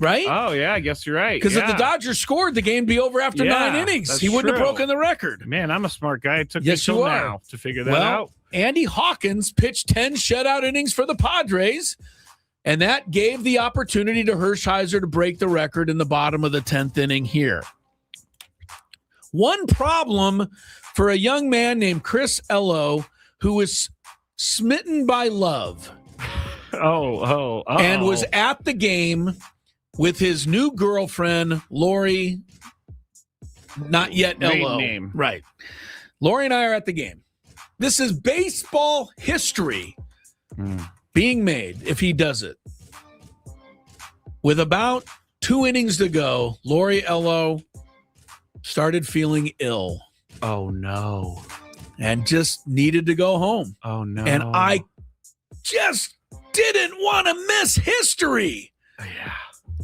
Speaker 2: right?
Speaker 3: Oh, yeah, I guess you're right.
Speaker 2: Because if the Dodgers scored, the game would be over after 9 innings. He wouldn't have broken the record.
Speaker 3: Man, I'm a smart guy. It took me till now to figure that out.
Speaker 2: Andy Hawkins pitched 10 shutout innings for the Padres, and that gave the opportunity to Hershiser to break the record in the bottom of the 10th inning here. One problem for a young man named Chris Ello, who was smitten by love. And was at the game with his new girlfriend, Lori, not yet Ello.
Speaker 3: Name.
Speaker 2: Right. Lori and I are at the game. This is baseball history being made if he does it. With about 2 innings to go, Lori Ello started feeling ill.
Speaker 3: Oh, no.
Speaker 2: And just needed to go home.
Speaker 3: Oh, no.
Speaker 2: And I just didn't want to miss history.
Speaker 3: Yeah.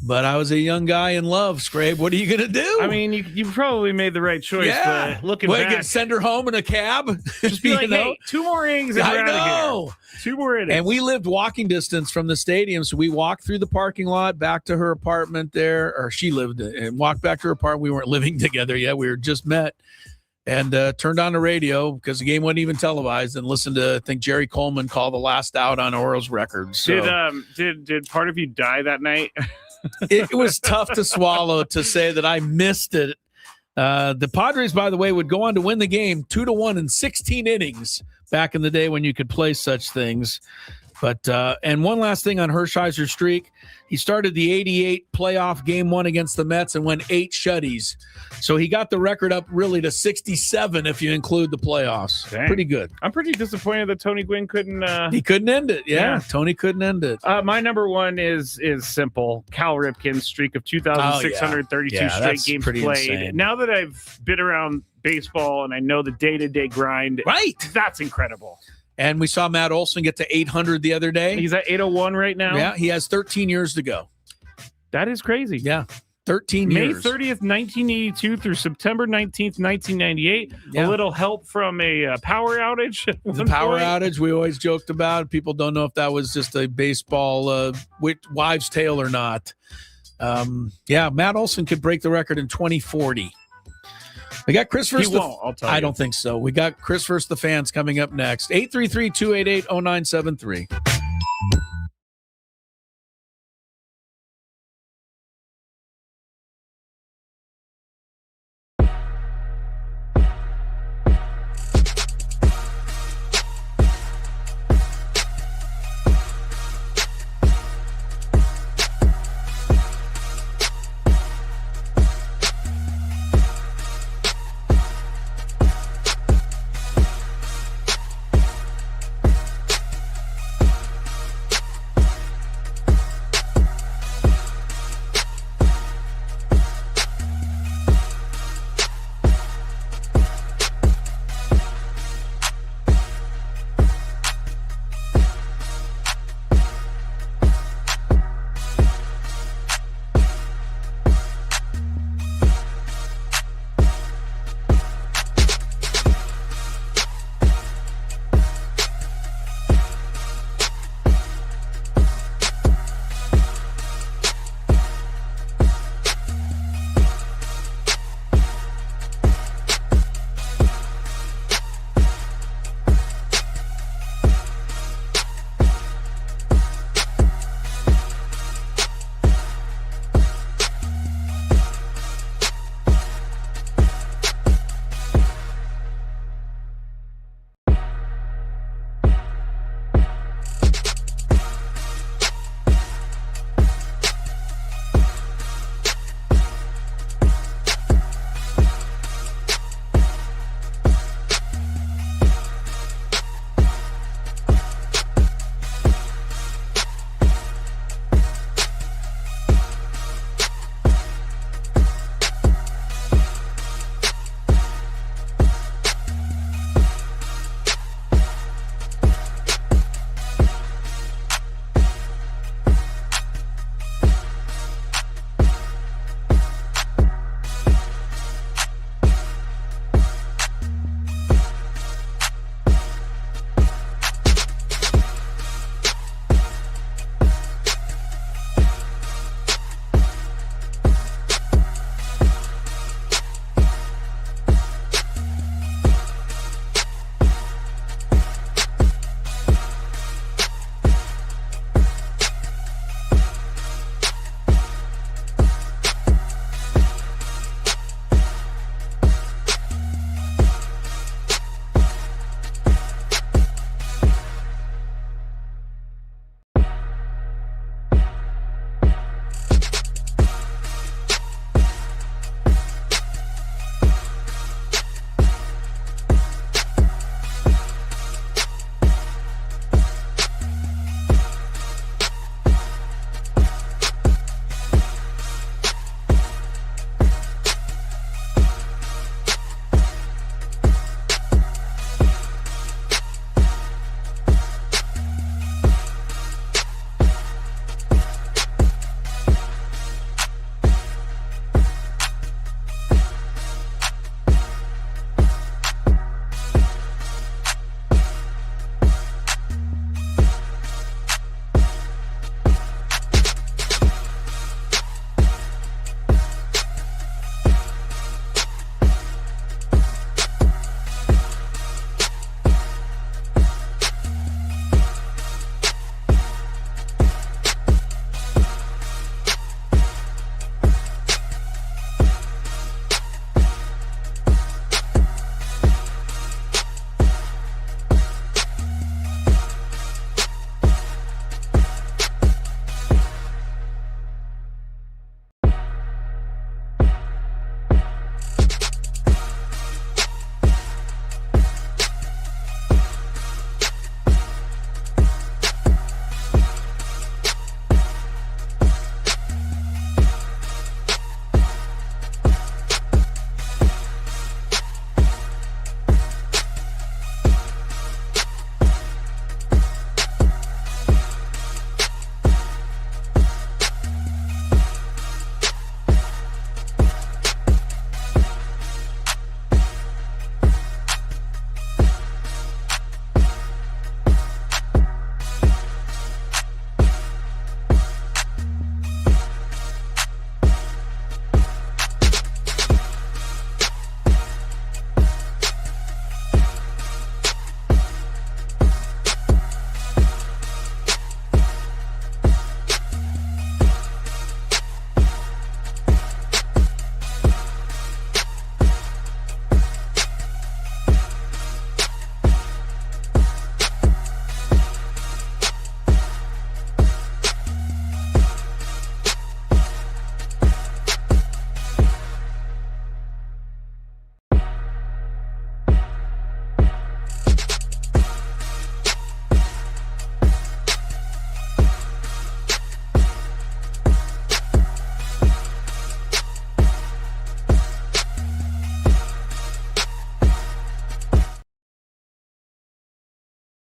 Speaker 2: But I was a young guy in love, Scrape. What are you going to do?
Speaker 3: I mean, you probably made the right choice.
Speaker 2: Yeah.
Speaker 3: But looking back.
Speaker 2: Send her home in a cab?
Speaker 3: Just be like, hey, 2 more innings and we're out of here. 2 more innings.
Speaker 2: And we lived walking distance from the stadium, so we walked through the parking lot back to her apartment there, or she lived and walked back to her apartment. We weren't living together yet. We were just met. And turned on the radio because the game wasn't even televised and listened to, I think, Jerry Coleman call the last out on Orel's record. So.
Speaker 3: Did part of you die that night?
Speaker 2: it was tough to swallow to say that I missed it. The Padres, by the way, would go on to win the game 2-1 in 16 innings back in the day when you could play such things. But and one last thing on Hershiser's streak, he started the 88 playoff game 1 against the Mets and went 8 shutties. So he got the record up really to 67 if you include the playoffs.
Speaker 3: Dang.
Speaker 2: Pretty good.
Speaker 3: I'm pretty disappointed that Tony Gwynn couldn't.
Speaker 2: He couldn't end it. Yeah, Tony couldn't end it.
Speaker 3: My number one is simple. Cal Ripken's streak of 2,632 straight games played.
Speaker 2: Insane.
Speaker 3: Now that I've been around baseball and I know the day-to-day grind,
Speaker 2: right?
Speaker 3: That's incredible.
Speaker 2: And we saw Matt Olson get to 800 the other day.
Speaker 3: He's at 801 right now.
Speaker 2: Yeah, he has 13 years to go.
Speaker 3: That is crazy.
Speaker 2: Yeah, 13 years.
Speaker 3: May 30th, 1982 through September 19th, 1998.
Speaker 2: Yeah.
Speaker 3: A little help from a power outage.
Speaker 2: The power outage we always joked about. People don't know if that was just a baseball wives' tale or not. Matt Olson could break the record in 2040. We got Chris versus
Speaker 3: He won't, I'll tell you.
Speaker 2: I don't think so. We got Chris versus the fans coming up next. 833-288-0973.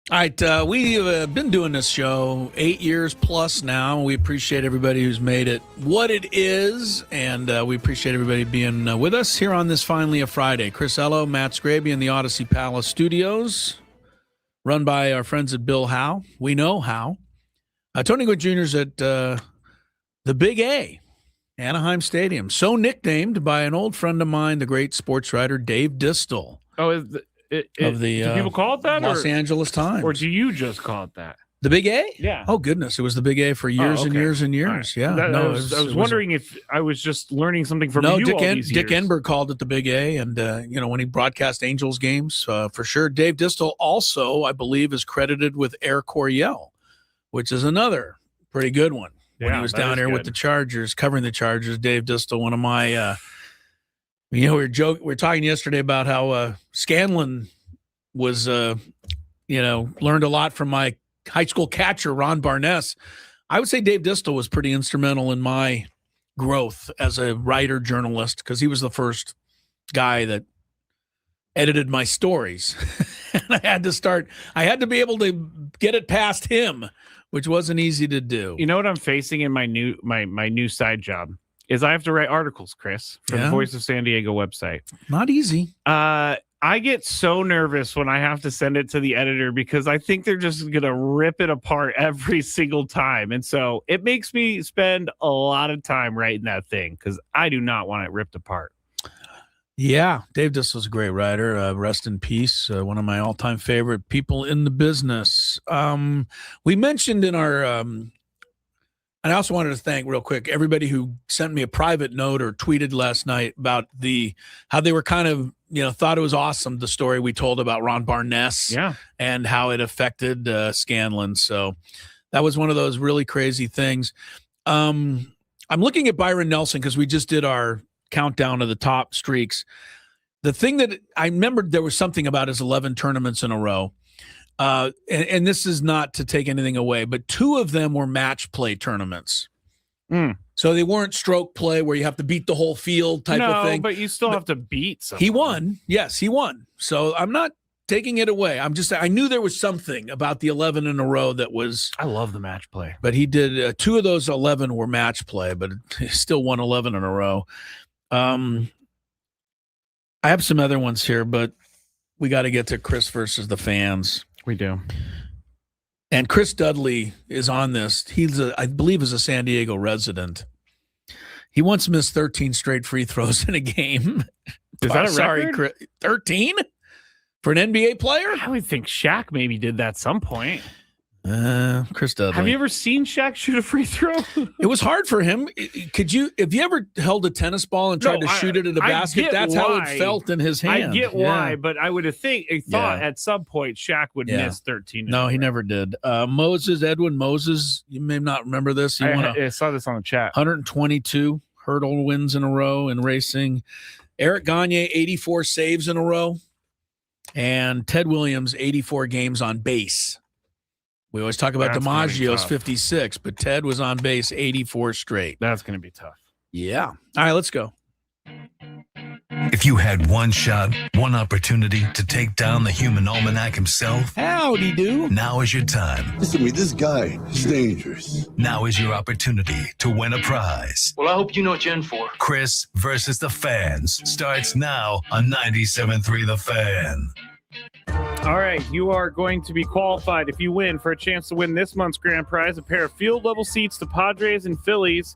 Speaker 2: All right, we've been doing this show 8 years plus now. We appreciate everybody who's made it what it is, and we appreciate everybody being with us here on this Finally a Friday. Chris Ello, Matt Scraby in the Odyssey Palace Studios, run by our friends at Bill Howe. We know how. Tony Gwynn Jr.'s at the Big A, Anaheim Stadium, so nicknamed by an old friend of mine, the great sports writer Dave Distel.
Speaker 3: Oh, do people call it that?
Speaker 2: Los Angeles Times.
Speaker 3: Or do you just call it that?
Speaker 2: The Big A?
Speaker 3: Yeah.
Speaker 2: Oh, goodness. It was the Big A for years and years and years. Right. Yeah.
Speaker 3: I was wondering if I was just learning something from you all these
Speaker 2: Dick
Speaker 3: years.
Speaker 2: Enberg called it the Big A. And, when he broadcast Angels games, for sure. Dave Distel also, I believe, is credited with Air Coryell, which is another pretty good one. When he was down here with the Chargers, covering the Chargers, Dave Distel, one of my we were talking yesterday about how Scanlon was, learned a lot from my high school catcher, Ron Barnes. I would say Dave Distel was pretty instrumental in my growth as a writer journalist because he was the first guy that edited my stories. And I had to be able to get it past him, which wasn't easy to do.
Speaker 3: You know what I'm facing in my new side job is I have to write articles, Chris, for the Voice of San Diego website.
Speaker 2: Not easy.
Speaker 3: I get so nervous when I have to send it to the editor because I think they're just going to rip it apart every single time. And so it makes me spend a lot of time writing that thing because I do not want it ripped apart.
Speaker 2: Yeah, Dave Distel's a great writer. Rest in peace. One of my all-time favorite people in the business. We mentioned in our and I also wanted to thank real quick everybody who sent me a private note or tweeted last night about how they were kind of, thought it was awesome, the story we told about Ron Barnes and how it affected Scanlon. So that was one of those really crazy things. I'm looking at Byron Nelson because we just did our countdown of the top streaks. The thing that I remembered, there was something about his 11 tournaments in a row. And this is not to take anything away, but 2 of them were match play tournaments. So they weren't stroke play where you have to beat the whole field type of thing.
Speaker 3: But you still have to beat someone.
Speaker 2: He won. Yes, he won. So I'm not taking it away. I knew there was something about the 11 in a row that was.
Speaker 3: I love the match play.
Speaker 2: But he did 2 of those 11 were match play, but he still won 11 in a row. I have some other ones here, but we got to get to Chris versus the fans.
Speaker 3: We do.
Speaker 2: And Chris Dudley is on this. I believe is a San Diego resident. He once missed 13 straight free throws in a game.
Speaker 3: Is that a record?
Speaker 2: Chris, 13 for an NBA player?
Speaker 3: I would think Shaq maybe did that at some point.
Speaker 2: Chris Dudley.
Speaker 3: Have you ever seen Shaq shoot a free throw?
Speaker 2: It was hard for him. Have you ever held a tennis ball and tried to shoot it at a basket? That's how it felt in his hand.
Speaker 3: I get why, but I would have thought at some point Shaq would miss 13.
Speaker 2: No, he never did. Edwin Moses, you may not remember this.
Speaker 3: I saw this on the chat.
Speaker 2: 122 hurdle wins in a row in racing. Eric Gagne, 84 saves in a row. And Ted Williams, 84 games on base. We always talk about DiMaggio's 56, but Ted was on base 84 straight.
Speaker 3: That's going to be tough.
Speaker 2: Yeah. All right, let's go.
Speaker 1: If you had one shot, one opportunity to take down the human almanac himself,
Speaker 2: howdy do.
Speaker 1: Now is your time.
Speaker 10: Listen to me, this guy is dangerous.
Speaker 1: Now is your opportunity to win a prize.
Speaker 14: Well, I hope you know what you're in for.
Speaker 1: Chris versus the fans starts now on 97.3 The Fan.
Speaker 3: All right, you are going to be qualified if you win for a chance to win this month's grand prize, a pair of field-level seats to Padres and Phillies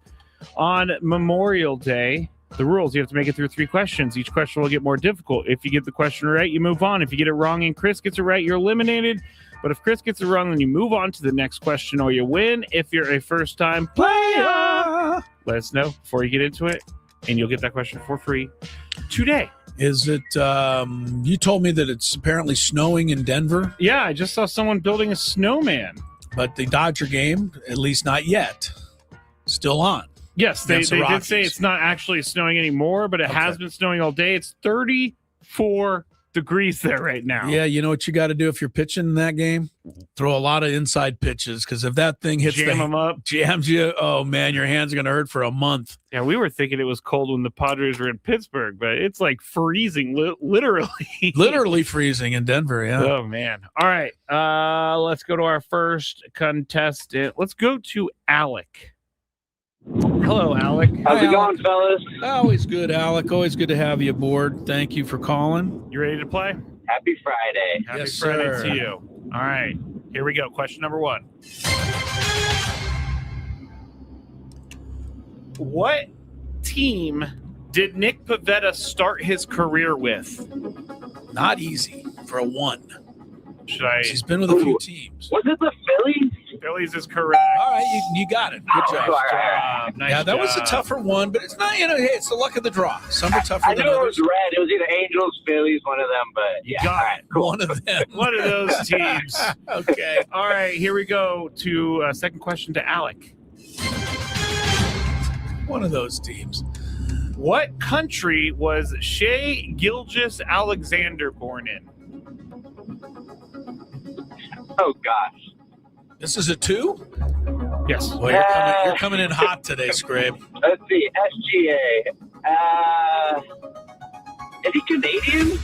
Speaker 3: on Memorial Day. The rules, you have to make it through 3 questions. Each question will get more difficult. If you get the question right, you move on. If you get it wrong and Chris gets it right, you're eliminated. But if Chris gets it wrong, then you move on to the next question or you win. If you're a first-time player, let us know before you get into it, and you'll get that question for free today.
Speaker 2: Is it, you told me that it's apparently snowing in Denver?
Speaker 3: Yeah, I just saw someone building a snowman.
Speaker 2: But the Dodger game, at least not yet, still on.
Speaker 3: Yes, they did say it's not actually snowing anymore, but it has been snowing all day. It's 34 degrees there right now.
Speaker 2: Yeah, you know what you got to do if you're pitching in that game? Throw a lot of inside pitches, because if that thing hits
Speaker 3: them up,
Speaker 2: jams you, oh man, your hands are going to hurt for a month.
Speaker 3: Yeah, we were thinking it was cold when the Padres were in Pittsburgh, but it's like freezing, literally.
Speaker 2: Literally freezing in Denver, yeah.
Speaker 3: Oh, man. All right, let's go to our first contestant. Let's go to Alec. Hello, Alec.
Speaker 13: How's it going, fellas?
Speaker 2: Always good, Alec. Always good to have you aboard. Thank you for calling.
Speaker 3: You ready to play?
Speaker 13: Happy Friday.
Speaker 3: Happy
Speaker 2: Yes,
Speaker 3: Friday
Speaker 2: sir.
Speaker 3: to you. All right, here we go. Question number 1. What team did Nick Pivetta start his career with?
Speaker 2: Not easy for a 1.
Speaker 3: Should I?
Speaker 2: He's been with a few teams.
Speaker 13: Was it the Phillies?
Speaker 3: Phillies is correct.
Speaker 2: All right, you got it. Good job.
Speaker 3: Nice
Speaker 2: Yeah, that was a
Speaker 3: job.
Speaker 2: tougher one, but it's not, hey, it's the luck of the draw. Some are tougher
Speaker 13: I
Speaker 2: than
Speaker 13: knew it
Speaker 2: others.
Speaker 13: was red. It was either Angels, Phillies, one of them, but
Speaker 3: You
Speaker 13: yeah.
Speaker 3: got
Speaker 13: all right, cool.
Speaker 2: One of them.
Speaker 3: One of those teams.
Speaker 2: Okay.
Speaker 3: All right, here we go to second question to Alec.
Speaker 2: One of those teams.
Speaker 3: What country was Shea Gilgeous-Alexander born in?
Speaker 13: Oh, gosh.
Speaker 2: This is a 2?
Speaker 3: Yes.
Speaker 2: Well, you're coming in hot today, Scrape.
Speaker 13: Let's see. SGA. Is he Canadian?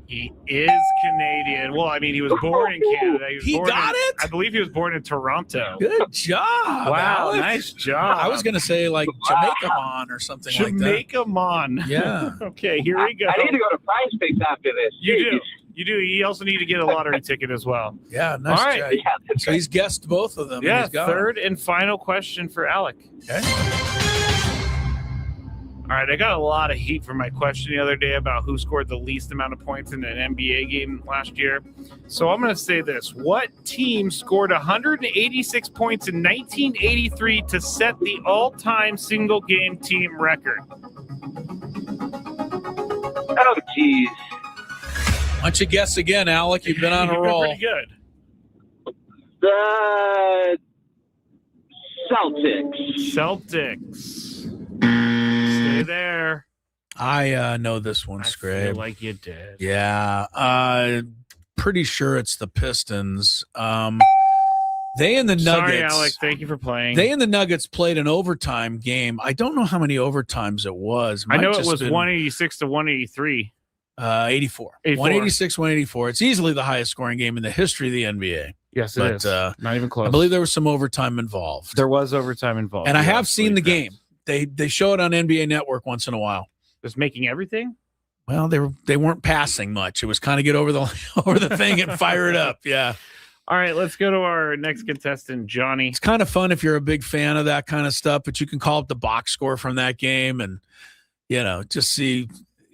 Speaker 3: He is Canadian. Well, I mean, he was born in Canada.
Speaker 2: He
Speaker 3: born
Speaker 2: got it?
Speaker 3: I believe he was born in Toronto.
Speaker 2: Good job.
Speaker 3: Wow,
Speaker 2: Alex.
Speaker 3: nice job.
Speaker 2: I was going to say like Jamaica Mon or something like that.
Speaker 3: Jamaica Mon.
Speaker 2: Yeah.
Speaker 3: Okay, here we go.
Speaker 13: I need to go to Prize Picks after this.
Speaker 3: You do. You do. You also need to get a lottery ticket as well.
Speaker 2: Yeah, nice.
Speaker 3: All right.
Speaker 2: Job.
Speaker 13: Yeah,
Speaker 2: So he's guessed both of them. and
Speaker 3: Yeah,
Speaker 2: he's got
Speaker 3: third and final question for Alec.
Speaker 2: them. Okay.
Speaker 3: All right, I got a lot of heat for my question the other day about who scored the least amount of points in an NBA game last year. So I'm going to say this. What team scored 186 points in 1983 to set the all-time single-game team record?
Speaker 13: Oh, geez.
Speaker 2: Why don't you guess again, Alec? You've been on a
Speaker 3: You've been
Speaker 2: roll.
Speaker 3: pretty good.
Speaker 13: The Celtics.
Speaker 3: Stay there.
Speaker 2: I know this one,
Speaker 3: I feel
Speaker 2: Scrape.
Speaker 3: like you did.
Speaker 2: Yeah. Pretty sure it's the Pistons. They and the Nuggets.
Speaker 3: Sorry, Alec. Thank you for playing.
Speaker 2: They and the Nuggets played an overtime game. I don't know how many overtimes it was.
Speaker 3: I know it
Speaker 2: just
Speaker 3: was
Speaker 2: been,
Speaker 3: 186 to 183.
Speaker 2: 84. 186, 184. It's easily the highest scoring game in the history of the NBA.
Speaker 3: Yes, it
Speaker 2: But,
Speaker 3: is. Not even close.
Speaker 2: I believe there was some overtime involved.
Speaker 3: there was overtime involved.
Speaker 2: And I
Speaker 3: You're
Speaker 2: have seen the
Speaker 3: absolutely
Speaker 2: game.
Speaker 3: correct.
Speaker 2: They show it on NBA Network once in a while.
Speaker 3: Just making everything?
Speaker 2: Well, they weren't passing much. It was kind of get over the thing and fire it up. Yeah.
Speaker 3: All right, let's go to our next contestant, Johnny.
Speaker 2: It's kind of fun if you're a big fan of that kind of stuff, but you can call up the box score from that game and, just see.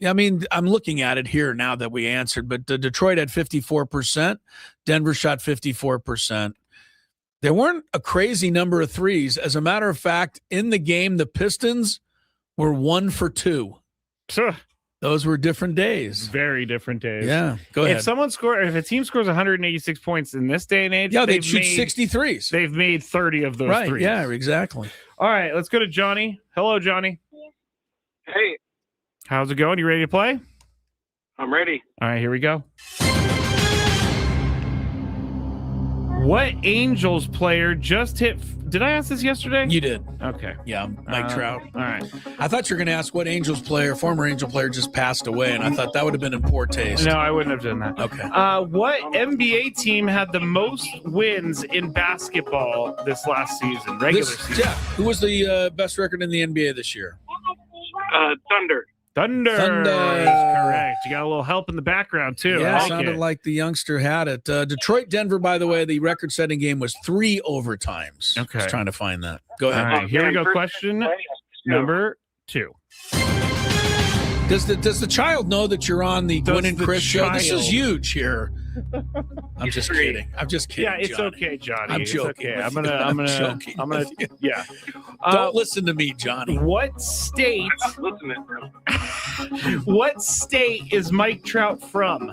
Speaker 2: I mean, I'm looking at it here now that we answered, but the Detroit had 54%. Denver shot 54%. There weren't a crazy number of threes. As a matter of fact, in the game, the Pistons were 1 for 2. Those were different days.
Speaker 3: Very different days.
Speaker 2: Yeah. Go ahead.
Speaker 3: If a team scores 186 points in this day and age,
Speaker 2: Yeah, they'd shoot 63s.
Speaker 3: They've made 30 of those
Speaker 2: Right.
Speaker 3: threes.
Speaker 2: Yeah, exactly.
Speaker 3: All right, let's go to Johnny. Hello, Johnny.
Speaker 13: Hey,
Speaker 3: How's it going? You ready to play?
Speaker 13: I'm ready.
Speaker 3: All right, here we go. What Angels player just hit? Did I ask this yesterday?
Speaker 2: You did.
Speaker 3: Okay.
Speaker 2: Yeah, Mike Trout.
Speaker 3: All right.
Speaker 2: I thought you were going to ask what former Angel player just passed away, and I thought that would have been in poor taste.
Speaker 3: No, I wouldn't have done that.
Speaker 2: Okay.
Speaker 3: What NBA team had the most wins in basketball this last season, regular season?
Speaker 2: Yeah. Who was the best record in the NBA this year?
Speaker 13: Thunder.
Speaker 3: Thunder.
Speaker 2: Thunder.
Speaker 3: Is correct. You got a little help in the background, too.
Speaker 2: Yeah,
Speaker 3: I like
Speaker 2: sounded
Speaker 3: it.
Speaker 2: like the youngster had it. Detroit, Denver, by the way, the record-setting game was 3 overtimes.
Speaker 3: Okay.
Speaker 2: I was trying to find that. Go
Speaker 3: All
Speaker 2: ahead.
Speaker 3: right, here we go. Question number 2.
Speaker 2: Does the child know that you're on the Gwynn and
Speaker 3: the
Speaker 2: Chris show? This
Speaker 3: child-
Speaker 2: is huge here. I'm just kidding. I'm just kidding.
Speaker 3: Yeah, it's
Speaker 2: Johnny.
Speaker 3: okay, Johnny.
Speaker 2: I'm
Speaker 3: It's
Speaker 2: joking.
Speaker 3: okay.
Speaker 2: with
Speaker 3: I'm
Speaker 2: you.
Speaker 3: gonna,
Speaker 2: joking.
Speaker 3: yeah.
Speaker 2: Don't listen to me, Johnny.
Speaker 3: What state?
Speaker 13: Listen to
Speaker 3: What state is Mike Trout from?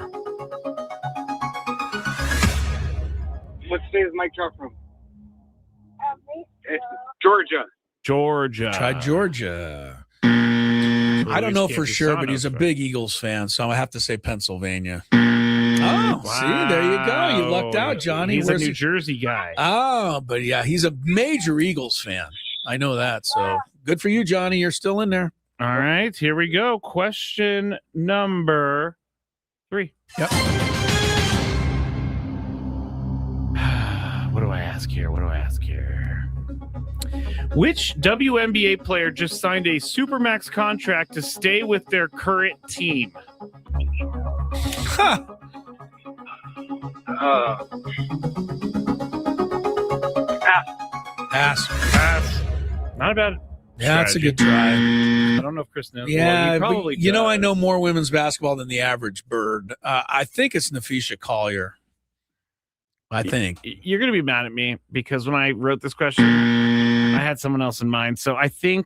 Speaker 13: What state is Mike Trout from? Georgia.
Speaker 3: Georgia.
Speaker 2: Try Georgia. I don't know for sure, but he's a big Eagles fan, so I have to say Pennsylvania. Oh, wow. See, there you go. You lucked out, Johnny.
Speaker 3: He's a New Jersey guy.
Speaker 2: Oh, but yeah, he's a major Eagles fan. I know that. So good for you, Johnny. You're still in there.
Speaker 3: All right, here we go. Question number 3.
Speaker 2: Yep.
Speaker 3: What do I ask here? Which WNBA player just signed a Supermax contract to stay with their current team?
Speaker 2: Huh. Pass.
Speaker 3: Not a bad.
Speaker 2: Yeah, that's a good try.
Speaker 3: I don't know if Chris knows.
Speaker 2: Yeah,
Speaker 3: well, probably
Speaker 2: you know, I know more women's basketball than the average bird. I think it's Nafisha Collier. I think.
Speaker 3: You're going to be mad at me because when I wrote this question, I had someone else in mind. So I think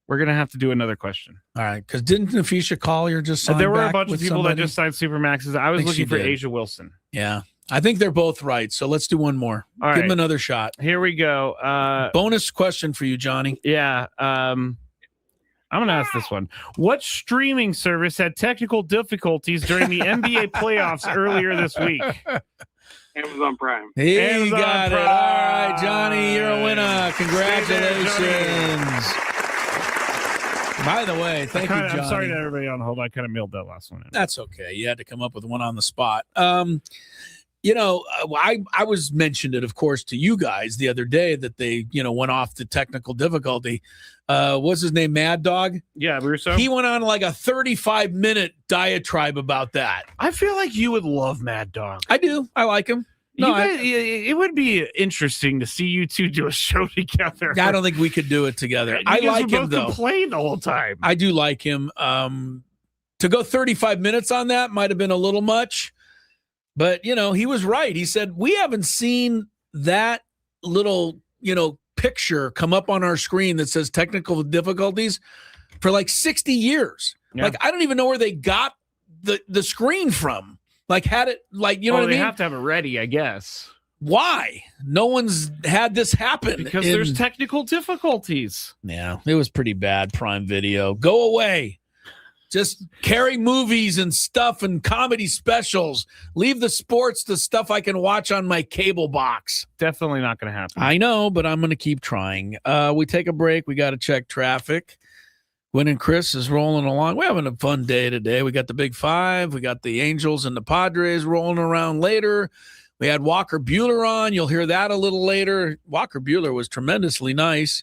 Speaker 3: we're going to have to do another question.
Speaker 2: All right, because didn't Nafisha Collier just sign
Speaker 3: There were
Speaker 2: back
Speaker 3: a bunch of
Speaker 2: with
Speaker 3: people
Speaker 2: somebody?
Speaker 3: that just signed Supermaxes. I was looking for Asia Wilson.
Speaker 2: Yeah, I think they're both right. So let's do one more.
Speaker 3: All
Speaker 2: Give
Speaker 3: right.
Speaker 2: him another shot.
Speaker 3: Here we go.
Speaker 2: Bonus question for you, Johnny.
Speaker 3: Yeah. I'm going to ask this one. What streaming service had technical difficulties during the NBA playoffs earlier this week?
Speaker 13: Amazon Prime.
Speaker 2: He
Speaker 3: Amazon
Speaker 2: got it.
Speaker 3: Prime.
Speaker 2: All right, Johnny, you're a winner. Congratulations. By the way, thank you, Johnny.
Speaker 3: I'm sorry to everybody on hold. I kind of mailed that last one in.
Speaker 2: That's okay. You had to come up with one on the spot. You know, I was mentioned it, of course, to you guys the other day that they, went off the technical difficulty. What's his name? Mad Dog?
Speaker 3: Yeah, Russo.
Speaker 2: He went on like a 35-minute diatribe about that.
Speaker 3: I feel like you would love Mad Dog.
Speaker 2: I do. I like him. No,
Speaker 3: it would be interesting to see you two do a show together.
Speaker 2: I don't think we could do it together. I
Speaker 3: You guys
Speaker 2: like
Speaker 3: were
Speaker 2: him,
Speaker 3: both
Speaker 2: though.
Speaker 3: Complain the whole time.
Speaker 2: I do like him. To go 35 minutes on that might have been a little much. But, he was right. He said, we haven't seen that little, picture come up on our screen that says technical difficulties for like 60 years.
Speaker 3: Yeah.
Speaker 2: Like, I don't even know where they got the screen from. Like, had it, like, you know what I mean?
Speaker 3: They have to have it ready, I guess.
Speaker 2: Why? No one's had this happen.
Speaker 3: Because there's technical difficulties.
Speaker 2: Yeah, it was pretty bad, Prime Video. Go away. Just carry movies and stuff and comedy specials. Leave the sports to stuff I can watch on my cable box.
Speaker 3: Definitely not going to happen.
Speaker 2: I know, but I'm going to keep trying. We take a break. We got to check traffic. Gwynn and Chris is rolling along. We're having a fun day today. We got the Big Five. We got the Angels and the Padres rolling around later. We had Walker Buehler on. You'll hear that a little later. Walker Buehler was tremendously nice.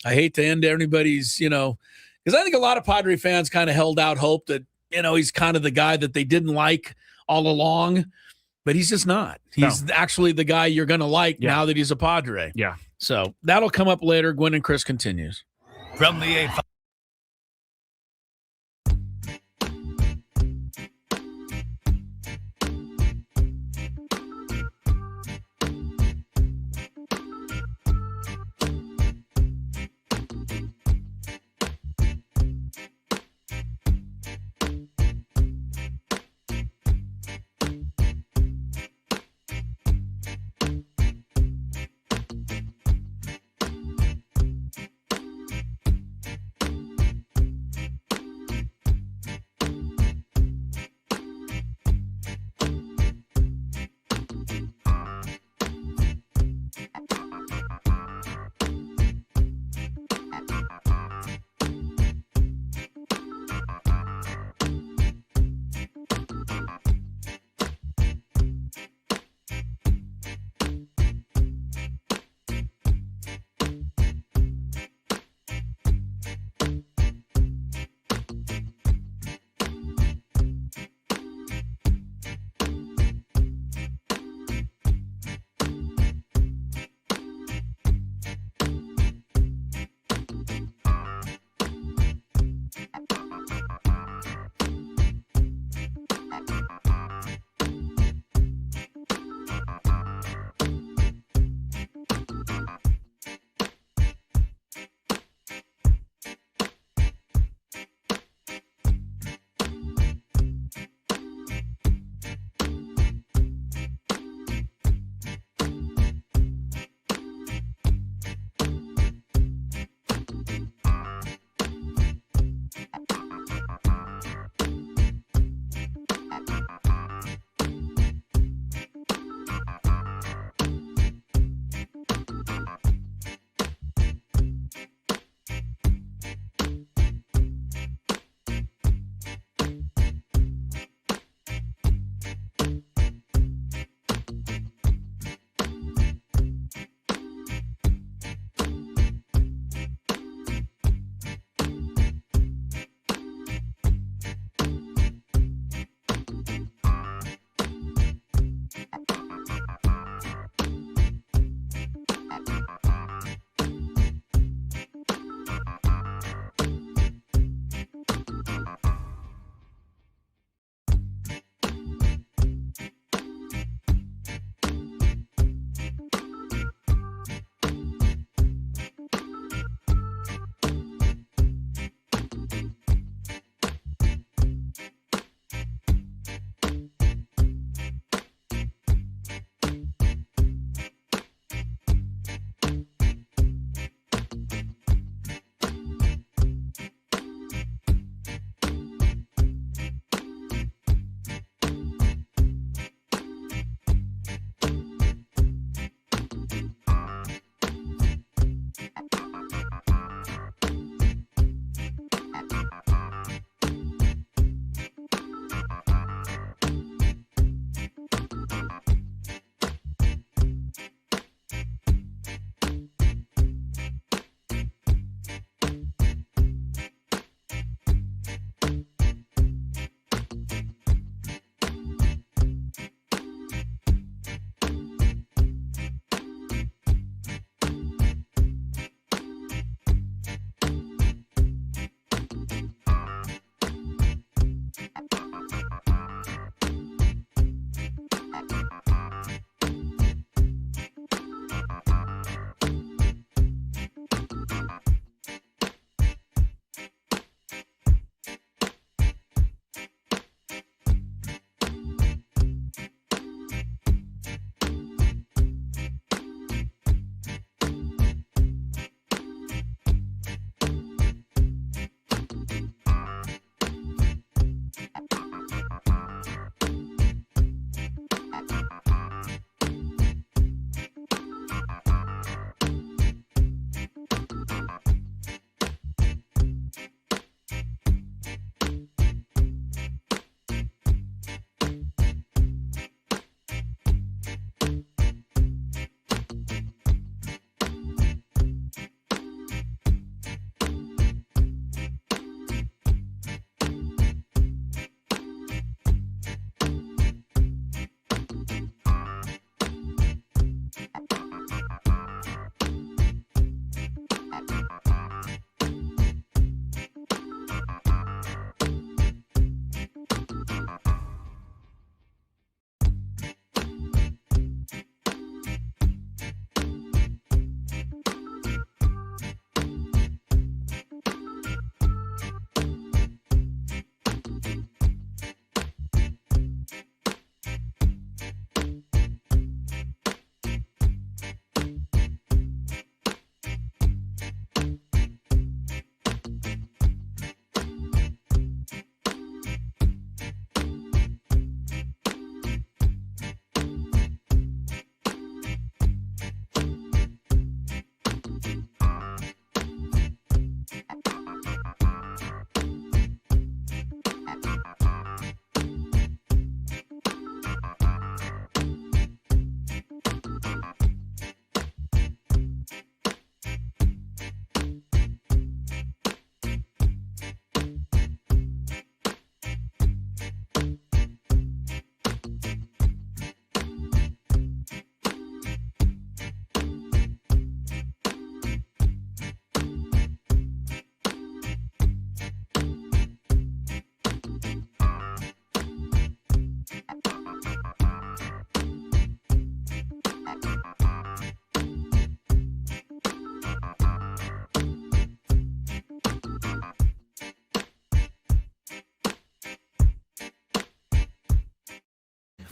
Speaker 2: I hate to end anybody's, because I think a lot of Padre fans kind of held out hope that, he's kind of the guy that they didn't like all along, but he's just not. He's actually the guy you're going to like now that he's a Padre.
Speaker 3: Yeah.
Speaker 2: So that'll come up later. Gwynn and Chris continues.
Speaker 1: From the 8.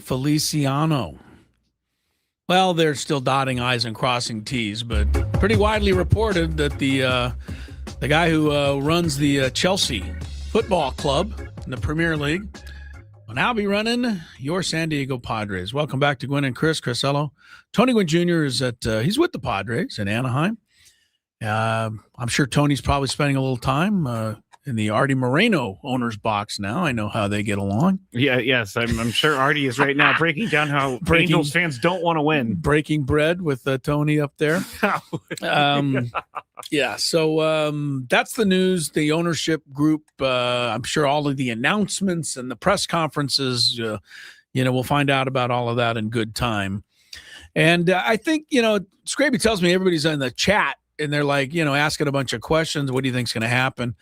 Speaker 2: Feliciano. Well, they're still dotting I's and crossing T's, but pretty widely reported that the guy who runs the Chelsea Football Club in the Premier League will now be running your San Diego Padres. Welcome back to Gwynn and Chris. Ello. Tony Gwynn Jr. is he's with the Padres in Anaheim. I'm sure Tony's probably spending a little time in the Artie Moreno owner's box now. I know how they get along.
Speaker 3: Yes. I'm sure Artie is right now breaking down how Angels fans don't want to win.
Speaker 2: Breaking bread with Tony up there. Yeah, so that's the news. The ownership group, I'm sure all of the announcements and the press conferences, we'll find out about all of that in good time. And I think, Scraby tells me everybody's in the chat and they're like, asking a bunch of questions. What do you think's going to happen?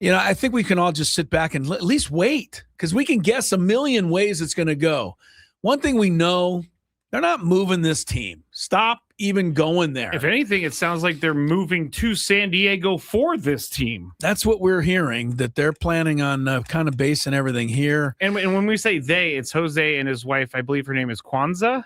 Speaker 2: I think we can all just sit back and at least wait because we can guess a million ways it's going to go. One thing we know, they're not moving this team. Stop even going there.
Speaker 3: If anything, it sounds like they're moving to San Diego for this team.
Speaker 2: That's what we're hearing, that they're planning on kind of basing everything here.
Speaker 3: And when we say they, it's Jose and his wife. I believe her name is Kwanzaa.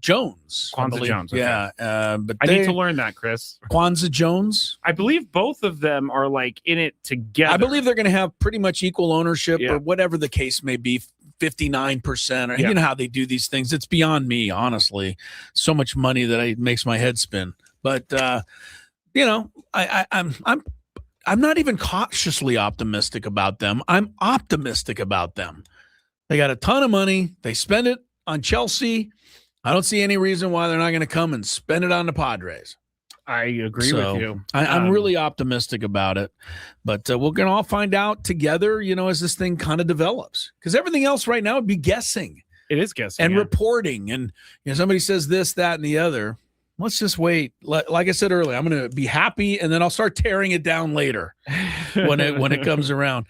Speaker 2: Jones.
Speaker 3: Kwanzaa Jones. Okay.
Speaker 2: Yeah. But
Speaker 3: I need to learn that, Chris.
Speaker 2: Kwanzaa Jones.
Speaker 3: I believe both of them are like in it together.
Speaker 2: I believe they're going to have pretty much equal ownership or whatever the case may be. 59%, or you know how they do these things. It's beyond me, honestly. So much money that it makes my head spin. But I'm not even cautiously optimistic about them. I'm optimistic about them. They got a ton of money. They spend it on Chelsea. I don't see any reason why they're not going to come and spend it on the Padres.
Speaker 3: I agree with you.
Speaker 2: I'm really optimistic about it, but we're going to all find out together, as this thing kind of develops, because everything else right now would be guessing.
Speaker 3: It is guessing
Speaker 2: and reporting. And somebody says this, that, and the other. Let's just wait. Like I said earlier, I'm going to be happy, and then I'll start tearing it down later when it comes around.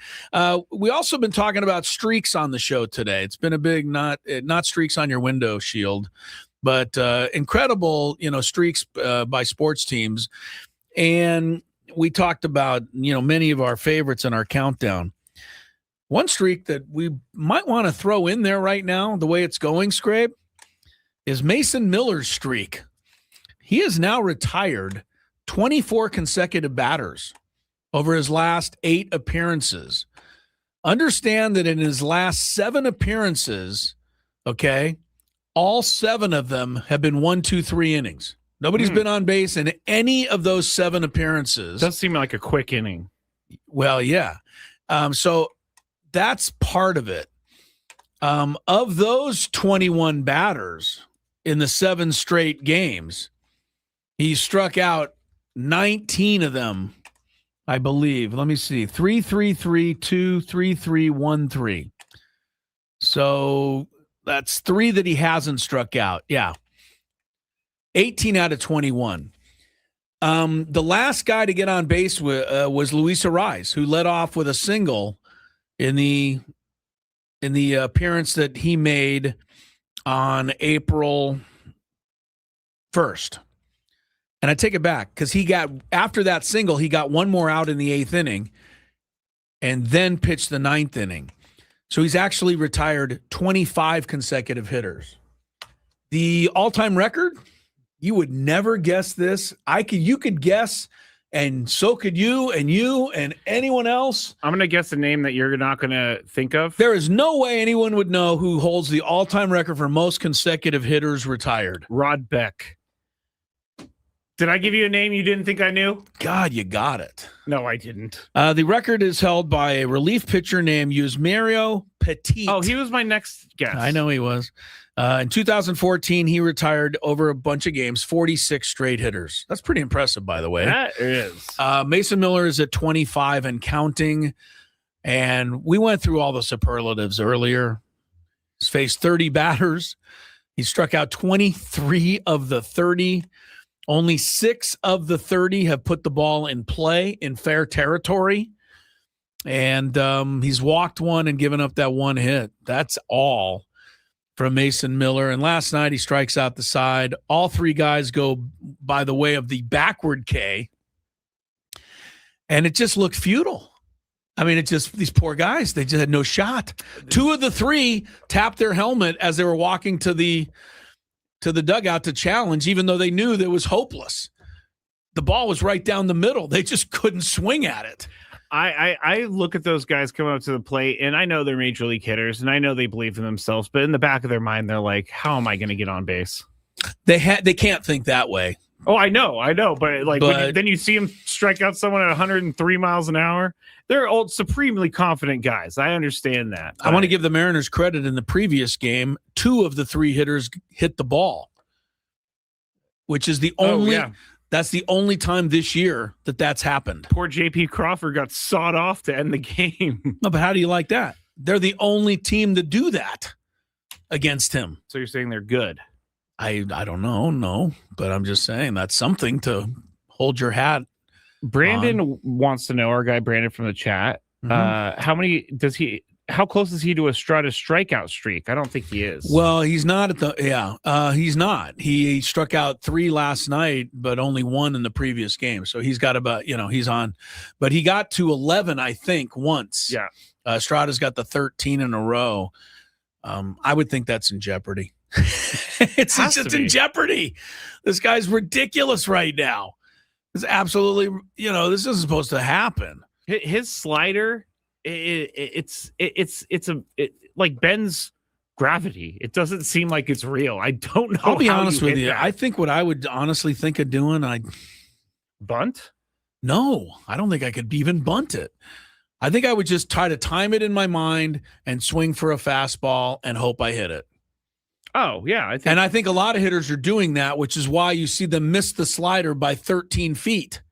Speaker 2: We also been talking about streaks on the show today. It's been a big not streaks on your window shield, but incredible, streaks by sports teams. And we talked about, many of our favorites in our countdown. One streak that we might want to throw in there right now, the way it's going, Scrape, is Mason Miller's streak. He has now retired 24 consecutive batters over his last 8 appearances. Understand that in his last 7 appearances, all 7 of them have been 1, 2, 3 innings. Nobody's been on base in any of those 7 appearances.
Speaker 3: Does seem like a quick inning.
Speaker 2: Well, yeah. So that's part of it. Of those 21 batters in the 7 straight games, he struck out 19 of them, I believe. Let me see. 3-3-3, 2-3-3-1-3. So that's 3 that he hasn't struck out. Yeah. 18 out of 21. The last guy to get on base was Luis Ariz, who led off with a single in the appearance that he made on April 1st. And I take it back because after that single, he got 1 more out in the 8th inning and then pitched the 9th inning. So he's actually retired 25 consecutive hitters. The all-time record, you would never guess this. You could guess, and so could you and anyone else.
Speaker 3: I'm going to guess a name that you're not going to think of.
Speaker 2: There is no way anyone would know who holds the all-time record for most consecutive hitters retired.
Speaker 3: Rod Beck. Did I give you a name you didn't think I knew?
Speaker 2: God, you got it.
Speaker 3: No, I didn't.
Speaker 2: The record is held by a relief pitcher named Yusmerio Petit.
Speaker 3: Oh, he was my next guess.
Speaker 2: I know he was. In 2014, he retired over a bunch of games, 46 straight hitters. That's pretty impressive, by the way.
Speaker 3: That is.
Speaker 2: Mason Miller is at 25 and counting. And we went through all the superlatives earlier. He's faced 30 batters. He struck out 23 of the 30. Only 6 of the 30 have put the ball in play in fair territory. And he's walked 1 and given up that 1 hit. That's all from Mason Miller. And last night he strikes out the side. All 3 guys go by the way of the backward K. And it just looked futile. I mean, it's just these poor guys. They just had no shot. 2 of the 3 tapped their helmet as they were walking to the dugout to challenge, even though they knew that it was hopeless. The ball was right down the middle. They just couldn't swing at it.
Speaker 3: I look at those guys coming up to the plate, and I know they're major league hitters, and I know they believe in themselves, but in the back of their mind, they're like, how am I going to get on base?
Speaker 2: They can't think that way.
Speaker 3: Oh, I know, but then you see them strike out someone at 103 miles an hour. They're old, supremely confident guys. I understand that.
Speaker 2: I want to give the Mariners credit. In the previous game, 2 of the 3 hitters hit the ball, which is the only. That's the only time this year that's happened.
Speaker 3: Poor J.P. Crawford got sawed off to end the game.
Speaker 2: No, but how do you like that? They're the only team to do that against him.
Speaker 3: So you're saying they're good?
Speaker 2: I don't know, no, but I'm just saying that's something to hold your hat.
Speaker 3: Brandon wants to know, our guy Brandon from the chat, how close is he to a strikeout streak? I don't think he is.
Speaker 2: Well, he's not he's not. He struck out 3 last night, but only 1 in the previous game. So he's got about, he's on, but he got to 11, I think, once.
Speaker 3: Yeah.
Speaker 2: Estrada's got the 13 in a row. I would think that's in jeopardy. It's just in jeopardy. This guy's ridiculous right now. It's absolutely, this isn't supposed to happen.
Speaker 3: His slider, it's like Ben's gravity. It doesn't seem like it's real. I don't know.
Speaker 2: I'll be honest with you.
Speaker 3: That.
Speaker 2: I think what I would honestly think of doing,
Speaker 3: bunt.
Speaker 2: No, I don't think I could even bunt it. I think I would just try to time it in my mind and swing for a fastball and hope I hit it.
Speaker 3: Oh, yeah.
Speaker 2: I think a lot of hitters are doing that, which is why you see them miss the slider by 13 feet.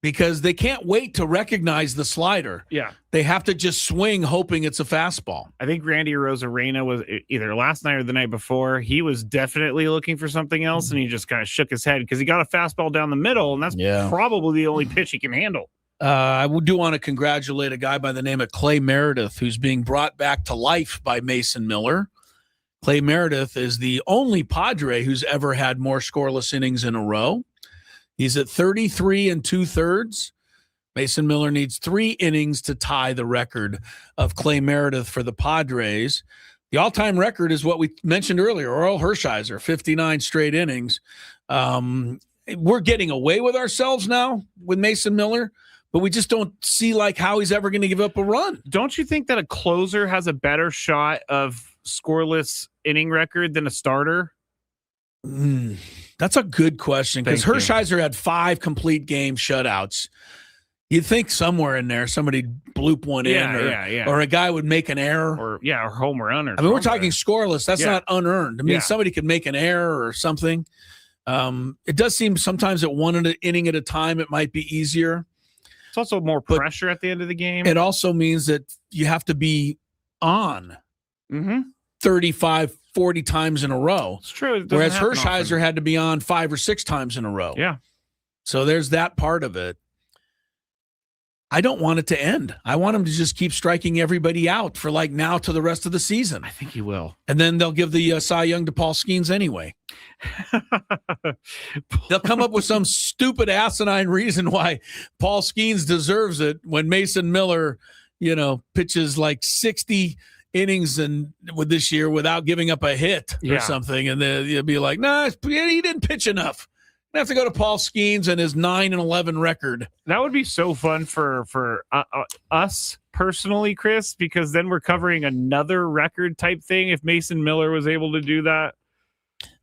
Speaker 2: Because they can't wait to recognize the slider.
Speaker 3: Yeah.
Speaker 2: They have to just swing hoping it's a fastball.
Speaker 3: I think Randy Rosarena was either last night or the night before. He was definitely looking for something else, and he just kind of shook his head because he got a fastball down the middle, and that's probably the only pitch he can handle.
Speaker 2: I do want to congratulate a guy by the name of Clay Meredith, who's being brought back to life by Mason Miller. Clay Meredith is the only Padre who's ever had more scoreless innings in a row. He's at 33 2/3. Mason Miller needs 3 innings to tie the record of Clay Meredith for the Padres. The all-time record is what we mentioned earlier, Orel Hershiser, 59 straight innings. We're getting away with ourselves now with Mason Miller, but we just don't see how he's ever going to give up a run.
Speaker 3: Don't you think that a closer has a better shot of scoreless inning record than a starter?
Speaker 2: That's a good question because Hershiser had 5 complete game shutouts. You'd think somewhere in there somebody bloop one in, or a guy would make an error,
Speaker 3: or home run.
Speaker 2: We're talking scoreless. That's not unearned. I mean, somebody could make an error or something. It does seem sometimes at 1 inning at a time it might be easier.
Speaker 3: It's also more pressure at the end of the game.
Speaker 2: It also means that you have to be on 35, 40 times in a row.
Speaker 3: It's true.
Speaker 2: Whereas Hershiser had to be on 5 or 6 times in a row.
Speaker 3: Yeah.
Speaker 2: So there's that part of it. I don't want it to end. I want him to just keep striking everybody out for now to the rest of the season.
Speaker 3: I think he will.
Speaker 2: And then they'll give the Cy Young to Paul Skeens anyway. They'll come up with some stupid asinine reason why Paul Skeens deserves it when Mason Miller, pitches 60 innings with this year without giving up a hit or something. And then you'll be like, nah, he didn't pitch enough. I have to go to Paul Skeens and his 9-11 record.
Speaker 3: That would be so fun for us personally, Chris, because then we're covering another record type thing if Mason Miller was able to do that.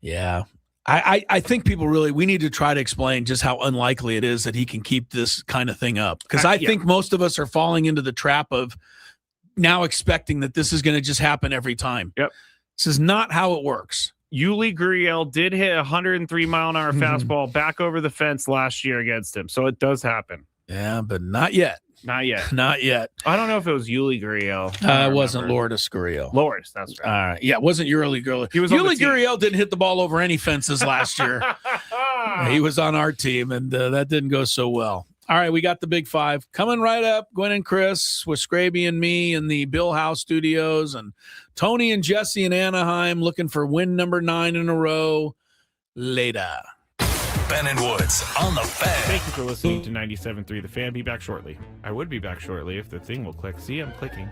Speaker 2: Yeah. I think we need to try to explain just how unlikely it is that he can keep this kind of thing up. Because I think most of us are falling into the trap of now expecting that this is going to just happen every time.
Speaker 3: Yep.
Speaker 2: This is not how it works.
Speaker 3: Yuli Gurriel did hit a 103-mile-an-hour fastball back over the fence last year against him, so it does happen.
Speaker 2: Yeah, but not yet.
Speaker 3: Not yet.
Speaker 2: Not yet.
Speaker 3: I don't know if it was Yuli Gurriel.
Speaker 2: It wasn't Lourdes Gurriel.
Speaker 3: Lourdes, that's right.
Speaker 2: All right. Yeah, it wasn't Yuli Gurriel. Yuli Gurriel didn't hit the ball over any fences last year. He was on our team, and that didn't go so well. All right, we got the Big Five coming right up. Gwynn and Chris with Scraby and me in the Bill House studios, and Tony and Jesse in Anaheim looking for win number 9 in a row later.
Speaker 1: Ben and Woods on the Fan.
Speaker 3: Thank you for listening to 97.3 The Fan. Be back shortly. I would be back shortly if the thing will click. See, I'm clicking.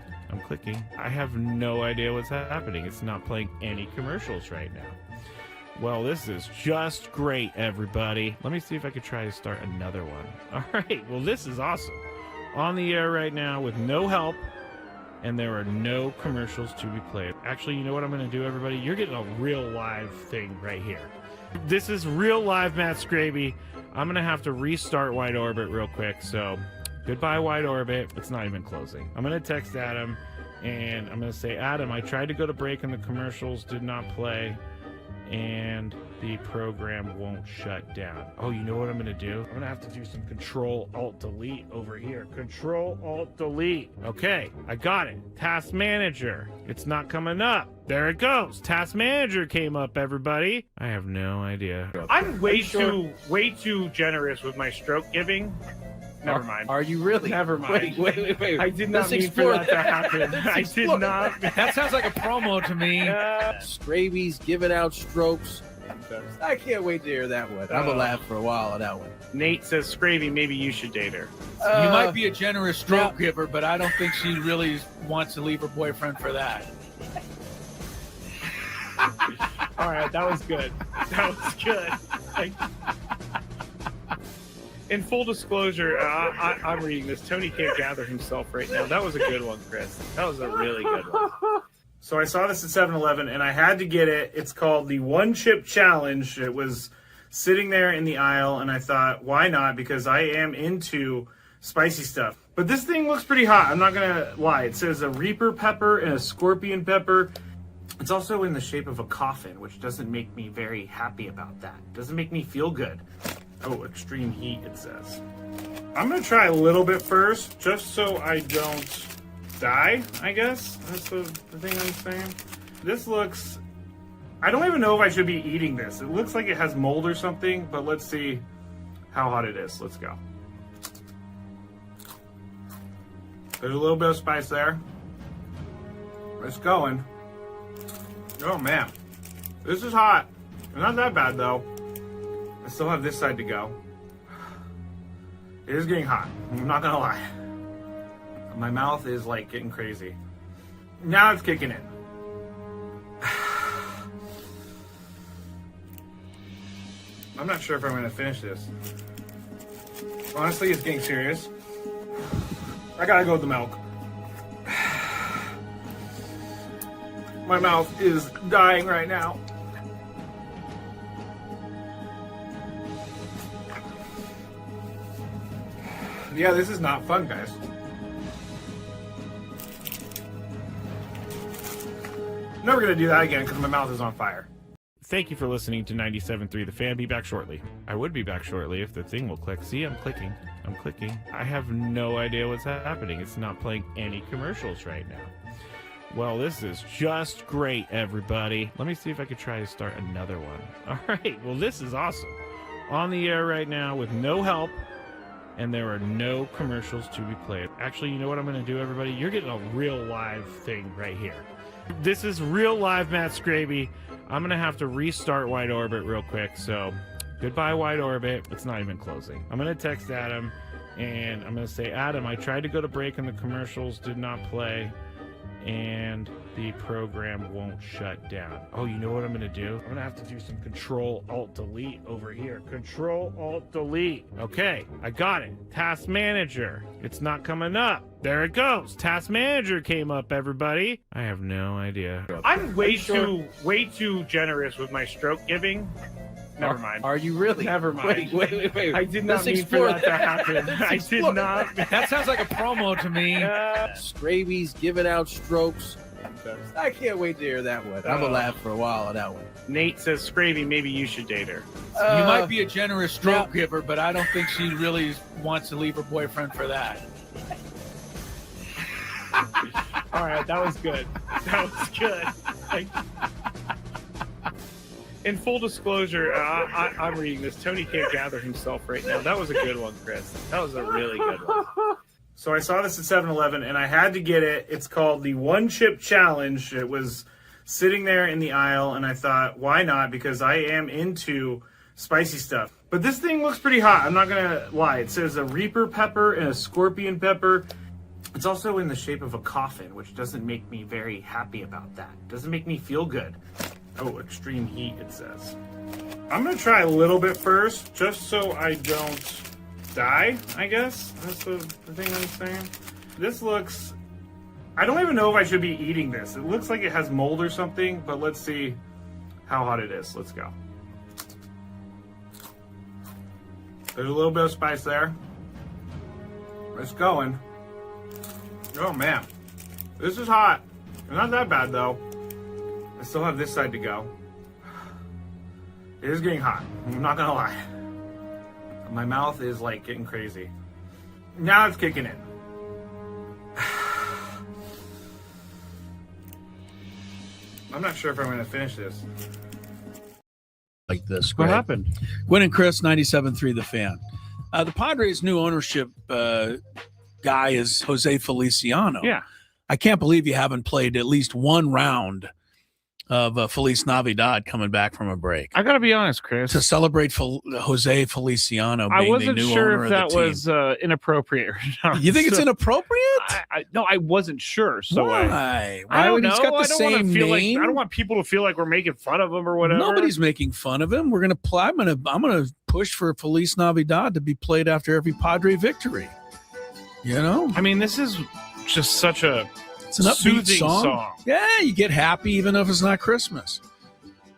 Speaker 3: I have no idea what's happening. It's not playing any commercials right now. Well, this is just great, everybody. Let me see if I could try to start another one. All right. Well, this is awesome. On the air right now with no help, and there are no commercials to be played. Actually, you know what I'm going to do, everybody? You're getting a real live thing right here. This is real live Matt Scraby. I'm going to have to restart Wide Orbit real quick, so goodbye, Wide Orbit. It's not even closing. I'm going to text Adam, and I'm going to say, Adam, I tried to go to break, and the commercials did not play, and the program won't shut down. Oh, you know what I'm going to do? I'm going to have to do some Control-Alt-Delete over here. Control-Alt-Delete. Okay, I got it. Task Manager. It's not coming up. There it goes. Task Manager came up, everybody. I have no idea. I'm way too generous with my stroke giving. Never mind.
Speaker 4: Are you really?
Speaker 3: Never mind.
Speaker 4: Wait.
Speaker 3: I did not mean for that to happen. I did not.
Speaker 2: That sounds like a promo to me.
Speaker 4: Scraby's giving out strokes. I can't wait to hear that one. I'm gonna laugh for a while on that one.
Speaker 3: Nate says, Scravy, maybe you should date her.
Speaker 2: You might be a generous stroke giver, but I don't think she really wants to leave her boyfriend for that.
Speaker 3: All right, that was good. In full disclosure, I'm reading this. Tony can't gather himself right now. That was a good one, Chris. That was a really good one. So I saw this at 7-Eleven, and I had to get it. It's called the One Chip Challenge. It was sitting there in the aisle, and I thought, why not? Because I am into spicy stuff. But this thing looks pretty hot. I'm not going to lie. It says a Reaper pepper and a Scorpion pepper. It's also in the shape of a coffin, which doesn't make me very happy about that. It doesn't make me feel good. Oh, extreme heat, it says. I'm going to try a little bit first, just so I don't die, I guess. That's the thing I'm saying. This looks... I don't even know if I should be eating this. It looks like it has mold or something, but let's see how hot it is. Let's go. There's a little bit of spice there. It's going. Oh, man. This is hot. It's not that bad, though. I still have this side to go. It is getting hot. I'm not gonna lie. My mouth is like getting crazy. Now it's kicking in. I'm not sure if I'm gonna finish this. Honestly, it's getting serious. I gotta go with the milk. My mouth is dying right now. Yeah, this is not fun, guys. Never gonna do that again because my mouth is on fire. Thank you for listening to 97.3 The Fan. Be back shortly. I would be back shortly if the thing will click. See, I'm clicking. I have no idea what's happening. It's not playing any commercials right now. Well, this is just great, everybody. Let me see if I could try to start another one. All right. Well, this is awesome. On the air right now with no help, and there are no commercials to be played. Actually, you know what I'm going to do, everybody? You're getting a real live thing right here. This is real live Matt Scraby. I'm going to have to restart Wide Orbit real quick, so goodbye, Wide Orbit. It's not even closing. I'm going to text Adam, and I'm going to say, Adam, I tried to go to break, and the commercials did not play, and the program won't shut down. Oh, you know what I'm going to do? I'm going to have to do some Control-Alt-Delete over here. Control-Alt-Delete. Okay, I got it. Task Manager. It's not coming up. There it goes. Task Manager came up, everybody. I have no idea. I'm way too generous with my stroke giving. Never mind.
Speaker 4: Are you really?
Speaker 3: Never mind.
Speaker 4: Wait.
Speaker 3: I did not mean for that to happen. I did not.
Speaker 2: That sounds like a promo to me.
Speaker 4: Scraby's giving out strokes. I can't wait to hear that one. I'm gonna laugh for a while on that one.
Speaker 3: Nate says, Scravy, maybe you should date her.
Speaker 2: You might be a generous stroke giver, but I don't think she really wants to leave her boyfriend for that.
Speaker 3: All right, that was good. In full disclosure, I'm reading this. Tony can't gather himself right now. That was a good one, Chris. That was a really good one. So I saw this at 7-Eleven, and I had to get it. It's called the One Chip Challenge. It was sitting there in the aisle, and I thought, why not? Because I am into spicy stuff. But this thing looks pretty hot. I'm not going to lie. It says a Reaper pepper and a scorpion pepper. It's also in the shape of a coffin, which doesn't make me very happy about that. Doesn't make me feel good. Oh, extreme heat, it says. I'm going to try a little bit first, just so I don't die, I guess. That's the thing I'm saying. This looks... I don't even know if I should be eating this. It looks like it has mold or something, but let's see how hot it is. Let's go. There's a little bit of spice there. It's going. Oh, man. This is hot. It's not that bad, though. I still have this side to go. It is getting hot. I'm not going to lie. My mouth is, like, getting crazy. Now it's kicking in. I'm not sure if I'm going to finish this.
Speaker 2: Like this.
Speaker 3: What happened?
Speaker 2: Gwynn and Chris, 97.3 The Fan. The Padres' new ownership guy is Jose Feliciano.
Speaker 3: Yeah.
Speaker 2: I can't believe you haven't played at least one round of Feliz Navidad coming back from a break.
Speaker 3: I got to be honest, Chris.
Speaker 2: To celebrate Jose Feliciano being
Speaker 3: I wasn't
Speaker 2: the new
Speaker 3: sure
Speaker 2: owner
Speaker 3: if that
Speaker 2: of the team.
Speaker 3: was inappropriate or not.
Speaker 2: You think it's inappropriate?
Speaker 3: No, I wasn't sure. So
Speaker 2: Why?
Speaker 3: I don't know.
Speaker 2: He's got the
Speaker 3: I don't
Speaker 2: same
Speaker 3: want to feel
Speaker 2: name.
Speaker 3: like I don't want people to feel like we're making fun of him or whatever.
Speaker 2: Nobody's making fun of him. We're gonna play. I'm gonna push for Feliz Navidad to be played after every Padre victory. You know,
Speaker 3: I mean, this is just such a
Speaker 2: it's an upbeat
Speaker 3: soothing
Speaker 2: song. Yeah, you get happy even if it's not Christmas.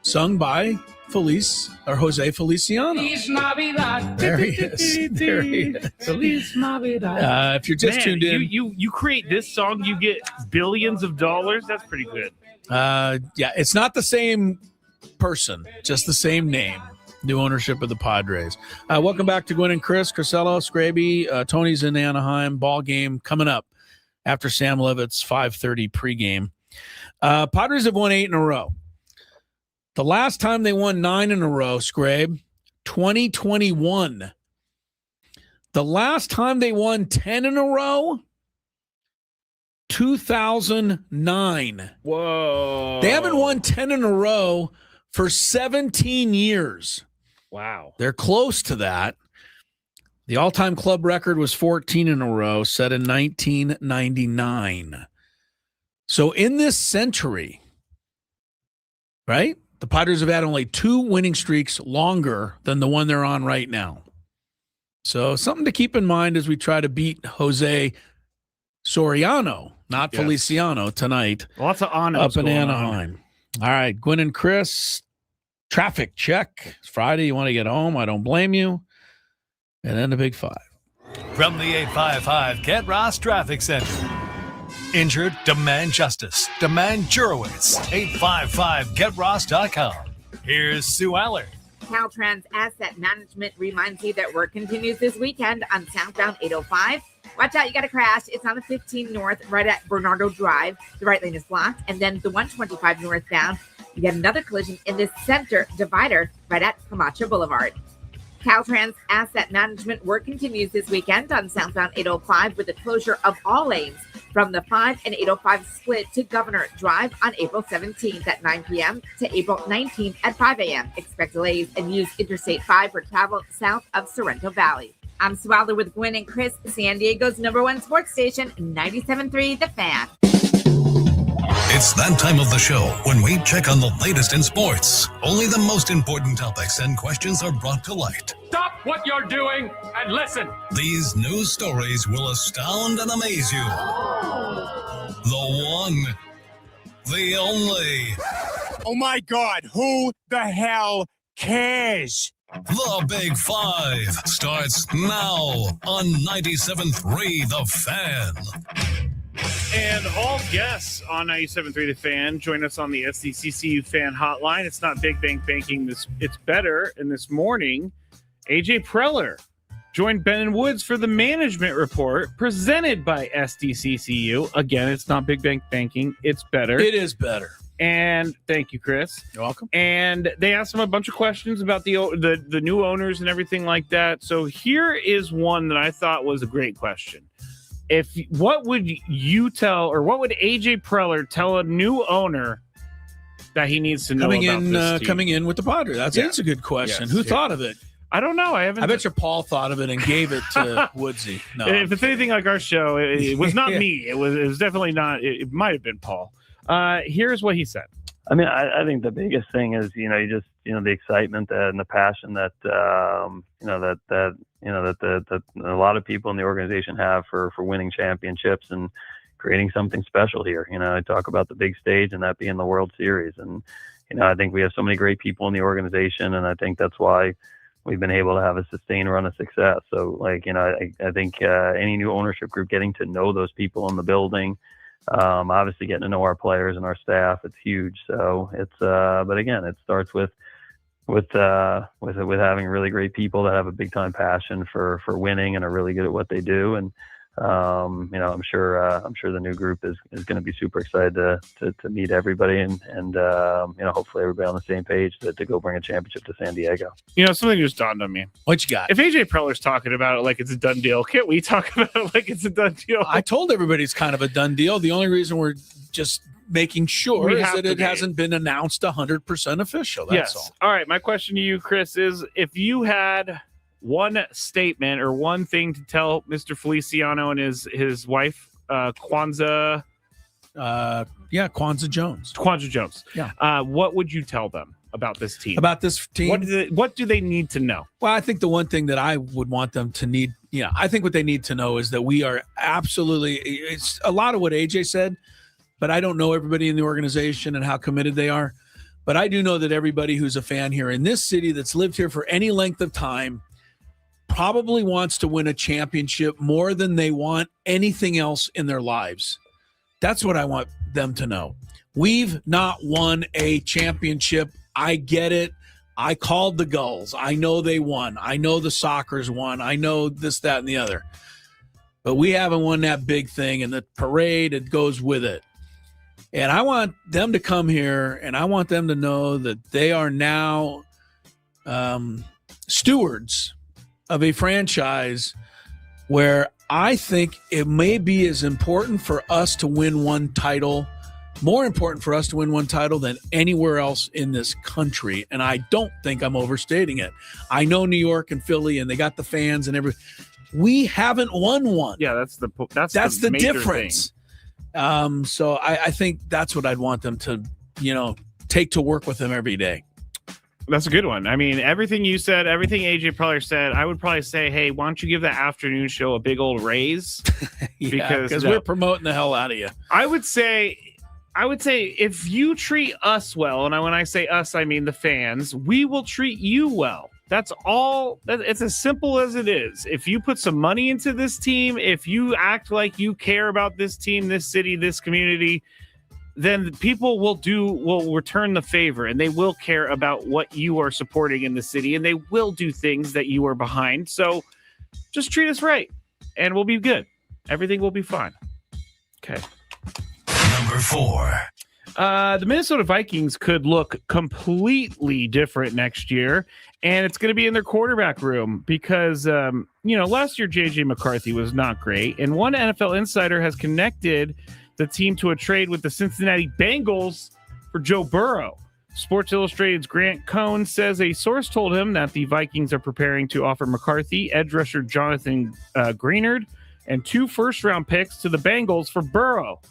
Speaker 2: Sung by Jose Feliciano.
Speaker 14: Feliz Navidad.
Speaker 2: There he is. There he is.
Speaker 14: Feliz Navidad.
Speaker 2: If you're just tuned in,
Speaker 3: you create this song, you get billions of dollars. That's pretty good.
Speaker 2: Yeah, it's not the same person, just the same name. New ownership of the Padres. Welcome back to Gwynn and Chris, Crisello, Scraby. Tony's in Anaheim. Ball game coming up after Sam Levitt's 5:30 pregame. Padres have won 8 in a row. The last time they won 9 in a row, Scrabe, 2021. The last time they won 10 in a row, 2009.
Speaker 3: Whoa.
Speaker 2: They haven't won 10 in a row for 17 years.
Speaker 3: Wow.
Speaker 2: They're close to that. The all-time club record was 14 in a row, set in 1999. So in this century, right, the Padres have had only 2 winning streaks longer than the one they're on right now. So something to keep in mind as we try to beat Jose Soriano, not Feliciano, tonight.
Speaker 3: Lots of honors
Speaker 2: up in
Speaker 3: going
Speaker 2: Anaheim. All right, Gwynn and Chris, traffic check. It's Friday. You want to get home? I don't blame you. And then the Big Five.
Speaker 1: From the 855 Kent Ross Traffic Center. Injured? Demand justice. Demand Jurowitz. 855GetRoss.com. Here's Sue Allard.
Speaker 11: Caltrans Asset Management reminds you that work continues this weekend on southbound 805. Watch out, you got a crash. It's on the 15 north right at Bernardo Drive. The right lane is blocked. And then the 125 northbound, you get another collision in the center divider right at Camacho Boulevard. Caltrans Asset Management work continues this weekend on southbound 805 with the closure of all lanes from the 5 and 805 split to Governor Drive on April 17th at 9 p.m. to April 19th at 5 a.m. Expect delays and use Interstate 5 for travel south of Sorrento Valley. I'm Sue Alder with Gwynn and Chris, San Diego's #1 sports station, 97.3 The Fan.
Speaker 1: It's that time of the show when we check on the latest in sports. Only the most important topics and questions are brought to light.
Speaker 14: Stop what you're doing and listen.
Speaker 1: These news stories will astound and amaze you. The one, the only.
Speaker 15: Oh my God, who the hell cares?
Speaker 1: The Big Five starts now on 97.3 The Fan.
Speaker 3: And all guests on 97.3 The Fan join us on the SDCCU Fan Hotline. It's not Big Bank Banking, it's better. And this morning, AJ Preller joined Ben and Woods for the Management Report presented by SDCCU. Again, it's not Big Bank Banking, it's better.
Speaker 2: It is better.
Speaker 3: And thank you, Chris.
Speaker 2: You're welcome.
Speaker 3: And they asked him a bunch of questions about the new owners and everything like that. So here is one that I thought was a great question. What would you tell, or what would AJ Preller tell a new owner that he needs to know about this team?
Speaker 2: Coming in with the Padres. That's a good question.
Speaker 3: Yes.
Speaker 2: Who thought of it?
Speaker 3: I don't know. I
Speaker 2: bet you Paul thought of it and gave it to Woodsy. No,
Speaker 3: if it's anything like our show, it was not me. It was definitely not. It might have been Paul. Here's what he said.
Speaker 16: I mean, I think the biggest thing is, the excitement and the passion that, that a lot of people in the organization have for winning championships and creating something special here. I talk about the big stage and that being the World Series. And, I think we have so many great people in the organization, and I think that's why we've been able to have a sustained run of success. So, I think any new ownership group, getting to know those people in the building, obviously getting to know our players and our staff, it's huge. So it's, but again, it starts with having really great people that have a big time passion for winning and are really good at what they do. And, I'm sure the new group is going to be super excited to meet everybody and hopefully everybody on the same page to go bring a championship to San Diego.
Speaker 3: Something just dawned on me.
Speaker 2: What you got?
Speaker 3: If AJ Preller's talking about it like it's a done deal, can't we talk about it like it's a done deal?
Speaker 2: I told everybody it's kind of a done deal. The only reason we're just making sure is that it hasn't been announced 100% official. That's all.
Speaker 3: All right. My question to you, Chris, is if you had one statement or one thing to tell Mr. Feliciano and his wife, Kwanzaa Jones.
Speaker 2: Yeah.
Speaker 3: What would you tell them about this team?
Speaker 2: About this team?
Speaker 3: What do they need to know?
Speaker 2: Well, I think the one thing that I would want them to need, I think what they need to know is that we are absolutely, it's a lot of what AJ said, but I don't know everybody in the organization and how committed they are. But I do know that everybody who's a fan here in this city that's lived here for any length of time probably wants to win a championship more than they want anything else in their lives. That's what I want them to know. We've not won a championship. I get it. I called the Gulls. I know they won. I know the Sockers won. I know this, that, and the other. But we haven't won that big thing, and the parade, it goes with it. And I want them to come here, and I want them to know that they are now stewards of a franchise where I think it may be as important for us to win one title, more important for us to win one title than anywhere else in this country. And I don't think I'm overstating it. I know New York and Philly, and they got the fans and everything. We haven't won one.
Speaker 3: Yeah, that's the
Speaker 2: difference. So I think that's what I'd want them to, take to work with them every day.
Speaker 3: That's a good one. I mean, everything you said, everything AJ Preller said, I would probably say, hey, why don't you give that afternoon show a big old raise?
Speaker 2: Because we're promoting the hell out of you.
Speaker 3: I would say if you treat us well, and when I say us, I mean the fans, we will treat you well. That's all. It's as simple as it is. If you put some money into this team, if you act like you care about this team, this city, this community, then people will return the favor, and they will care about what you are supporting in the city, and they will do things that you are behind. So just treat us right, and we'll be good. Everything will be fine. Okay.
Speaker 1: Number 4.
Speaker 3: The Minnesota Vikings could look completely different next year, and it's going to be in their quarterback room because, last year J.J. McCarthy was not great, and one NFL insider has connected the team to a trade with the Cincinnati Bengals for Joe Burrow. Sports Illustrated's Grant Cohn says a source told him that the Vikings are preparing to offer McCarthy, edge rusher Jonathan Greenard, and 2 first-round picks to the Bengals for Burrow.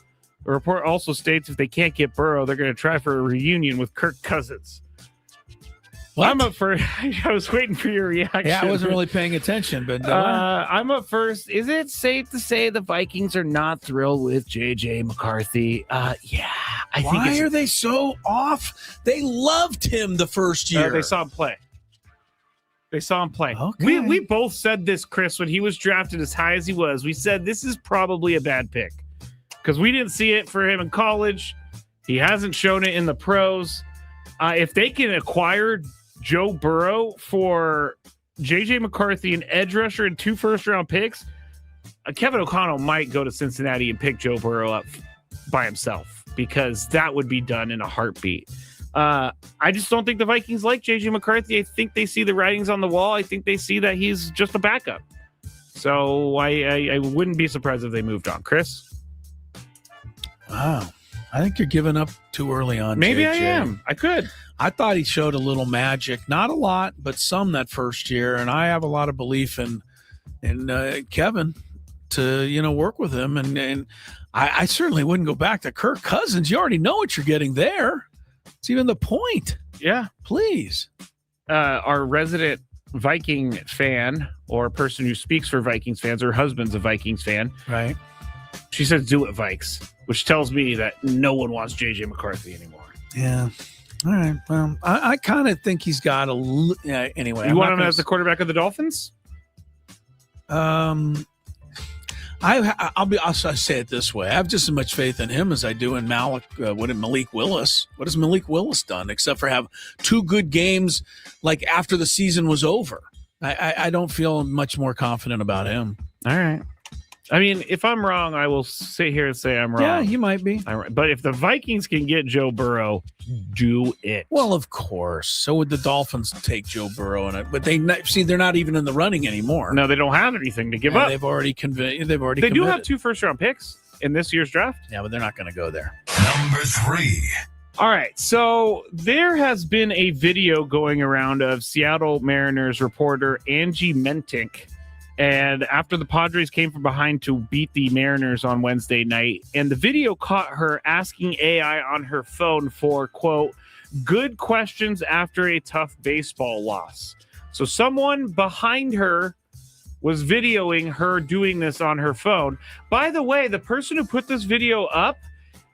Speaker 3: The report also states if they can't get Burrow, they're going to try for a reunion with Kirk Cousins.
Speaker 2: What?
Speaker 3: I'm up for. I was waiting for your reaction.
Speaker 2: Yeah, I wasn't really paying attention, but
Speaker 3: I'm up first. Is it safe to say the Vikings are not thrilled with J.J. McCarthy? Yeah.
Speaker 2: Why are they so off? They loved him the first year.
Speaker 3: They saw him play.
Speaker 2: Okay.
Speaker 3: We both said this, Chris, when he was drafted as high as he was. We said this is probably a bad pick because we didn't see it for him in college. He hasn't shown it in the pros. If they can acquire Joe Burrow for J.J. McCarthy, an edge rusher, and 2 first-round picks, Kevin O'Connell might go to Cincinnati and pick Joe Burrow up by himself because that would be done in a heartbeat. I just don't think the Vikings like J.J. McCarthy. I think they see the writings on the wall. I think they see that he's just a backup. So I wouldn't be surprised if they moved on. Chris?
Speaker 2: Wow. I think you're giving up too early on.
Speaker 3: Maybe
Speaker 2: JJ.
Speaker 3: I am. I could.
Speaker 2: I thought he showed a little magic, not a lot, but some that first year. And I have a lot of belief in Kevin to work with him. And I certainly wouldn't go back to Kirk Cousins. You already know what you're getting there. It's even the point.
Speaker 3: Yeah,
Speaker 2: please.
Speaker 3: Our resident Viking fan, or person who speaks for Vikings fans, her husband's a Vikings fan.
Speaker 2: Right.
Speaker 3: She says, "Do it, Vikes," which tells me that no one wants JJ McCarthy anymore.
Speaker 2: Yeah. All right. Well, I kind of think he's got anyway.
Speaker 3: You want him as the quarterback of the Dolphins?
Speaker 2: I'll say it this way. I have just as much faith in him as I do in Malik Willis. What has Malik Willis done except for have 2 good games like after the season was over? I don't feel much more confident about him.
Speaker 3: All right. I mean, if I'm wrong, I will sit here and say I'm wrong.
Speaker 2: Yeah, you might be.
Speaker 3: But if the Vikings can get Joe Burrow, do it.
Speaker 2: Well, of course. So would the Dolphins take Joe Burrow in it. But they're not even in the running anymore.
Speaker 3: No, they don't have anything to give up.
Speaker 2: They've already convinced.
Speaker 3: They do have 2 first-round picks in this year's draft.
Speaker 2: Yeah, but they're not going to go there.
Speaker 1: Number 3.
Speaker 3: All right, so there has been a video going around of Seattle Mariners reporter Angie Mentink. And after the Padres came from behind to beat the Mariners on Wednesday night, and the video caught her asking AI on her phone for, quote, good questions after a tough baseball loss. So someone behind her was videoing her doing this on her phone. By the way, the person who put this video up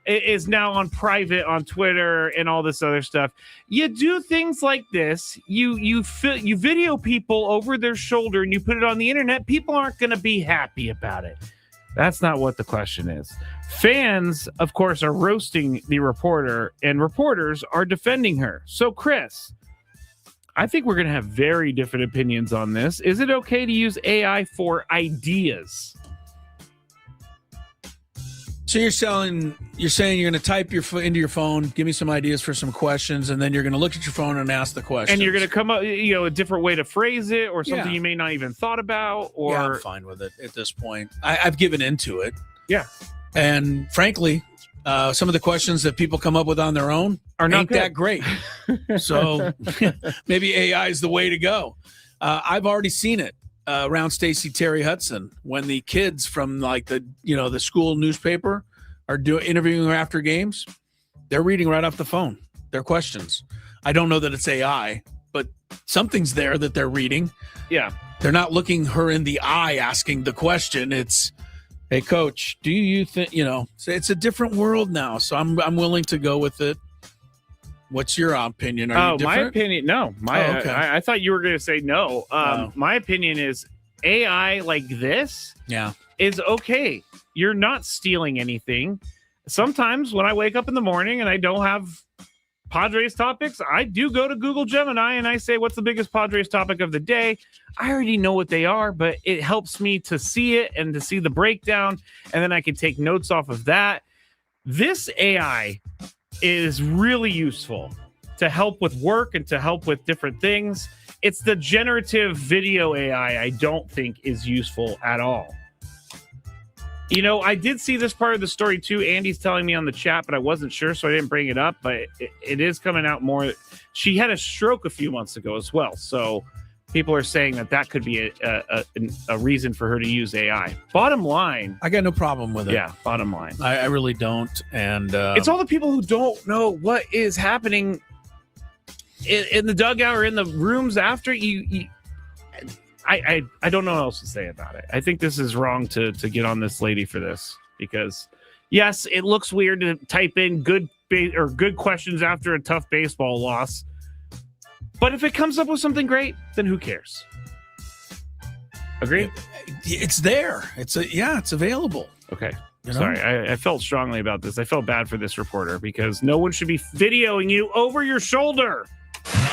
Speaker 3: is now on private on Twitter and all this other stuff. You do things like this. You video people over their shoulder and you put it on the internet. People aren't going to be happy about it. That's not what the question is. Fans, of course, are roasting the reporter, and reporters are defending her. So, Chris, I think we're going to have very different opinions on this. Is it okay to use AI for ideas?
Speaker 2: So you're saying you're going to type into your phone, give me some ideas for some questions, and then you're going to look at your phone and ask the questions.
Speaker 3: And you're going to come up, a different way to phrase it, or something you may not even thought about. Or
Speaker 2: I'm fine with it at this point. I've given into it.
Speaker 3: Yeah.
Speaker 2: And frankly, some of the questions that people come up with on their own ain't that great. So maybe AI is the way to go. I've already seen it. Around Stacey Terry Hudson, when the kids from the school newspaper are interviewing her after games, they're reading right off the phone their questions. I don't know that it's AI, but something's there that they're reading.
Speaker 3: Yeah,
Speaker 2: they're not looking her in the eye asking the question. It's, hey, coach, do you think it's a different world now? So I'm willing to go with it. What's your opinion? Are you different?
Speaker 3: My opinion, no.
Speaker 2: Okay.
Speaker 3: I thought you were going to say no. My opinion is AI like this is okay. You're not stealing anything. Sometimes when I wake up in the morning and I don't have Padres topics, I do go to Google Gemini and I say, what's the biggest Padres topic of the day? I already know what they are, but it helps me to see it and to see the breakdown, and then I can take notes off of that. This AI is really useful to help with work and to help with different things. It's the generative video AI I don't think is useful at all. I did see this part of the story too. Andy's telling me on the chat, but I wasn't sure, so I didn't bring it up. But it is coming out more. She had a stroke a few months ago as well. So people are saying that could be a reason for her to use AI. Bottom line,
Speaker 2: I got no problem with it.
Speaker 3: Yeah, bottom line.
Speaker 2: I really don't. And
Speaker 3: it's all the people who don't know what is happening in the dugout or in the rooms after you. I don't know what else to say about it. I think this is wrong to get on this lady for this, because yes, it looks weird to type in good questions after a tough baseball loss. But if it comes up with something great, then who cares? Agree?
Speaker 2: It's there. It's available.
Speaker 3: Okay. Sorry, I felt strongly about this. I felt bad for this reporter because no one should be videoing you over your shoulder.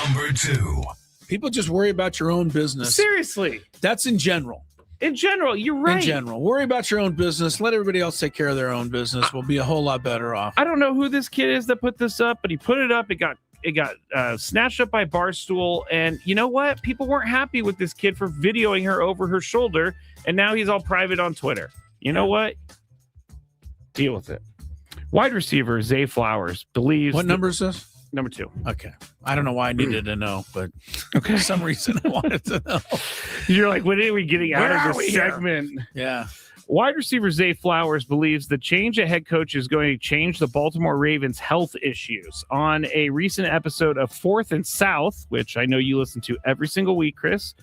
Speaker 1: Number 2.
Speaker 2: People just worry about your own business.
Speaker 3: Seriously.
Speaker 2: That's in general.
Speaker 3: In general, you're right.
Speaker 2: In general. Worry about your own business. Let everybody else take care of their own business. We'll be a whole lot better off.
Speaker 3: I don't know who this kid is that put this up, but he put it up. It got snatched up by Barstool. And you know what? People weren't happy with this kid for videoing her over her shoulder. And now he's all private on Twitter. You know what? Deal with it. Wide receiver Zay Flowers believes.
Speaker 2: What number is this?
Speaker 3: Number 2.
Speaker 2: Okay. I don't know why I needed to know, but
Speaker 3: okay.
Speaker 2: For some reason I wanted to know.
Speaker 3: You're like, when are we getting out
Speaker 2: Where
Speaker 3: of this segment?
Speaker 2: Here? Yeah.
Speaker 3: Wide receiver Zay Flowers believes the change at head coach is going to change the Baltimore Ravens' health issues. On a recent episode of 4th and South, which I know you listen to every single week, Chris,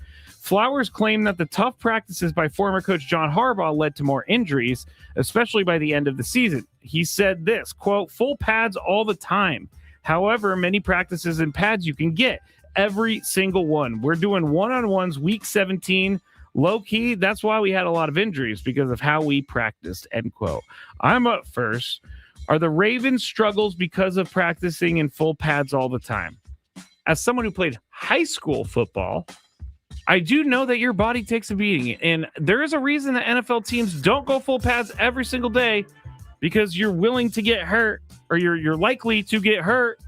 Speaker 3: Flowers claimed that the tough practices by former coach John Harbaugh led to more injuries, especially by the end of the season. He said this, quote, full pads all the time. However, many practices and pads you can get, every single one. We're doing one-on-ones week 17. Low key, that's why we had a lot of injuries, because of how we practiced, end quote. I'm up first. Are the Ravens struggles because of practicing in full pads all the time? As someone who played high school football, I do know that your body takes a beating, and there is a reason that NFL teams don't go full pads every single day, because you're willing to get hurt, or you're likely to get hurt.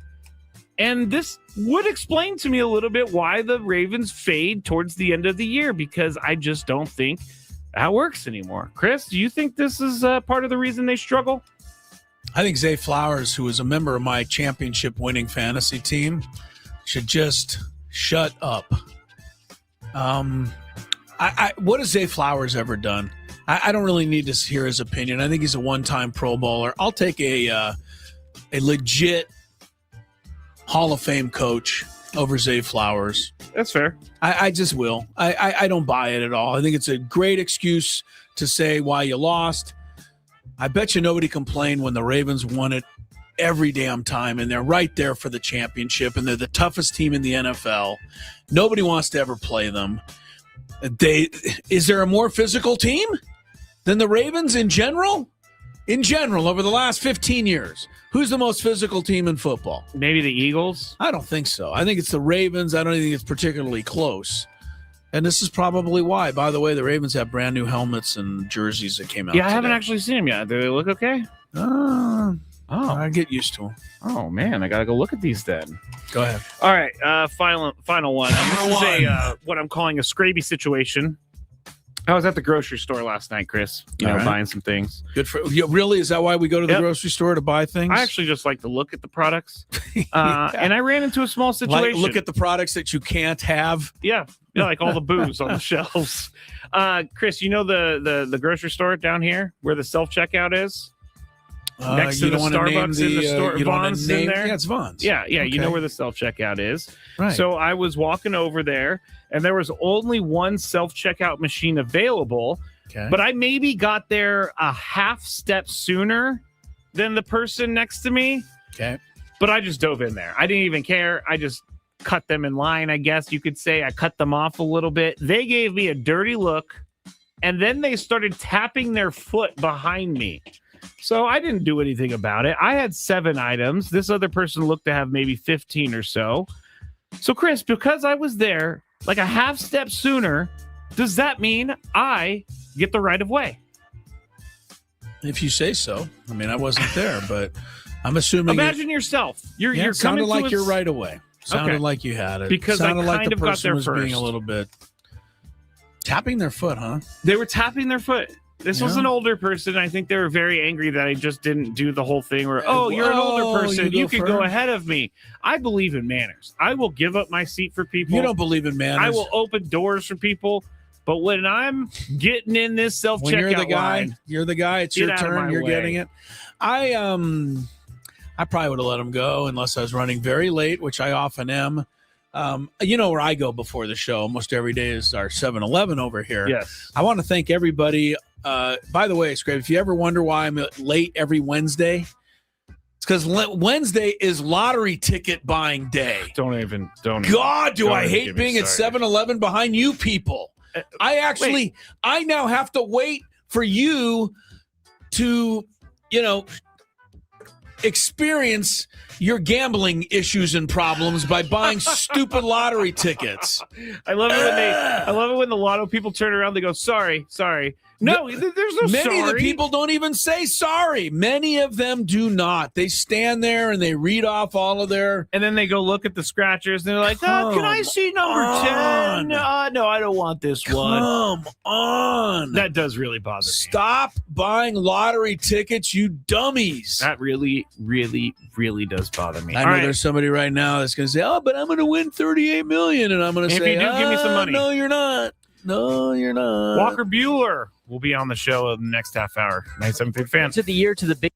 Speaker 3: And this would explain to me a little bit why the Ravens fade towards the end of the year, because I just don't think that works anymore. Chris, do you think this is part of the reason they struggle?
Speaker 2: I think Zay Flowers, who is a member of my championship-winning fantasy team, should just shut up. What has Zay Flowers ever done? I don't really need to hear his opinion. I think he's a one-time Pro Bowler. I'll take a legit Hall of Fame coach over Zay Flowers.
Speaker 3: That's fair.
Speaker 2: I just will. I don't buy it at all. I think it's a great excuse to say why you lost. I bet you nobody complained when the Ravens won it every damn time, and they're right there for the championship, and they're the toughest team in the NFL. Nobody wants to ever play them. Is there a more physical team than the Ravens in general? In general, over the last 15 years, who's the most physical team in football?
Speaker 3: Maybe the Eagles?
Speaker 2: I don't think so. I think it's the Ravens. I don't think it's particularly close. And this is probably why. By the way, the Ravens have brand new helmets and jerseys that came out
Speaker 3: Yeah, I haven't actually seen them yet. Do they look okay?
Speaker 2: I get used to them.
Speaker 3: Oh, man, I got to go look at these then.
Speaker 2: Go ahead.
Speaker 3: All right, final one. This is what I'm calling a Scraby situation. I was at the grocery store last night, Chris, buying some things.
Speaker 2: Good for you. Really? Is that why we go to the grocery store, to buy things?
Speaker 3: I actually just like to look at the products. And I ran into a small situation.
Speaker 2: Look at the products that you can't have?
Speaker 3: Yeah, like all the booze on the shelves. Chris, you know the grocery store down here where the self-checkout is? Next to the Starbucks in the store. Vaughn's in there?
Speaker 2: Yeah, it's Vaughn's.
Speaker 3: Yeah, okay. You know where the self-checkout is.
Speaker 2: Right.
Speaker 3: So I was walking over there, and there was only one self-checkout machine available.
Speaker 2: Okay.
Speaker 3: But I maybe got there a half step sooner than the person next to me.
Speaker 2: Okay.
Speaker 3: But I just dove in there. I didn't even care. I just cut them in line, I guess you could say. I cut them off a little bit. They gave me a dirty look, and then they started tapping their foot behind me. So I didn't do anything about it. I had 7 items. This other person looked to have maybe 15 or so. So, Chris, because I was there like a half step sooner, does that mean I get the right of way?
Speaker 2: If you say so. I mean, I wasn't there, but I'm assuming.
Speaker 3: Imagine yourself. You're
Speaker 2: sounded
Speaker 3: coming
Speaker 2: like you're right away. Sounded like you had it.
Speaker 3: Because
Speaker 2: sounded
Speaker 3: I
Speaker 2: like
Speaker 3: kind
Speaker 2: the
Speaker 3: of got
Speaker 2: person
Speaker 3: there
Speaker 2: was
Speaker 3: first.
Speaker 2: being a little bit tapping their foot, huh?
Speaker 3: They were tapping their foot. This was an older person. I think they were very angry that I just didn't do the whole thing where, you're an older person. You can go ahead of me. I believe in manners. I will give up my seat for people.
Speaker 2: You don't believe in manners.
Speaker 3: I will open doors for people. But when I'm getting in this self-checkout
Speaker 2: when you're the guy,
Speaker 3: line,
Speaker 2: you're the guy. It's your turn. You're getting it. I probably would have let him go unless I was running very late, which I often am. You know where I go before the show almost every day is our 7-Eleven over here.
Speaker 3: Yes.
Speaker 2: I want to thank everybody. By the way, Scrape, if you ever wonder why I'm late every Wednesday, it's because Wednesday is lottery ticket buying day.
Speaker 3: Don't.
Speaker 2: God, do I hate being at 7-Eleven behind you people. I now have to wait for you to, experience your gambling issues and problems by buying stupid lottery tickets.
Speaker 3: I love it when the lotto people turn around. They go, sorry. No, there's no
Speaker 2: Many
Speaker 3: sorry.
Speaker 2: of the people don't even say sorry. Many of them do not. They stand there and they read off all of their...
Speaker 3: And then they go look at the scratchers and they're like, can I see number 10? No, I don't want this one.
Speaker 2: Come on.
Speaker 3: That does really bother me.
Speaker 2: Stop buying lottery tickets, you dummies.
Speaker 3: That really, really, really does bother me.
Speaker 2: I know there's somebody right now that's going to say, but I'm going to win $38 million. And I'm going to say,
Speaker 3: if you do, give me some money.
Speaker 2: No, you're not. No, you're not.
Speaker 3: Walker Buehler will be on the show in the next half hour. 97 Big Fan.
Speaker 6: To the year to the big.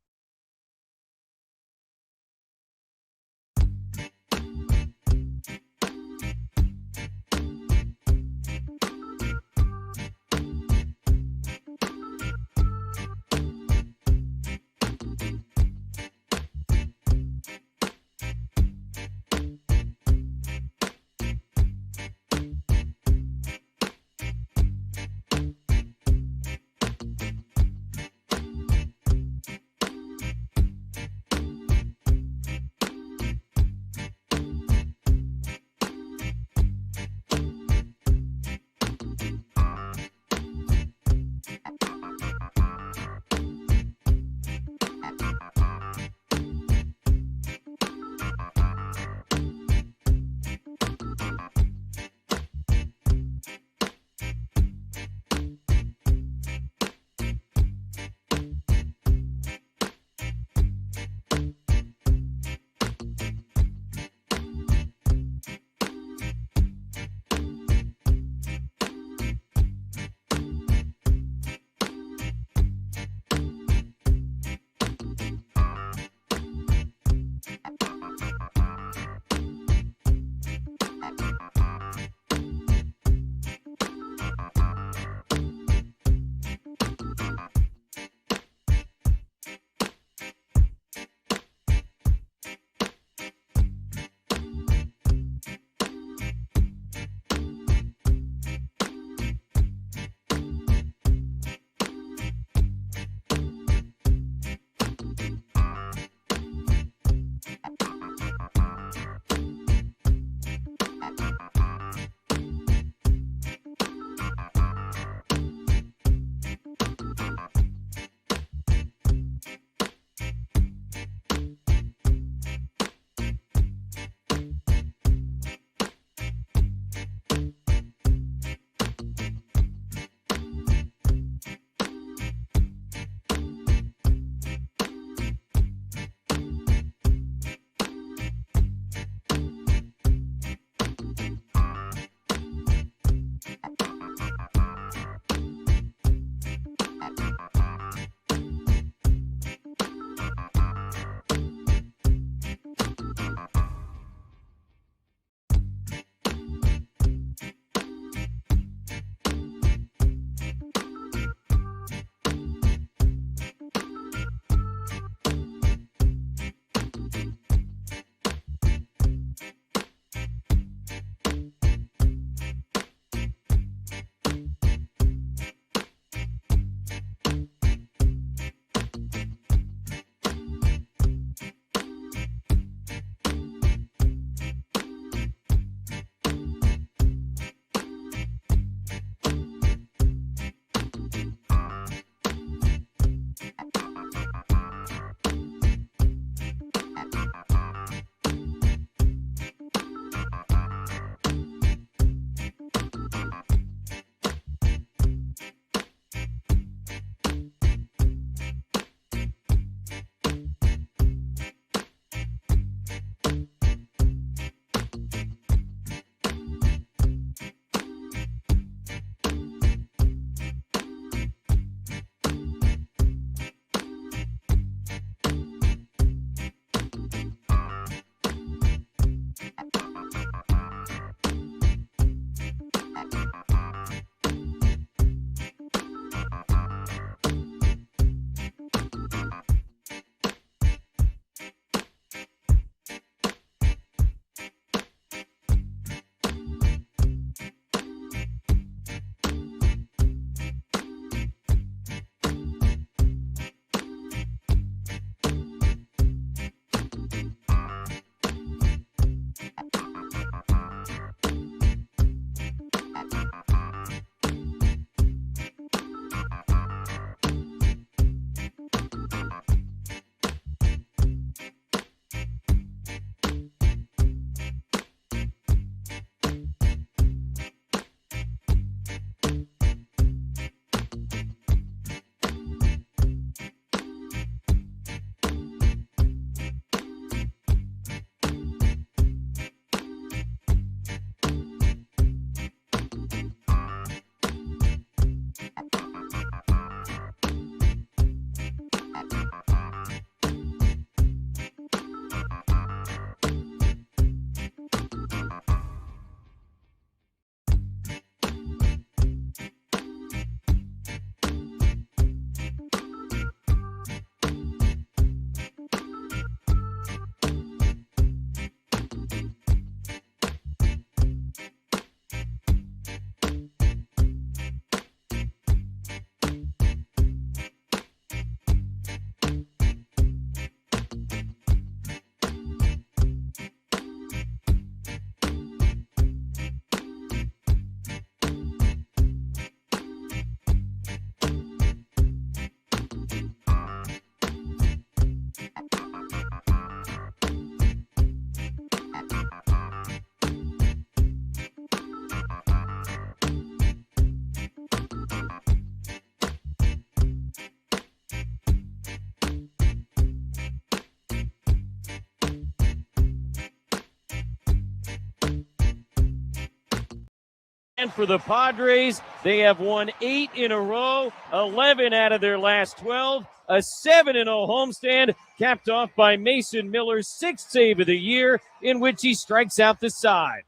Speaker 6: And for the Padres, they have won 8 in a row, 11 out of their last 12, a 7-0 homestand, capped off by Mason Miller's 6th save of the year, in which he strikes out the side.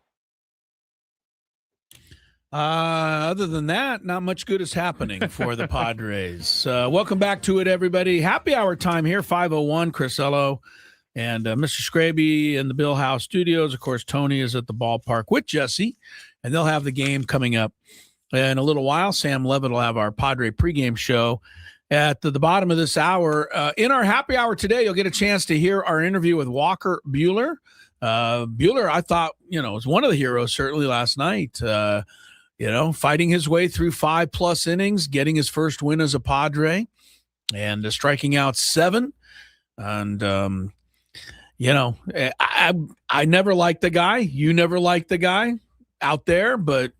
Speaker 2: Other than that, not much good is happening for the Padres. Welcome back to it, everybody. Happy hour time here, 5:01, Chris Ello and Mr. Scraby in the Bill House studios. Of course, Tony is at the ballpark with Jesse, and they'll have the game coming up in a little while. Sam Levitt will have our Padre pregame show at the bottom of this hour. In our happy hour today, you'll get a chance to hear our interview with Walker Buehler. Buehler, I thought, was one of the heroes certainly last night. Fighting his way through 5+ innings, getting his first win as a Padre, and striking out 7. And, I never liked the guy. You never liked the guy out there. But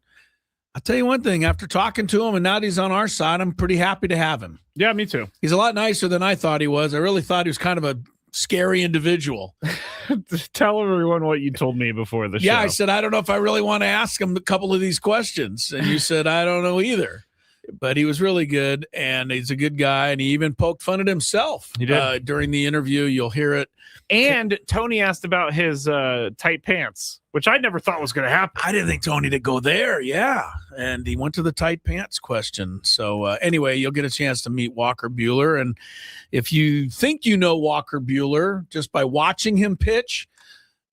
Speaker 2: I'll tell you one thing. After talking to him, and now that he's on our side, I'm pretty happy to have him.
Speaker 3: Yeah, me too.
Speaker 2: He's a lot nicer than I thought he was. I really thought he was kind of a scary individual.
Speaker 3: Tell everyone what you told me before the show.
Speaker 2: Yeah, I said, I don't know if I really want to ask him a couple of these questions. And you said, I don't know either. But he was really good, and he's a good guy, and he even poked fun at himself.
Speaker 3: He did.
Speaker 2: During the interview. You'll hear it.
Speaker 3: And Tony asked about his tight pants, which I never thought was going to happen.
Speaker 2: I didn't think Tony would go there, yeah. And he went to the tight pants question. So anyway, you'll get a chance to meet Walker Buehler. And if you think you know Walker Buehler just by watching him pitch,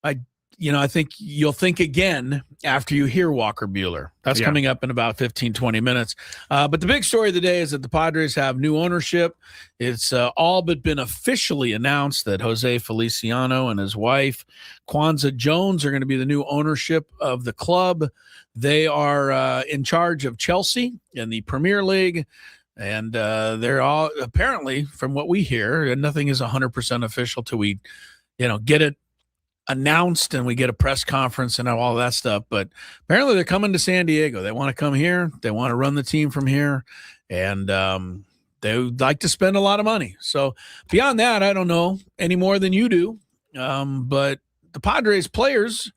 Speaker 2: I think you'll think again after you hear Walker Buehler. That's coming up in about 15, 20 minutes. But the big story of the day is that the Padres have new ownership. It's all but been officially announced that Jose Feliciano and his wife, Kwanzaa Jones, are going to be the new ownership of the club. They are in charge of Chelsea in the Premier League. And they're all, apparently, from what we hear, and nothing is 100% official till we, get it announced and we get a press conference and all that stuff. But apparently they're coming to San Diego. They want to come here. They want to run the team from here. And they would like to spend a lot of money. So beyond that, I don't know any more than you do. But the Padres players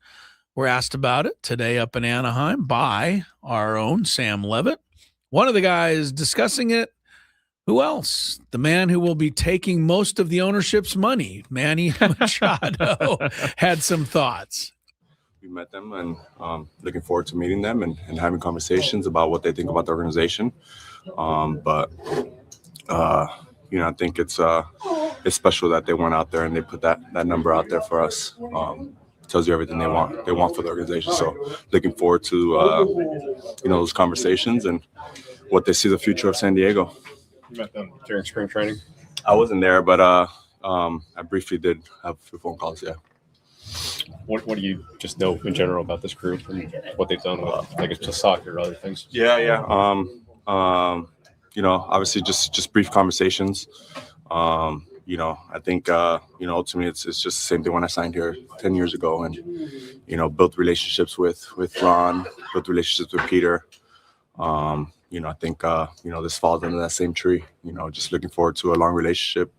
Speaker 2: were asked about it today up in Anaheim by our own Sam Levitt. One of the guys discussing it, who else? The man who will be taking most of the ownership's money, Manny Machado, had some thoughts.
Speaker 12: We met them and looking forward to meeting them and having conversations about what they think about the organization. I think it's special that they went out there and they put that number out there for us. Tells you everything they want for the organization. So looking forward to those conversations and what they see the future of San Diego.
Speaker 17: You met them during spring training?
Speaker 12: I wasn't there, but I briefly did have a few phone calls, yeah.
Speaker 17: What do you just know in general about this group and what they've done with, I guess, just soccer or other things?
Speaker 12: Yeah. Obviously just brief conversations. I think, ultimately it's just the same thing when I signed here 10 years ago and, built relationships with Ron, built relationships with Peter. I think, this falls under that same tree, just looking forward to a long relationship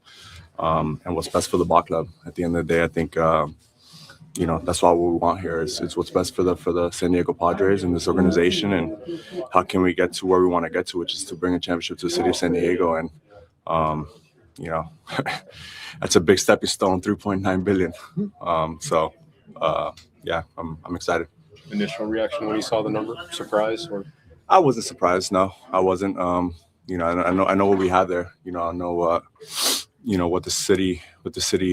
Speaker 12: and what's best for the ball club. At the end of the day, I think, that's what we want here is what's best for the San Diego Padres and this organization and how can we get to where we want to get to, which is to bring a championship to the city of San Diego. And, that's a big stepping stone, $3.9 billion. I'm excited.
Speaker 17: Initial reaction when you saw the number? Surprise or?
Speaker 12: I wasn't surprised. No, I wasn't. I know what we had there. I know what the city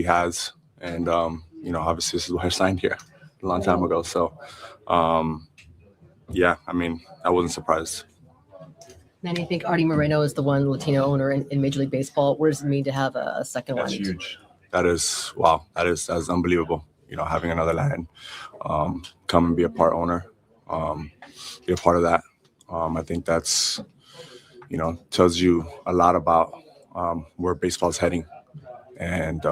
Speaker 12: has, and obviously this is why I signed here a long time ago. So, I wasn't surprised.
Speaker 18: Manny, I think Artie Moreno is the one Latino owner in Major League Baseball. What does it mean to have a second one?
Speaker 12: That's huge. That is wow. That's unbelievable. Having another Latin come and be a part owner, be a part of that. I think that's, tells you a lot about where baseball is heading. And,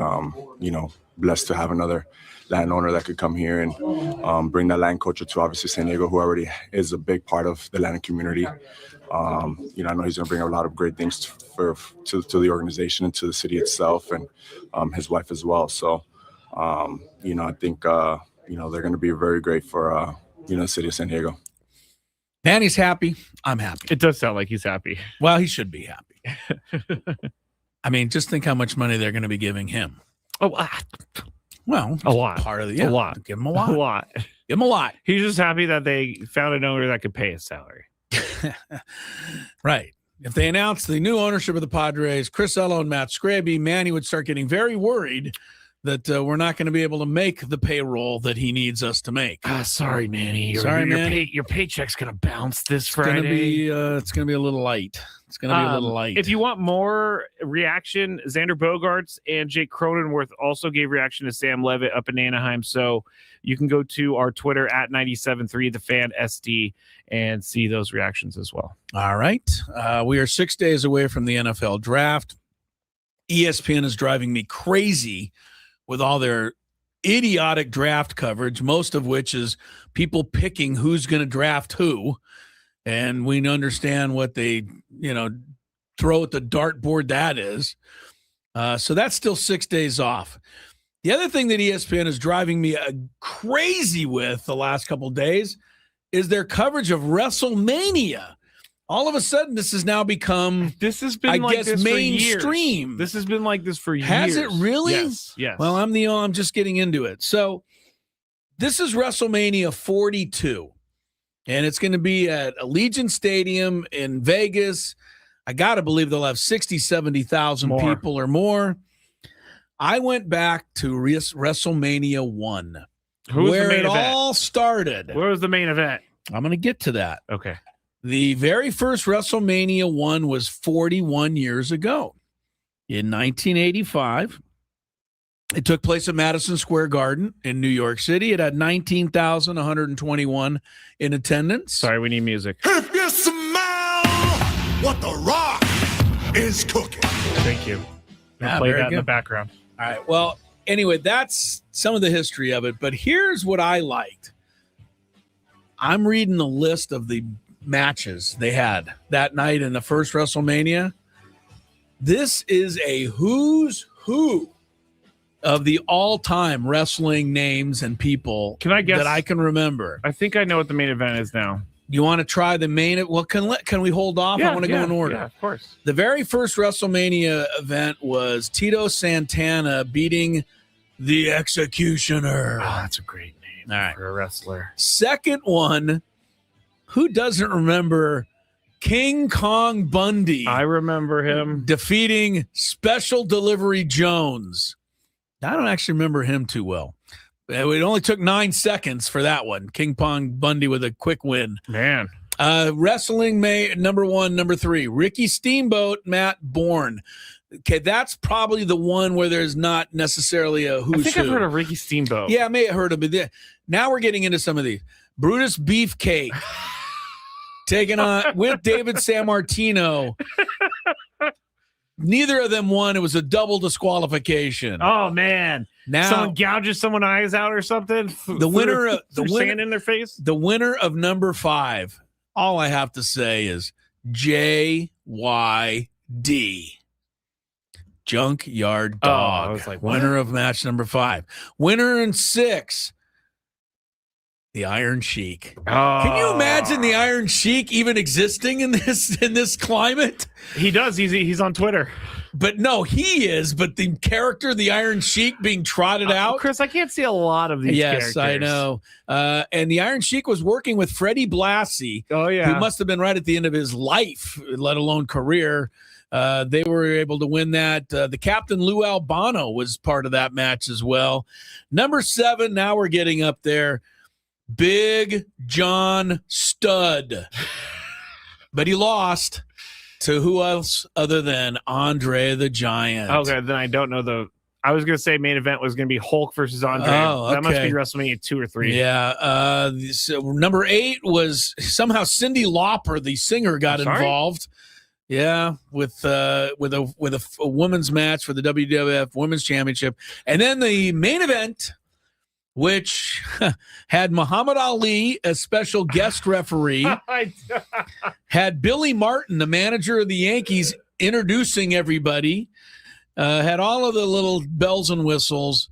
Speaker 12: blessed to have another Latin owner that could come here and bring that Latin culture to obviously San Diego, who already is a big part of the Latin community. I know he's going to bring a lot of great things to the organization and to the city itself and his wife as well. So, I think, they're going to be very great for, the city of San Diego.
Speaker 2: Manny's happy. I'm happy.
Speaker 3: It does sound like he's happy.
Speaker 2: Well, he should be happy. I mean, just think how much money they're going to be giving him.
Speaker 3: Oh,
Speaker 2: well,
Speaker 3: a lot.
Speaker 2: Part of the
Speaker 3: a lot.
Speaker 2: Give him a lot.
Speaker 3: A lot.
Speaker 2: Give him a lot.
Speaker 3: He's just happy that they found an owner that could pay his salary.
Speaker 2: Right. If they announced the new ownership of the Padres, Chris Ello and Matt Scraby, Manny would start getting very worried that we're not going to be able to make the payroll that he needs us to make.
Speaker 3: Sorry, Manny.
Speaker 2: Manny.
Speaker 3: Your paycheck's going to bounce this
Speaker 2: It's
Speaker 3: Friday.
Speaker 2: going to be a little light. It's going to be a little light.
Speaker 3: If you want more reaction, Xander Bogaerts and Jake Cronenworth also gave reaction to Sam Levitt up in Anaheim. So you can go to our Twitter at 97.3 The Fan SD and see those reactions as well.
Speaker 2: All right. We are 6 days away from the NFL draft. ESPN is driving me crazy with all their idiotic draft coverage, most of which is people picking who's going to draft who. And we understand what they, throw at the dartboard that is. So that's still 6 days off. The other thing that ESPN is driving me crazy with the last couple of days is their coverage of WrestleMania. All of a sudden, this has now become, mainstream.
Speaker 3: This has been like this for years.
Speaker 2: Has it really?
Speaker 3: Yes.
Speaker 2: Well, I'm just getting into it. So this is WrestleMania 42, and it's going to be at Allegiant Stadium in Vegas. I got to believe they'll have 60, 70,000 people or more. I went back to WrestleMania 1, where it all started.
Speaker 3: Where was the main event?
Speaker 2: I'm going to get to that.
Speaker 3: Okay.
Speaker 2: The very first WrestleMania 1 was 41 years ago. In 1985, it took place at Madison Square Garden in New York City. It had 19,121 in attendance.
Speaker 3: Sorry, we need music.
Speaker 15: If you smell what the Rock is cooking.
Speaker 3: Thank you. Play that in the background.
Speaker 2: All right. Well, anyway, that's some of the history of it. But here's what I liked. I'm reading the list of the matches they had that night in the first WrestleMania. This is a who's who of the all-time wrestling names and people
Speaker 3: Can I guess
Speaker 2: that I can remember.
Speaker 3: I think I know what the main event is now.
Speaker 2: You want to try the main? Well, can we hold off? I want to go in order.
Speaker 3: Yeah, of course.
Speaker 2: The very first WrestleMania event was Tito Santana beating the Executioner.
Speaker 3: Oh, that's a great name for a wrestler.
Speaker 2: Second one, who doesn't remember King Kong Bundy?
Speaker 3: I remember him.
Speaker 2: Defeating Special Delivery Jones. I don't actually remember him too well. It only took 9 seconds for that one. King Kong Bundy with a quick win.
Speaker 3: Man.
Speaker 2: Wrestling number 1, number 3. Ricky Steamboat, Matt Bourne. Okay, that's probably the one where there's not necessarily a who's who.
Speaker 3: I think I've heard of Ricky Steamboat.
Speaker 2: Yeah, I may have heard of it. Now we're getting into some of these. Brutus Beefcake. Taking on with David Sammartino. Neither of them won. It was a double disqualification.
Speaker 3: Oh man!
Speaker 2: Now
Speaker 3: someone gouges someone's eyes out or something.
Speaker 2: The winner of
Speaker 3: sand in their face.
Speaker 2: The winner of number 5. All I have to say is JYD. Junkyard Dog.
Speaker 3: I was like,
Speaker 2: winner of match number 5. Winner in 6. The Iron Sheik.
Speaker 3: Oh.
Speaker 2: Can you imagine the Iron Sheik even existing in this climate?
Speaker 3: He does. He's on Twitter.
Speaker 2: But no, he is. But the character, the Iron Sheik, being trotted out.
Speaker 3: Chris, I can't see a lot of these characters.
Speaker 2: Yes, I know. And the Iron Sheik was working with Freddie Blassie.
Speaker 3: Oh, yeah.
Speaker 2: Who must have been right at the end of his life, let alone career. They were able to win that. The captain, Lou Albano, was part of that match as well. Number 7, now we're getting up there. Big John Studd. But he lost to who else other than Andre the Giant.
Speaker 3: Okay, then I don't know I was going to say main event was going to be Hulk versus Andre.
Speaker 2: Oh, okay.
Speaker 3: That must be WrestleMania 2 or 3.
Speaker 2: Yeah. So number 8 was somehow Cyndi Lauper, the singer, got involved. Yeah, with a women's match for the WWF Women's Championship. And then the main event, which had Muhammad Ali as special guest referee, had Billy Martin, the manager of the Yankees, introducing everybody, had all of the little bells and whistles.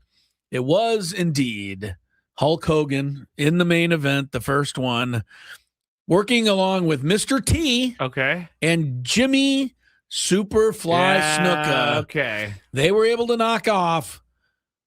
Speaker 2: It was indeed Hulk Hogan in the main event, the first one. working along with Mr. T.
Speaker 3: Okay.
Speaker 2: And Jimmy Superfly Snuka.
Speaker 3: Okay.
Speaker 2: They were able to knock off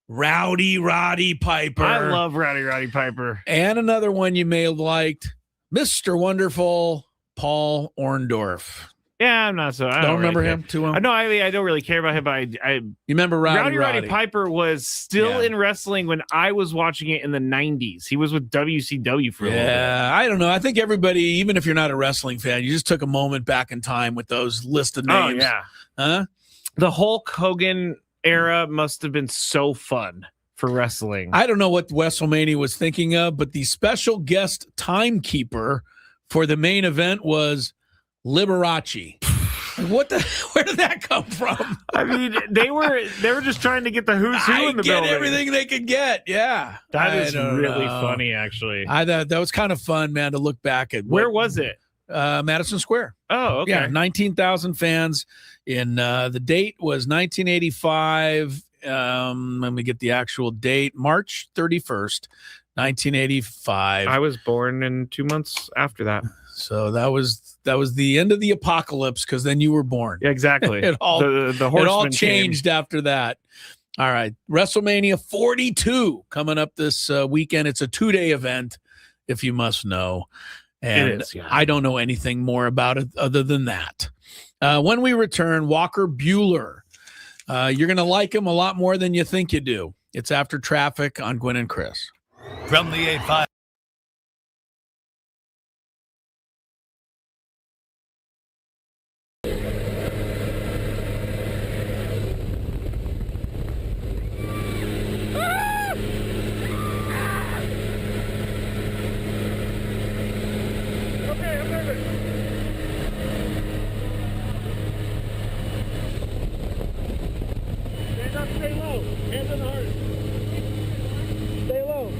Speaker 2: Rowdy Roddy Piper.
Speaker 3: I love Rowdy Piper.
Speaker 2: And another one you may have liked, Mr. Wonderful Paul Orndorff.
Speaker 3: Yeah, I'm not so. I
Speaker 2: Don't remember
Speaker 3: really
Speaker 2: him too well.
Speaker 3: No, I don't really care about him, but
Speaker 2: You remember
Speaker 3: Rowdy Piper was still in wrestling when I was watching it in the 90s. He was with WCW for a little bit.
Speaker 2: Yeah, I don't know. I think everybody, even if you're not a wrestling fan, you just took a moment back in time with those listed names.
Speaker 3: Oh, yeah.
Speaker 2: Huh?
Speaker 3: The Hulk Hogan era must have been so fun for wrestling.
Speaker 2: I don't know what WrestleMania was thinking of, but the special guest timekeeper for the main event was Liberace. Where did that come from?
Speaker 3: I mean, they were just trying to get the who's who in the building.
Speaker 2: Everything they could get. Yeah.
Speaker 3: That is really funny, actually.
Speaker 2: I thought that was kind of fun, man, to look back at.
Speaker 3: Where was it?
Speaker 2: Madison Square.
Speaker 3: Oh, okay.
Speaker 2: Yeah, 19,000 fans. In the date was 1985. Let me get the actual date. March 31st, 1985.
Speaker 3: I was born in 2 months after that.
Speaker 2: So that was the end of the apocalypse, because then you were born.
Speaker 3: Yeah, exactly.
Speaker 2: It all
Speaker 3: horsemen
Speaker 2: changed after that. All right. WrestleMania 42 coming up this weekend. It's a 2-day event, if you must know. And
Speaker 3: it is, yeah.
Speaker 2: I don't know anything more about it other than that. When we return, Walker Buehler. You're going to like him a lot more than you think you do. It's After Traffic on Gwynn and Chris.
Speaker 1: From the 8-5.
Speaker 14: Stay low. Hands on the heart. Stay low.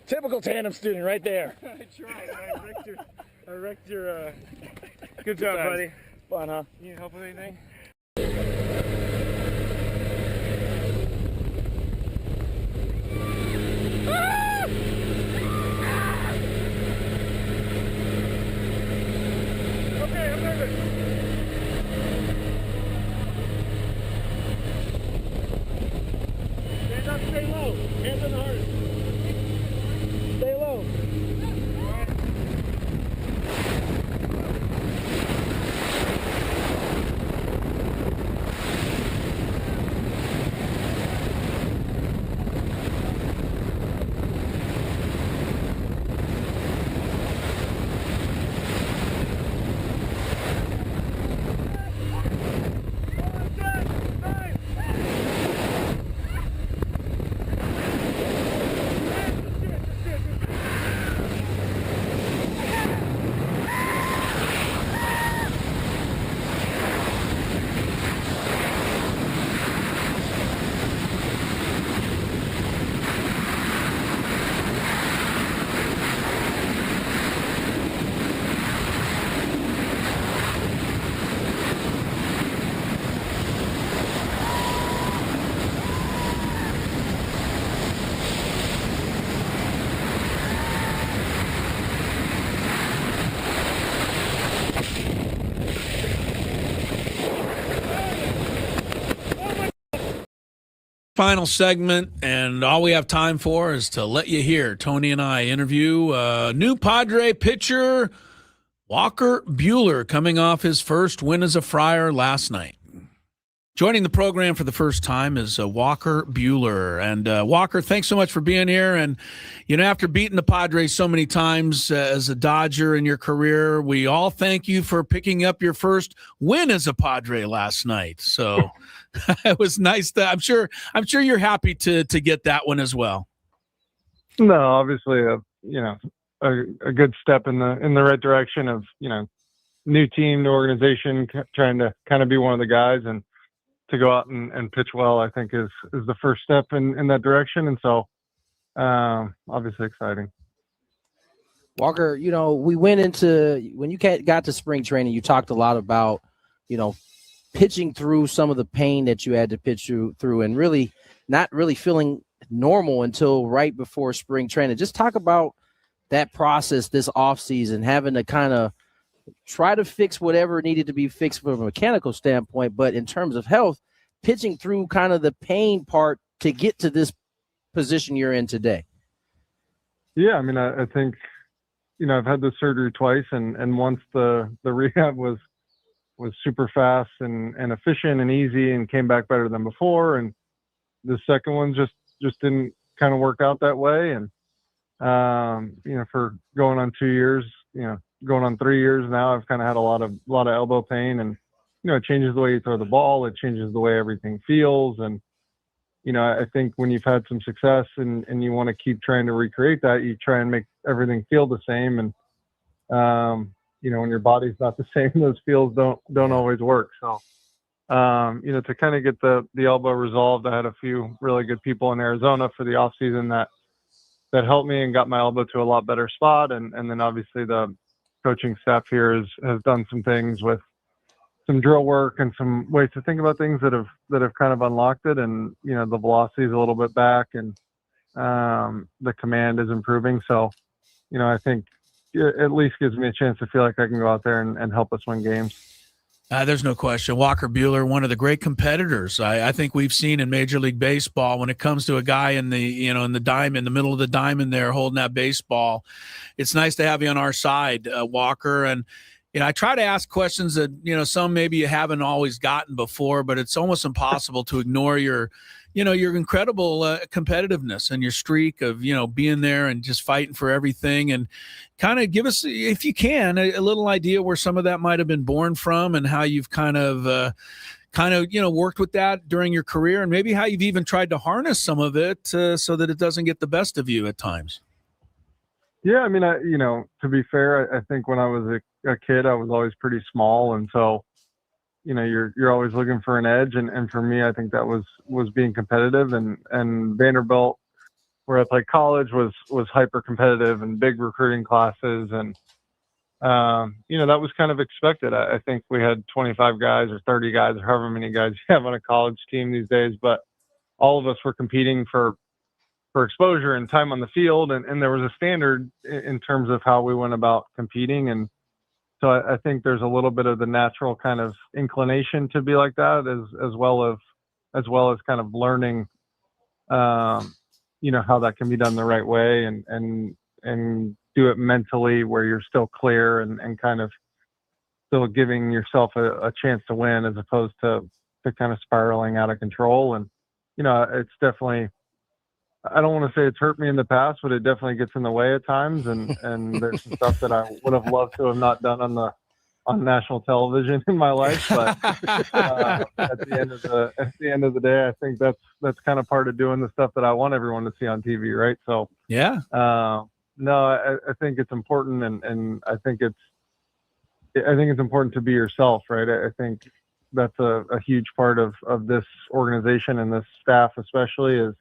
Speaker 14: Typical tandem student right there.
Speaker 3: I tried. I wrecked your. Good job, buddy.
Speaker 14: Fun, huh?
Speaker 3: You need help with anything?
Speaker 14: Okay, I'm nervous. Stand up, stay low. Hands on the heart. Stay low.
Speaker 2: Final segment, and all we have time for is to let you hear Tony and I interview new Padre pitcher Walker Buehler, coming off his first win as a Friar last night. Joining the program for the first time is Walker Buehler. And Walker, thanks so much for being here. And, you know, after beating the Padres so many times as a Dodger in your career, we all thank you for picking up your first win as a Padre last night. So it was nice. I'm sure you're happy to get that one as well.
Speaker 7: No, obviously, a good step in the right direction of, new team, new organization, trying to kind of be one of the guys, and to go out and pitch well, I think is the first step in that direction. And so, obviously exciting.
Speaker 4: Walker, we went into, when you got to spring training, you talked a lot about, pitching through some of the pain that you had to pitch through and really not really feeling normal until right before spring training. Just talk about that process this offseason, having to kind of try to fix whatever needed to be fixed from a mechanical standpoint, but in terms of health, pitching through kind of the pain part to get to this position you're in today.
Speaker 7: Yeah, I mean, I think, I've had the surgery twice, and once the rehab was super fast and efficient and easy and came back better than before, and the second one just didn't kind of work out that way. And for going on 2 years, going on 3 years now, I've kind of had a lot of elbow pain, and it changes the way you throw the ball, it changes the way everything feels. And I think when you've had some success and you want to keep trying to recreate that, you try and make everything feel the same. And when your body's not the same, those feels don't always work. So to kind of get the elbow resolved, I had a few really good people in Arizona for the off season that helped me and got my elbow to a lot better spot. And then obviously the coaching staff here has done some things with some drill work and some ways to think about things that have kind of unlocked it. And, the velocity is a little bit back, and the command is improving. So, I think it at least gives me a chance to feel like I can go out there and help us win games.
Speaker 2: There's no question. Walker Buehler, one of the great competitors I think we've seen in Major League Baseball. When it comes to a guy in the middle of the diamond there holding that baseball, it's nice to have you on our side, Walker. And I try to ask questions that some maybe you haven't always gotten before, but it's almost impossible to ignore your incredible competitiveness and your streak of being there and just fighting for everything. And kind of give us, if you can, a little idea where some of that might have been born from, and how you've kind of worked with that during your career, and maybe how you've even tried to harness some of it so that it doesn't get the best of you at times.
Speaker 7: Yeah, I mean, to be fair, I think when I was a kid, I was always pretty small, and so you're always looking for an edge, and for me, I think that was being competitive, and Vanderbilt where I played college was hyper competitive and big recruiting classes. And, that was kind of expected. I think we had 25 guys or 30 guys or however many guys you have on a college team these days, but all of us were competing for exposure and time on the field. And there was a standard in terms of how we went about competing. And so I think there's a little bit of the natural kind of inclination to be like that as well as kind of learning, how that can be done the right way and do it mentally where you're still clear and kind of still giving yourself a chance to win as opposed to kind of spiraling out of control. And, it's definitely, I don't want to say it's hurt me in the past, but it definitely gets in the way at times. And there's some stuff that I would have loved to have not done on national television in my life. But at the end of the day, I think that's kind of part of doing the stuff that I want everyone to see on TV. Right. So,
Speaker 2: yeah.
Speaker 7: No, I think it's important. And I think it's important to be yourself. Right. I think that's a huge part of this organization and this staff, especially is,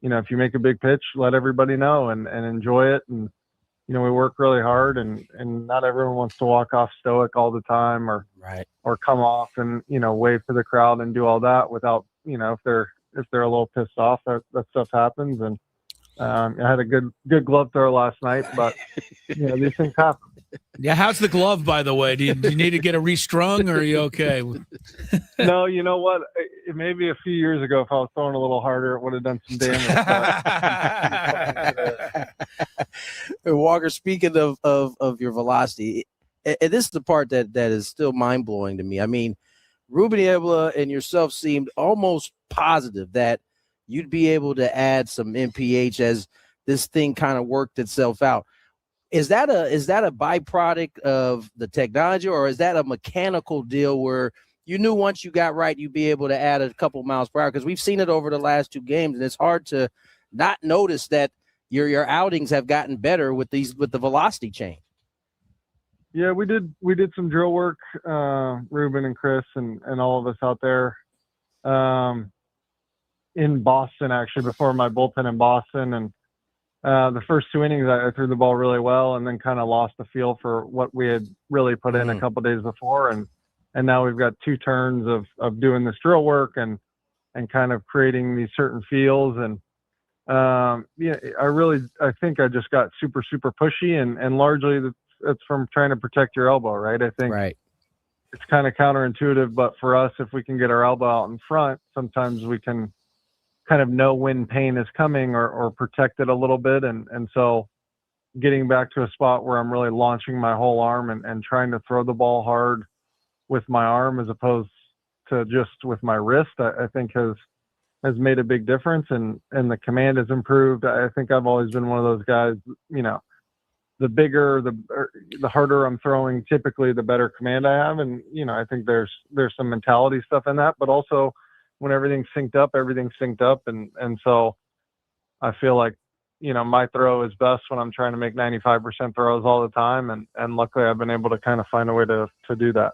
Speaker 7: if you make a big pitch, let everybody know and enjoy it. And, we work really hard and not everyone wants to walk off stoic all the time or come off and, wave to the crowd and do all that without, if they're a little pissed off, that stuff happens. And I had a good glove throw last night, but these things happen.
Speaker 2: Yeah. How's the glove, by the way? Do you need to get it restrung or are you okay?
Speaker 7: No, you know what? Maybe a few years ago, if I was throwing a little harder, it would have done some damage.
Speaker 4: Walker, speaking of your velocity, and this is the part that is still mind blowing to me. I mean, Ruben Ebla and yourself seemed almost positive that you'd be able to add some MPH as this thing kind of worked itself out. Is that a byproduct of the technology, or is that a mechanical deal where you knew once you got right, you'd be able to add a couple miles per hour? Because we've seen it over the last two games, and it's hard to not notice that your outings have gotten better with the velocity change.
Speaker 7: Yeah, we did some drill work, Ruben and Chris and all of us out there in Boston, actually, before my bullpen in Boston. And the first two innings, I threw the ball really well and then kind of lost the feel for what we had really put in a couple days before. And now we've got two turns of doing this drill work and kind of creating these certain feels. And I think I just got super, super pushy and largely it's from trying to protect your elbow, right? I think it's kind of counterintuitive, but for us, if we can get our elbow out in front, sometimes we can kind of know when pain is coming or protect it a little bit. And so getting back to a spot where I'm really launching my whole arm and trying to throw the ball hard with my arm as opposed to just with my wrist, I think has made a big difference and the command has improved. I think I've always been one of those guys, the bigger, the harder I'm throwing, typically the better command I have. And, I think there's some mentality stuff in that, but also when everything's synced up. And so I feel like, my throw is best when I'm trying to make 95% throws all the time. And luckily I've been able to kind of find a way to do that.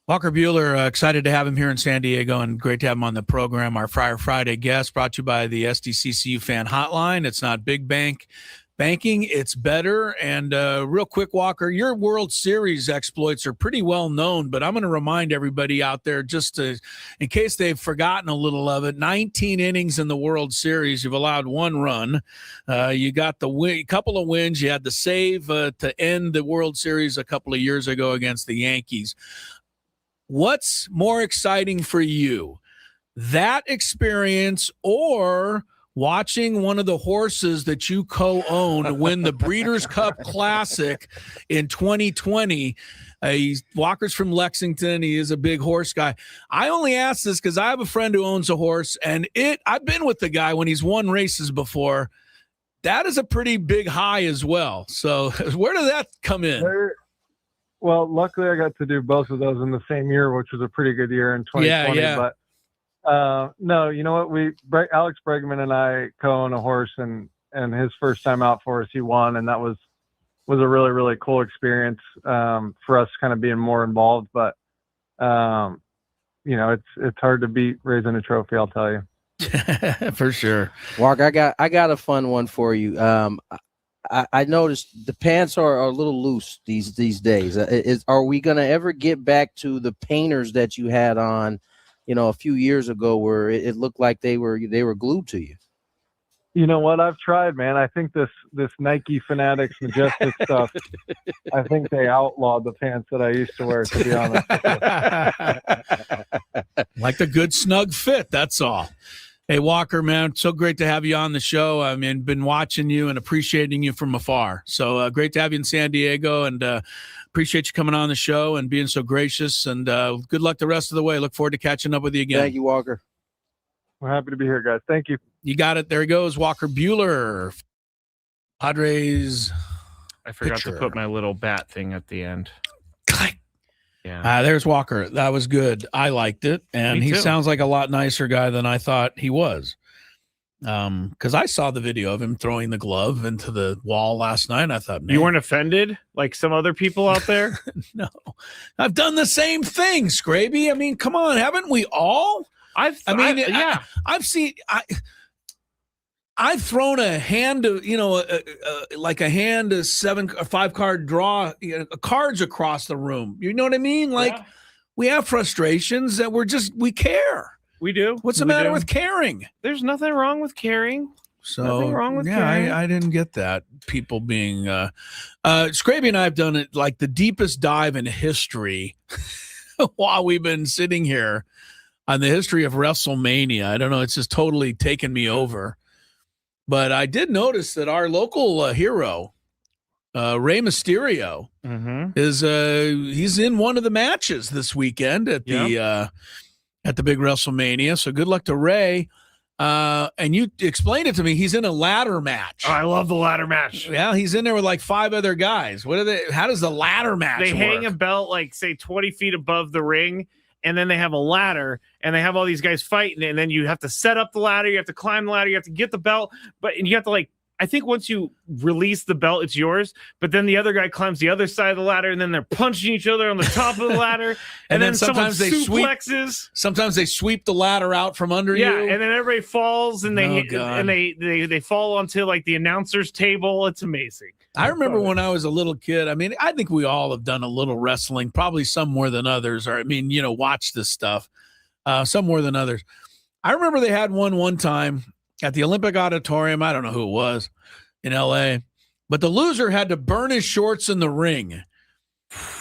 Speaker 2: Walker Buehler, excited to have him here in San Diego and great to have him on the program. Our Friar Friday guest brought to you by the SDCCU Fan Hotline. It's not big banking, it's better. And real quick, Walker, your World Series exploits are pretty well known, but I'm going to remind everybody out there in case they've forgotten a little of it, 19 innings in the World Series. You've allowed one run. You got the couple of wins. You had the save to end the World Series a couple of years ago against the Yankees. What's more exciting for you, that experience or watching one of the horses that you co-own win the Breeders' Cup Classic in 2020? Walker's from Lexington. He is a big horse guy. I only ask this because I have a friend who owns a horse, and I've been with the guy when he's won races before. That is a pretty big high as well. So where did that come in?
Speaker 7: Well, luckily I got to do both of those in the same year, which was a pretty good year in 2020.
Speaker 2: Yeah.
Speaker 7: But no, you know what? Alex Bregman and I co-own a horse, and his first time out for us, he won, and that was a really, really cool experience for us, kind of being more involved. But it's hard to beat raising a trophy, I'll tell you.
Speaker 2: For sure.
Speaker 4: Walker, I got a fun one for you. I noticed the pants are a little loose these days. Are we going to ever get back to the painters that you had on, a few years ago, where it looked like they were glued to you?
Speaker 7: You know what? I've tried, man. I think this Nike Fanatics Majestic stuff, I think they outlawed the pants that I used to wear, to be honest.
Speaker 2: Like the good snug fit, that's all. Hey, Walker, man, so great to have you on the show. I mean, been watching you and appreciating you from afar. So great to have you in San Diego, and appreciate you coming on the show and being so gracious. And good luck the rest of the way. Look forward to catching up with you again.
Speaker 4: Thank you, Walker.
Speaker 7: We're happy to be here, guys. Thank you.
Speaker 2: You got it. There he goes, Walker Buehler. Padres.
Speaker 3: I forgot
Speaker 2: pitcher.
Speaker 3: to put my little bat thing at the end. Yeah.
Speaker 2: There's Walker. That was good. I liked it. And
Speaker 3: Me
Speaker 2: he
Speaker 3: too.
Speaker 2: sounds like a lot nicer guy than I thought he was. Because I saw the video of him throwing the glove into the wall last night. And I thought, man,
Speaker 3: You weren't offended like some other people out there?
Speaker 2: No. I've done the same thing, Scraby. I mean, come on. Haven't we all? I've thrown a hand of, like a hand of 5-card draw, cards across the room. You know what I mean? Like we have frustrations that we care.
Speaker 3: We do.
Speaker 2: What's the matter with caring?
Speaker 3: There's nothing wrong with caring.
Speaker 2: So
Speaker 3: nothing wrong with caring.
Speaker 2: I didn't get that. People being Scraby and I have done it like the deepest dive in history while we've been sitting here on the history of WrestleMania. I don't know. It's just totally taken me over. But I did notice that our local hero, Rey Mysterio, is he's in one of the matches this weekend at the big WrestleMania. So good luck to Rey. And you explained it to me. He's in a ladder match.
Speaker 3: Oh, I love the ladder match.
Speaker 2: Yeah, he's in there with like 5 other guys. How does the ladder match
Speaker 3: They
Speaker 2: work?
Speaker 3: hang a belt like, say, 20 feet above the ring, and then they have a ladder, and they have all these guys fighting, and then you have to set up the ladder, you have to climb the ladder, you have to get the belt, and you have to I think once you release the belt, it's yours, but then the other guy climbs the other side of the ladder, and then they're punching each other on the top of the ladder, and then sometimes they suplexes.
Speaker 2: Sometimes they sweep the ladder out from under you.
Speaker 3: Yeah, and then everybody falls, and they fall onto like the announcer's table. It's amazing.
Speaker 2: I remember when I was a little kid. I mean, I think we all have done a little wrestling, probably some more than others. Or watch this stuff, some more than others. I remember they had one time at the Olympic Auditorium. I don't know who it was in LA, but the loser had to burn his shorts in the ring.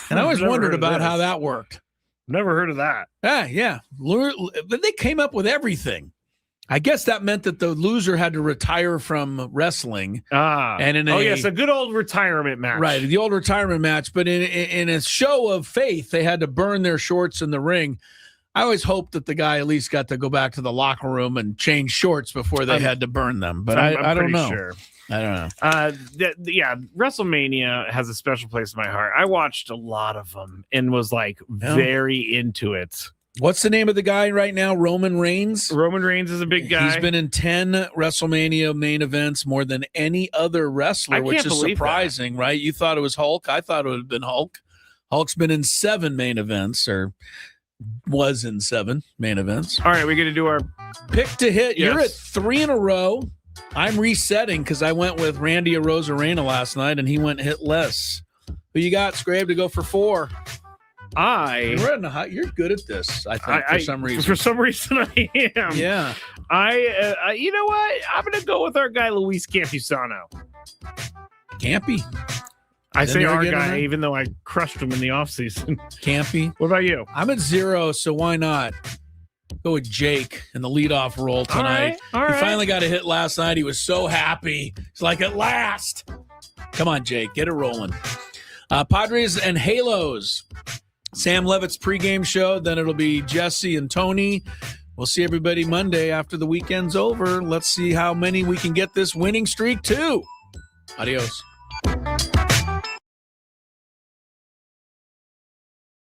Speaker 2: And I always wondered about how that worked.
Speaker 3: Never heard of that.
Speaker 2: Yeah. But they came up with everything. I guess that meant that the loser had to retire from wrestling. And
Speaker 3: yes, a good old retirement match.
Speaker 2: Right, the old retirement match. But in a show of faith, they had to burn their shorts in the ring. I always hoped that the guy at least got to go back to the locker room and change shorts before they had to burn them. But I don't know.
Speaker 3: Sure.
Speaker 2: I don't know.
Speaker 3: WrestleMania has a special place in my heart. I watched a lot of them and was very into it.
Speaker 2: What's the name of the guy right now? Roman Reigns?
Speaker 3: Roman Reigns is a big guy.
Speaker 2: He's been in 10 WrestleMania main events, more than any other wrestler, which is surprising, right? You thought it was Hulk. I thought it would have been Hulk. Hulk's been in 7 main events, or was in 7 main events.
Speaker 3: All right, we're going to do our
Speaker 2: pick to hit.
Speaker 3: Yes.
Speaker 2: You're at 3 in a row. I'm resetting because I went with Randy Arozarena last night, and he went hitless. Who you got, Scrabe, to go for 4? You're good at this, I think, for some reason.
Speaker 3: For some reason, I am.
Speaker 2: Yeah.
Speaker 3: You know what? I'm going to go with our guy, Luis Campusano.
Speaker 2: Campy?
Speaker 3: I say our guy, even though I crushed him in the offseason.
Speaker 2: Campy?
Speaker 3: What about you?
Speaker 2: I'm at 0, so why not? Go with Jake in the leadoff role tonight.
Speaker 3: All right.
Speaker 2: He finally got a hit last night. He was so happy. It's like, at last. Come on, Jake. Get it rolling. Padres and Halos. Sam Levitt's pregame show. Then it'll be Jesse and Tony. We'll see everybody Monday after the weekend's over. Let's see how many we can get this winning streak to. Adios.